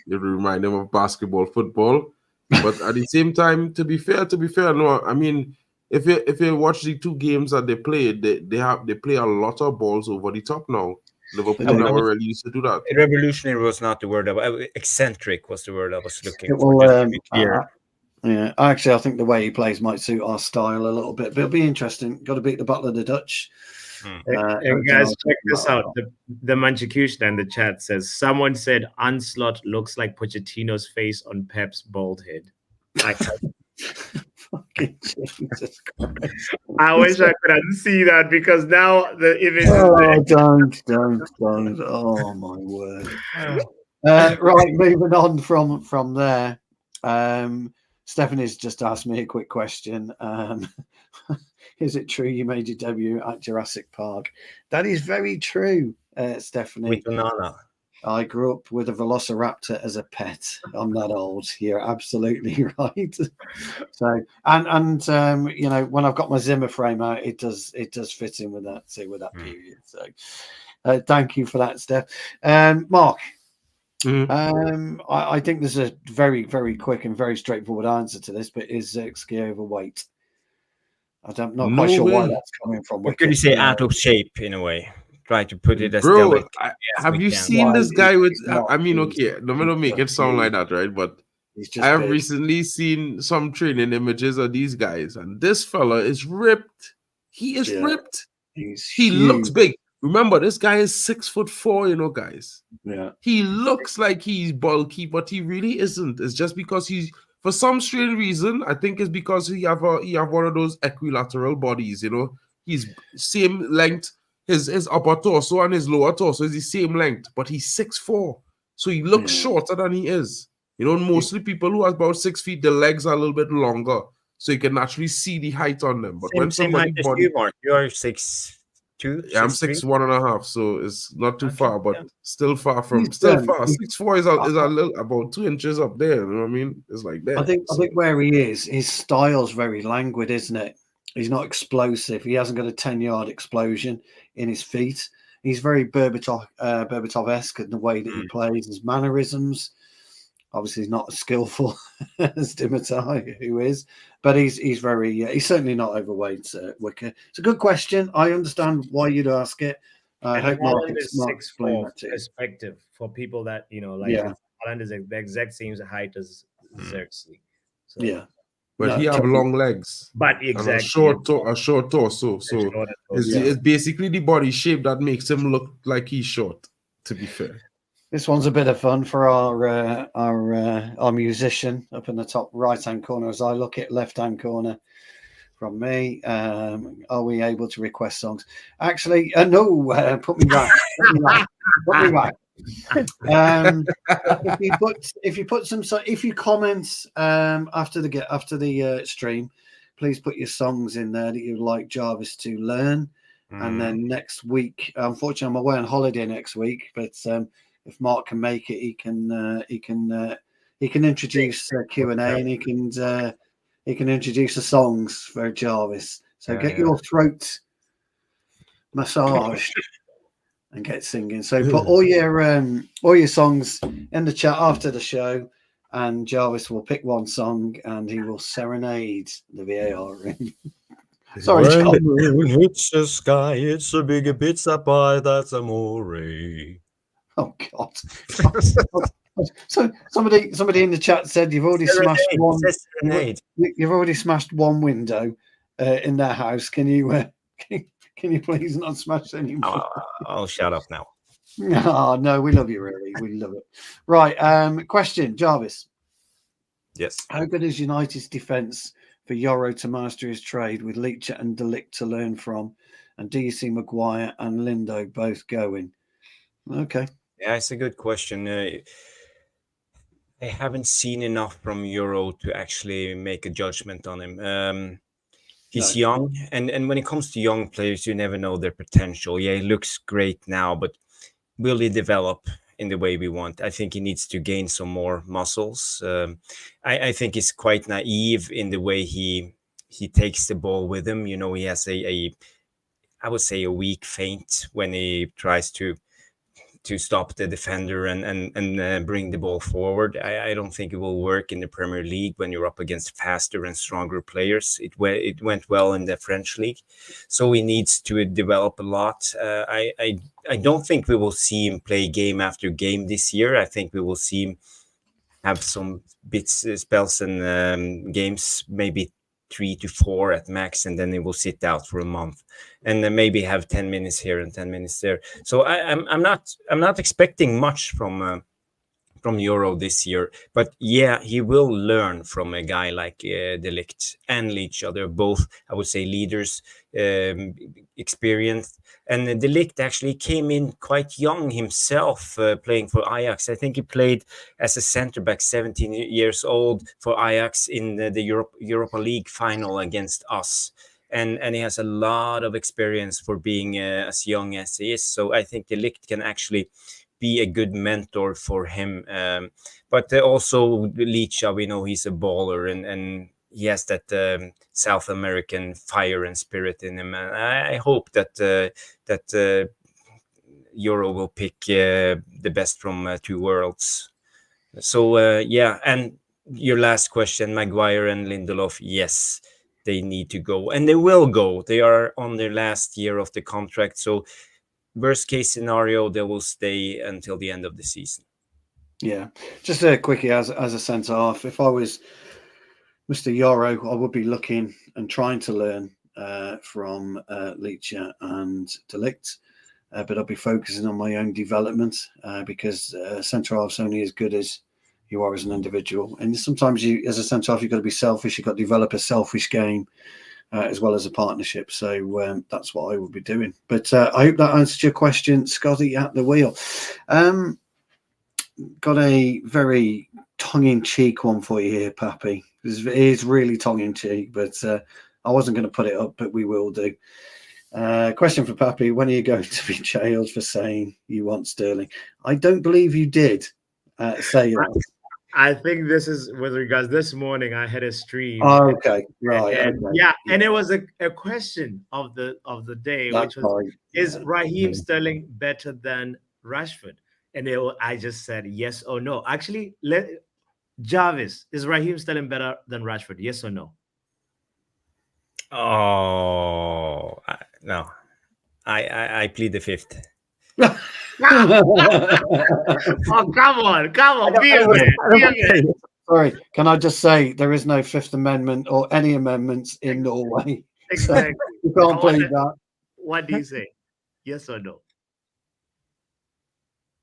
it remind him of basketball, football. But at the same time, to be fair, no, I mean, if you watch the 2 games that they played, they play a lot of balls over the top now. Liverpool never really used to do that. Revolutionary was not the word. Eccentric was the word I was looking for. Just to be clear. Yeah, actually, I think the way he plays might suit our style a little bit, but it'll be interesting. Got to beat the Butler, the Dutch. And guys, check this out. The Manchukushna in the chat says, someone said Onslaught looks like Pochettino's face on Pep's bald head. Fucking Jesus Christ. I wish I could unsee that, because now the image don't. Oh, my word. Right, moving on from there. Stephanie's just asked me a quick question. Is it true you made your debut at Jurassic Park? That is very true, Stephanie. With Nana. I grew up with a velociraptor as a pet. I'm that old. You're absolutely right. So, and when I've got my Zimmer frame out, it does fit in with that period. So, thank you for that, Steph. Mark. I think there's a very, very quick and very straightforward answer to this, but is Xerxes overweight? I'm not quite sure why that's coming from. What could you say? Out of shape, in a way. Try to put it as delicate. Have you seen this guy with? I mean, okay, don't make it sound like that, right? But I have recently seen some training images of these guys, and this fella is ripped. He is ripped. He looks big. Remember, this guy is 6'4", guys. Yeah. He looks like he's bulky, but he really isn't. It's just because he's, for some strange reason, I think it's because he have one of those equilateral bodies, He's same length. His upper torso and his lower torso is the same length, but he's 6'4". So he looks shorter than he is. Mostly people who are about 6 feet, the legs are a little bit longer, so you can actually see the height on them. But when somebody you, Mark, you are 6'2". Yeah, I'm 6'1.5", so it's not too far, but still far. 6'4" is a little about 2 inches up there. You know what I mean? It's like that. I think where he is, his style's very languid, isn't it? He's not explosive. He hasn't got a 10-yard explosion in his feet. He's very Berbatov-esque in the way that he plays, his mannerisms. Obviously, he's not as skillful as Dimitar, who is, but he's he's certainly not overweight. Wicker, it's a good question. I understand why you'd ask it. I hope Mark explain that to you. Perspective for people that Holland is the exact same height as Xerxes. So. Yeah. But he have long legs. But exactly. And a short torso. So it's basically the body shape that makes him look like he's short, to be fair. This one's a bit of fun for our musician up in the top right-hand corner as I look at left-hand corner from me. Are we able to request songs? Actually, no, put me back. Put me back. If you comment after the stream, please put your songs in there that you'd like Jarvis to learn. And then next week, unfortunately, I'm away on holiday next week, but if Mark can make it, he can introduce Q&A and he can introduce the songs for Jarvis. So get your throat massaged. And get singing. So put all your songs in the chat after the show, and Jarvis will pick one song and he will serenade the VAR room. Sorry, when the moon hits the sky, it's a big pizza pie. That's amore. Oh God! So somebody in the chat said you've already smashed one. You've already smashed one window in their house. Can you please not smash any more? I'll shut up now. No, we love you, really. We love it. Right. Question, Jarvis. Yes. How good is United's defence for Euro to master his trade with Leach and De Ligt to learn from? And do you see Maguire and Lindo both going? Okay. Yeah, it's a good question. I haven't seen enough from Euro to actually make a judgment on him. He's young, and when it comes to young players, you never know their potential. Yeah, he looks great now, but will he develop in the way we want? I think he needs to gain some more muscles. I think he's quite naive in the way he takes the ball with him. You know, he has I would say a weak feint when he tries to stop the defender and bring the ball forward. I don't think it will work in the Premier League when you're up against faster and stronger players. It went well in the French league, so he needs to develop a lot. I don't think we will see him play game after game this year. I think we will see him have some spells and games, maybe 3 to 4 at max, and then he will sit out for a month and then maybe have 10 minutes here and 10 minutes there. So I'm not expecting much from Euro this year, but yeah, he will learn from a guy like De Ligt and Leach. They're both, I would say, leaders, experienced. And De Ligt actually came in quite young himself, playing for Ajax. I think he played as a centre back, 17 years old, for Ajax in the Europa League final against us. And he has a lot of experience for being as young as he is. So I think De Ligt can actually be a good mentor for him. But also Leach, we know he's a baller and he has that South American fire and spirit in him. And I hope that Euro will pick the best from two worlds. So, yeah. And your last question, Maguire and Lindelof, yes, they need to go. And they will go. They are on their last year of the contract. So worst case scenario, they will stay until the end of the season. Yeah. Just quickly, as a centre half, if I was Mr. Euro, I would be looking and trying to learn from Leach and De Ligt, but I'll be focusing on my own development because centre half's only as good as you are as an individual. And sometimes you, as a centre half, you've got to be selfish. You've got to develop a selfish game as well as a partnership. So that's what I will be doing. But I hope that answered your question, Scotty, at the wheel. Got a very tongue-in-cheek one for you here, Pappy. It is really tongue-in-cheek, but I wasn't going to put it up, but we will do. Question for Pappy: when are you going to be jailed for saying you want Sterling? I don't believe you did say that. I think this is with regards. This morning I had a stream. Oh, okay, right. And, okay. Yeah, and it was a question of the day, That's which was: right. is Raheem Sterling better than Rashford? And I just said yes or no. Actually, Jarvis, is Raheem Sterling better than Rashford? Yes or no? Oh no, I plead the fifth. Oh, come on. Be a man. Sorry, can I just say there is no Fifth Amendment or any amendments in Norway? Exactly. So you can't plead that. What do you say? Yes or no?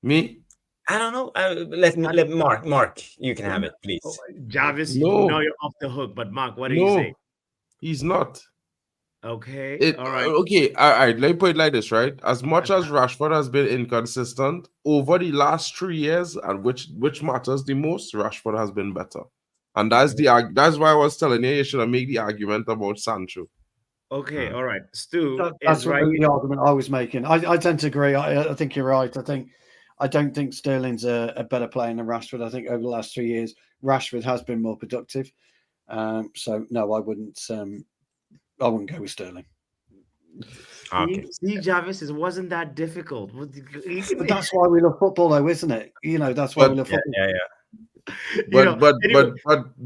Me? I don't know. Let Mark. You can have it, please. Oh, Jarvis, No. you know you're off the hook, but Mark, what do you say? He's not. Okay. All right. Okay. All right. Let me put it like this, right? As much as Rashford has been inconsistent over the last 3 years, and which matters the most, Rashford has been better. And that's why I was telling you should have made the argument about Sancho. Okay. All right. Stu, That's the argument I was making. I tend to agree. I think you're right. I don't think Sterling's a better player than Rashford. I think over the last 3 years, Rashford has been more productive. So no, I wouldn't go with Sterling. Okay. See, Jarvis, it wasn't that difficult. But that's why we love football, though, isn't it? You know, that's why we love football. Yeah. But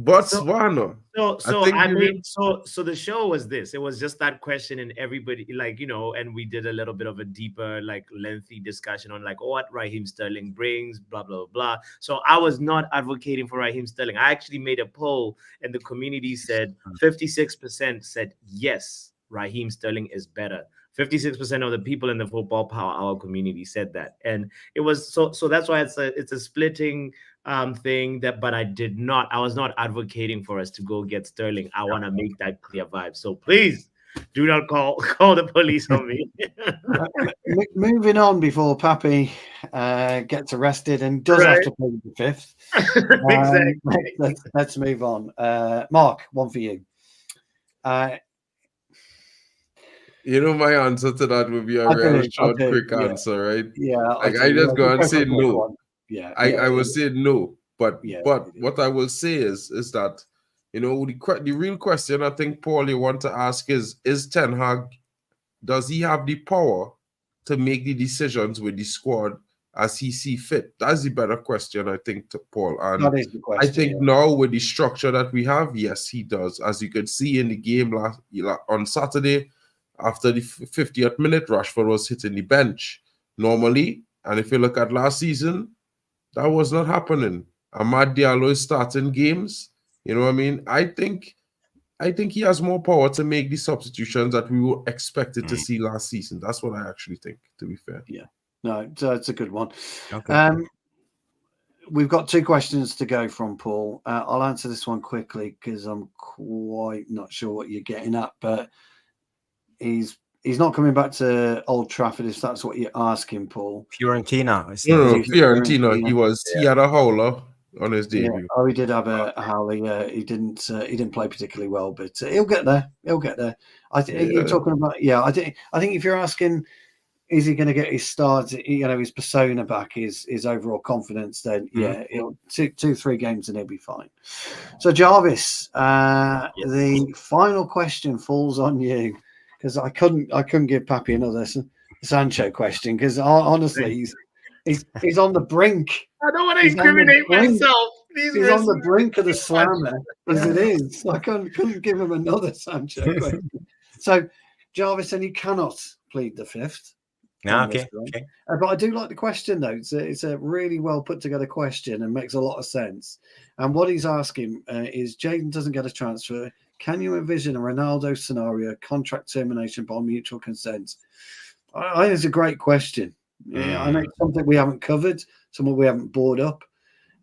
Botswana. So the show was this. It was just that question, and everybody, like, you know, and we did a little bit of a deeper, like, lengthy discussion on like what Raheem Sterling brings, blah blah blah. So I was not advocating for Raheem Sterling. I actually made a poll, and the community said 56% said yes, Raheem Sterling is better. 56% of the people in the Football Power Hour community said that, and it was so that's why it's a splitting thing. But I was not advocating for us to go get Sterling. I want to make that clear vibe. So please do not call the police on me. Moving on before Pappy gets arrested and does have to plead the fifth. Exactly. Let's move on. Mark, one for you. You know, my answer to that would be a very short, quick answer, right? Yeah. Like I just go and say no. One. Yeah. I will say no. But Yeah, what I will say is that, you know, the real question I think, Paul, you want to ask is Ten Hag, does he have the power to make the decisions with the squad as he see fit? That's the better question, I think, to Paul. And that is the question. I think now with the structure that we have, yes, he does. As you could see in the game on Saturday, after the 50th minute, Rashford was hitting the bench normally. And if you look at last season, that was not happening. Amad Diallo is starting games. You know what I mean? I think he has more power to make the substitutions that we were expected to see last season. That's what I actually think, to be fair. Yeah. No, it's a good one. Okay. We've got 2 questions to go from Paul. I'll answer this one quickly because I'm quite not sure what you're getting at, but he's not coming back to Old Trafford, if that's what you're asking, Paul. Fiorentina. No, Fiorentina. He had a howler on his debut. Yeah. Oh, he did have a howler. Yeah, he didn't play particularly well, but he'll get there. I think you're talking about. Yeah, I think if you're asking, is he going to get his start? You know, his persona back, his overall confidence. Then yeah, he'll 2-3 games and he'll be fine. So Jarvis, the final question falls on you. Because I couldn't give Pappy another Sancho question because honestly he's on the brink. I don't want to incriminate myself. He's on the brink of the slammer as it is. I couldn't give him another Sancho question. So Jarvis, and you cannot plead the fifth. Okay. But I do like the question though. It's a really well put together question and makes a lot of sense. And what he's asking is, Jadon doesn't get a transfer. Can you envision a Ronaldo scenario, contract termination by mutual consent? I think it's a great question. Yeah, I know it's something we haven't covered, something we haven't brought up.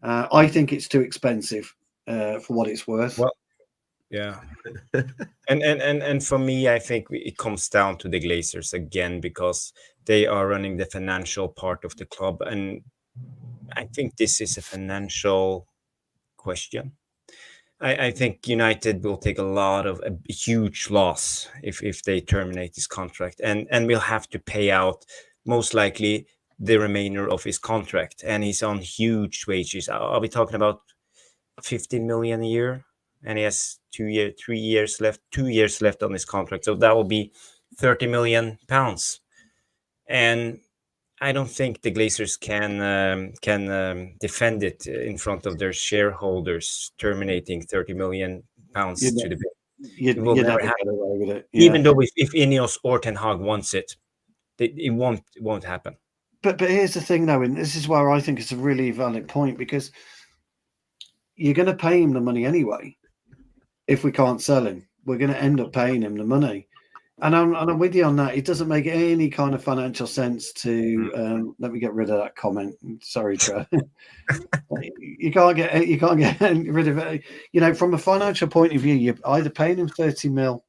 I think it's too expensive for what it's worth. Well, yeah. and for me, I think it comes down to the Glazers again, because they are running the financial part of the club. And I think this is a financial question. I think United will take a huge loss if they terminate his contract, and we'll have to pay out most likely the remainder of his contract, and he's on huge wages. Are we talking about 15 million a year? And he has 2 years left on his contract, so that will be 30 million pounds. And I don't think the Glazers can defend it in front of their shareholders, terminating £30 million to the bid. It will never happen. Away with it. Even though if Ineos or Ten Hag wants it, it won't happen. But here's the thing, though, and this is where I think it's a really valid point, because you're going to pay him the money anyway. If we can't sell him, we're going to end up paying him the money. And I'm with you on that. It doesn't make any kind of financial sense to let me get rid of that comment. Sorry, Trevor. you can't get rid of it. You know, from a financial point of view, you're either paying him 30 mil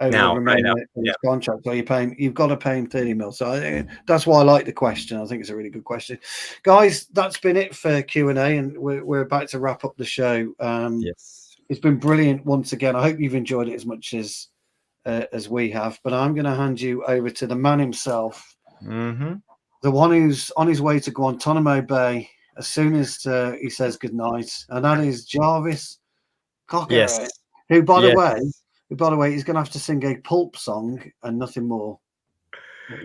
over the remaining of his contract, or you've got to pay him 30 mil. So that's why I like the question. I think it's a really good question, guys. That's been it for Q&A, and we're about to wrap up the show. Yes, it's been brilliant once again. I hope you've enjoyed it as much as we have, but I'm going to hand you over to the man himself, the one who's on his way to Guantanamo Bay as soon as he says goodnight, and that is Jarvis Cocker, who, by the way, he's going to have to sing a Pulp song and nothing more.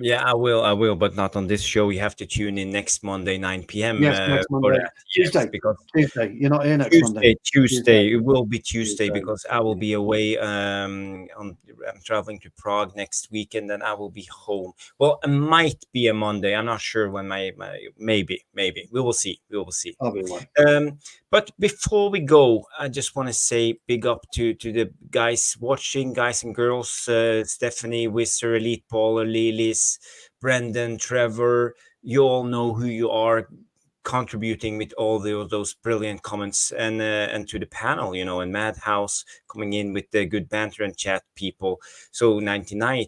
Yeah, I will, but not on this show. You have to tune in next Monday, 9 p.m. Yes, next Monday. Tuesday. Because Tuesday. You're not here next Monday. Tuesday. It will be Tuesday because I will be away. I'm traveling to Prague next weekend, and I will be home. Well, it might be a Monday. I'm not sure when maybe. We will see. I'll be away. But before we go, I just want to say big up to the guys watching, guys and girls, Stephanie, Whistler, Elite Paul, Lilis, Brendan, Trevor. You all know who you are, contributing with all those brilliant comments, and to the panel, you know, and Madhouse coming in with the good banter and chat people. So 99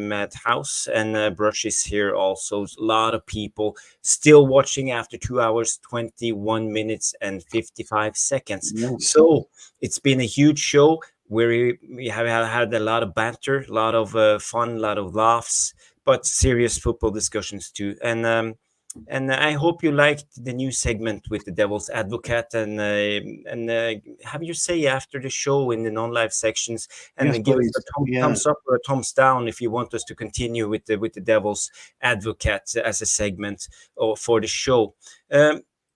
Madhouse and Brush is here also. A lot of people still watching after 2 hours, 21 minutes and 55 seconds. Yes. So it's been a huge show where we have had a lot of banter, a lot of fun, a lot of laughs, but serious football discussions too. And I hope you liked the new segment with the Devil's Advocate, and have your say after the show in the non-live sections, and give us a thumbs up or a thumbs down if you want us to continue with the Devil's Advocate as a segment or for the show.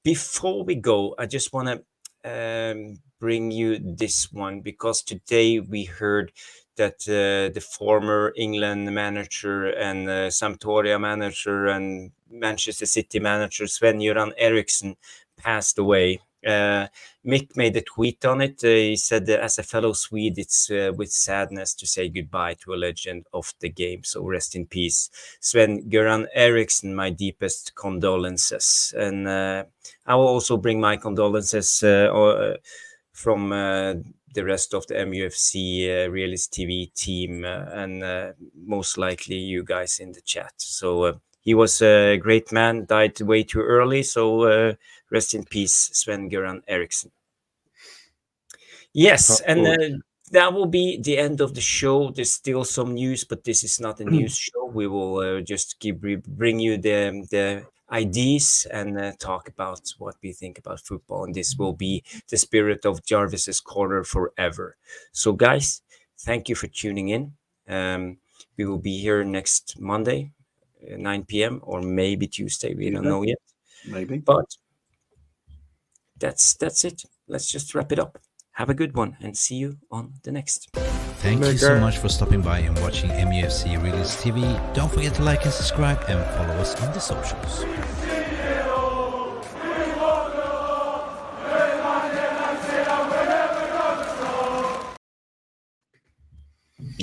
Before we go, I just want to bring you this one, because today we heard that the former England manager and Sampdoria manager and Manchester City manager Sven-Göran Eriksson passed away. Mick made a tweet on it. He said that as a fellow Swede, it's with sadness to say goodbye to a legend of the game. So rest in peace, Sven-Göran Eriksson. My deepest condolences. And I will also bring my condolences from the rest of the MUFC Realist TV team, and most likely you guys in the chat. So he was a great man, died way too early. So rest in peace, Sven-Göran Eriksson. Yes, and that will be the end of the show. There's still some news, but this is not a news show. We will just bring you the ideas and talk about what we think about football, and this will be the spirit of Jarvis's Corner forever. So guys, thank you for tuning in. We will be here next Monday, 9 p.m. or maybe Tuesday, we don't know yet, but that's it. Let's just wrap it up. Have a good one and see you on the next. Thank you so much for stopping by and watching MUFC Realist TV. Don't forget to like and subscribe and follow us on the socials.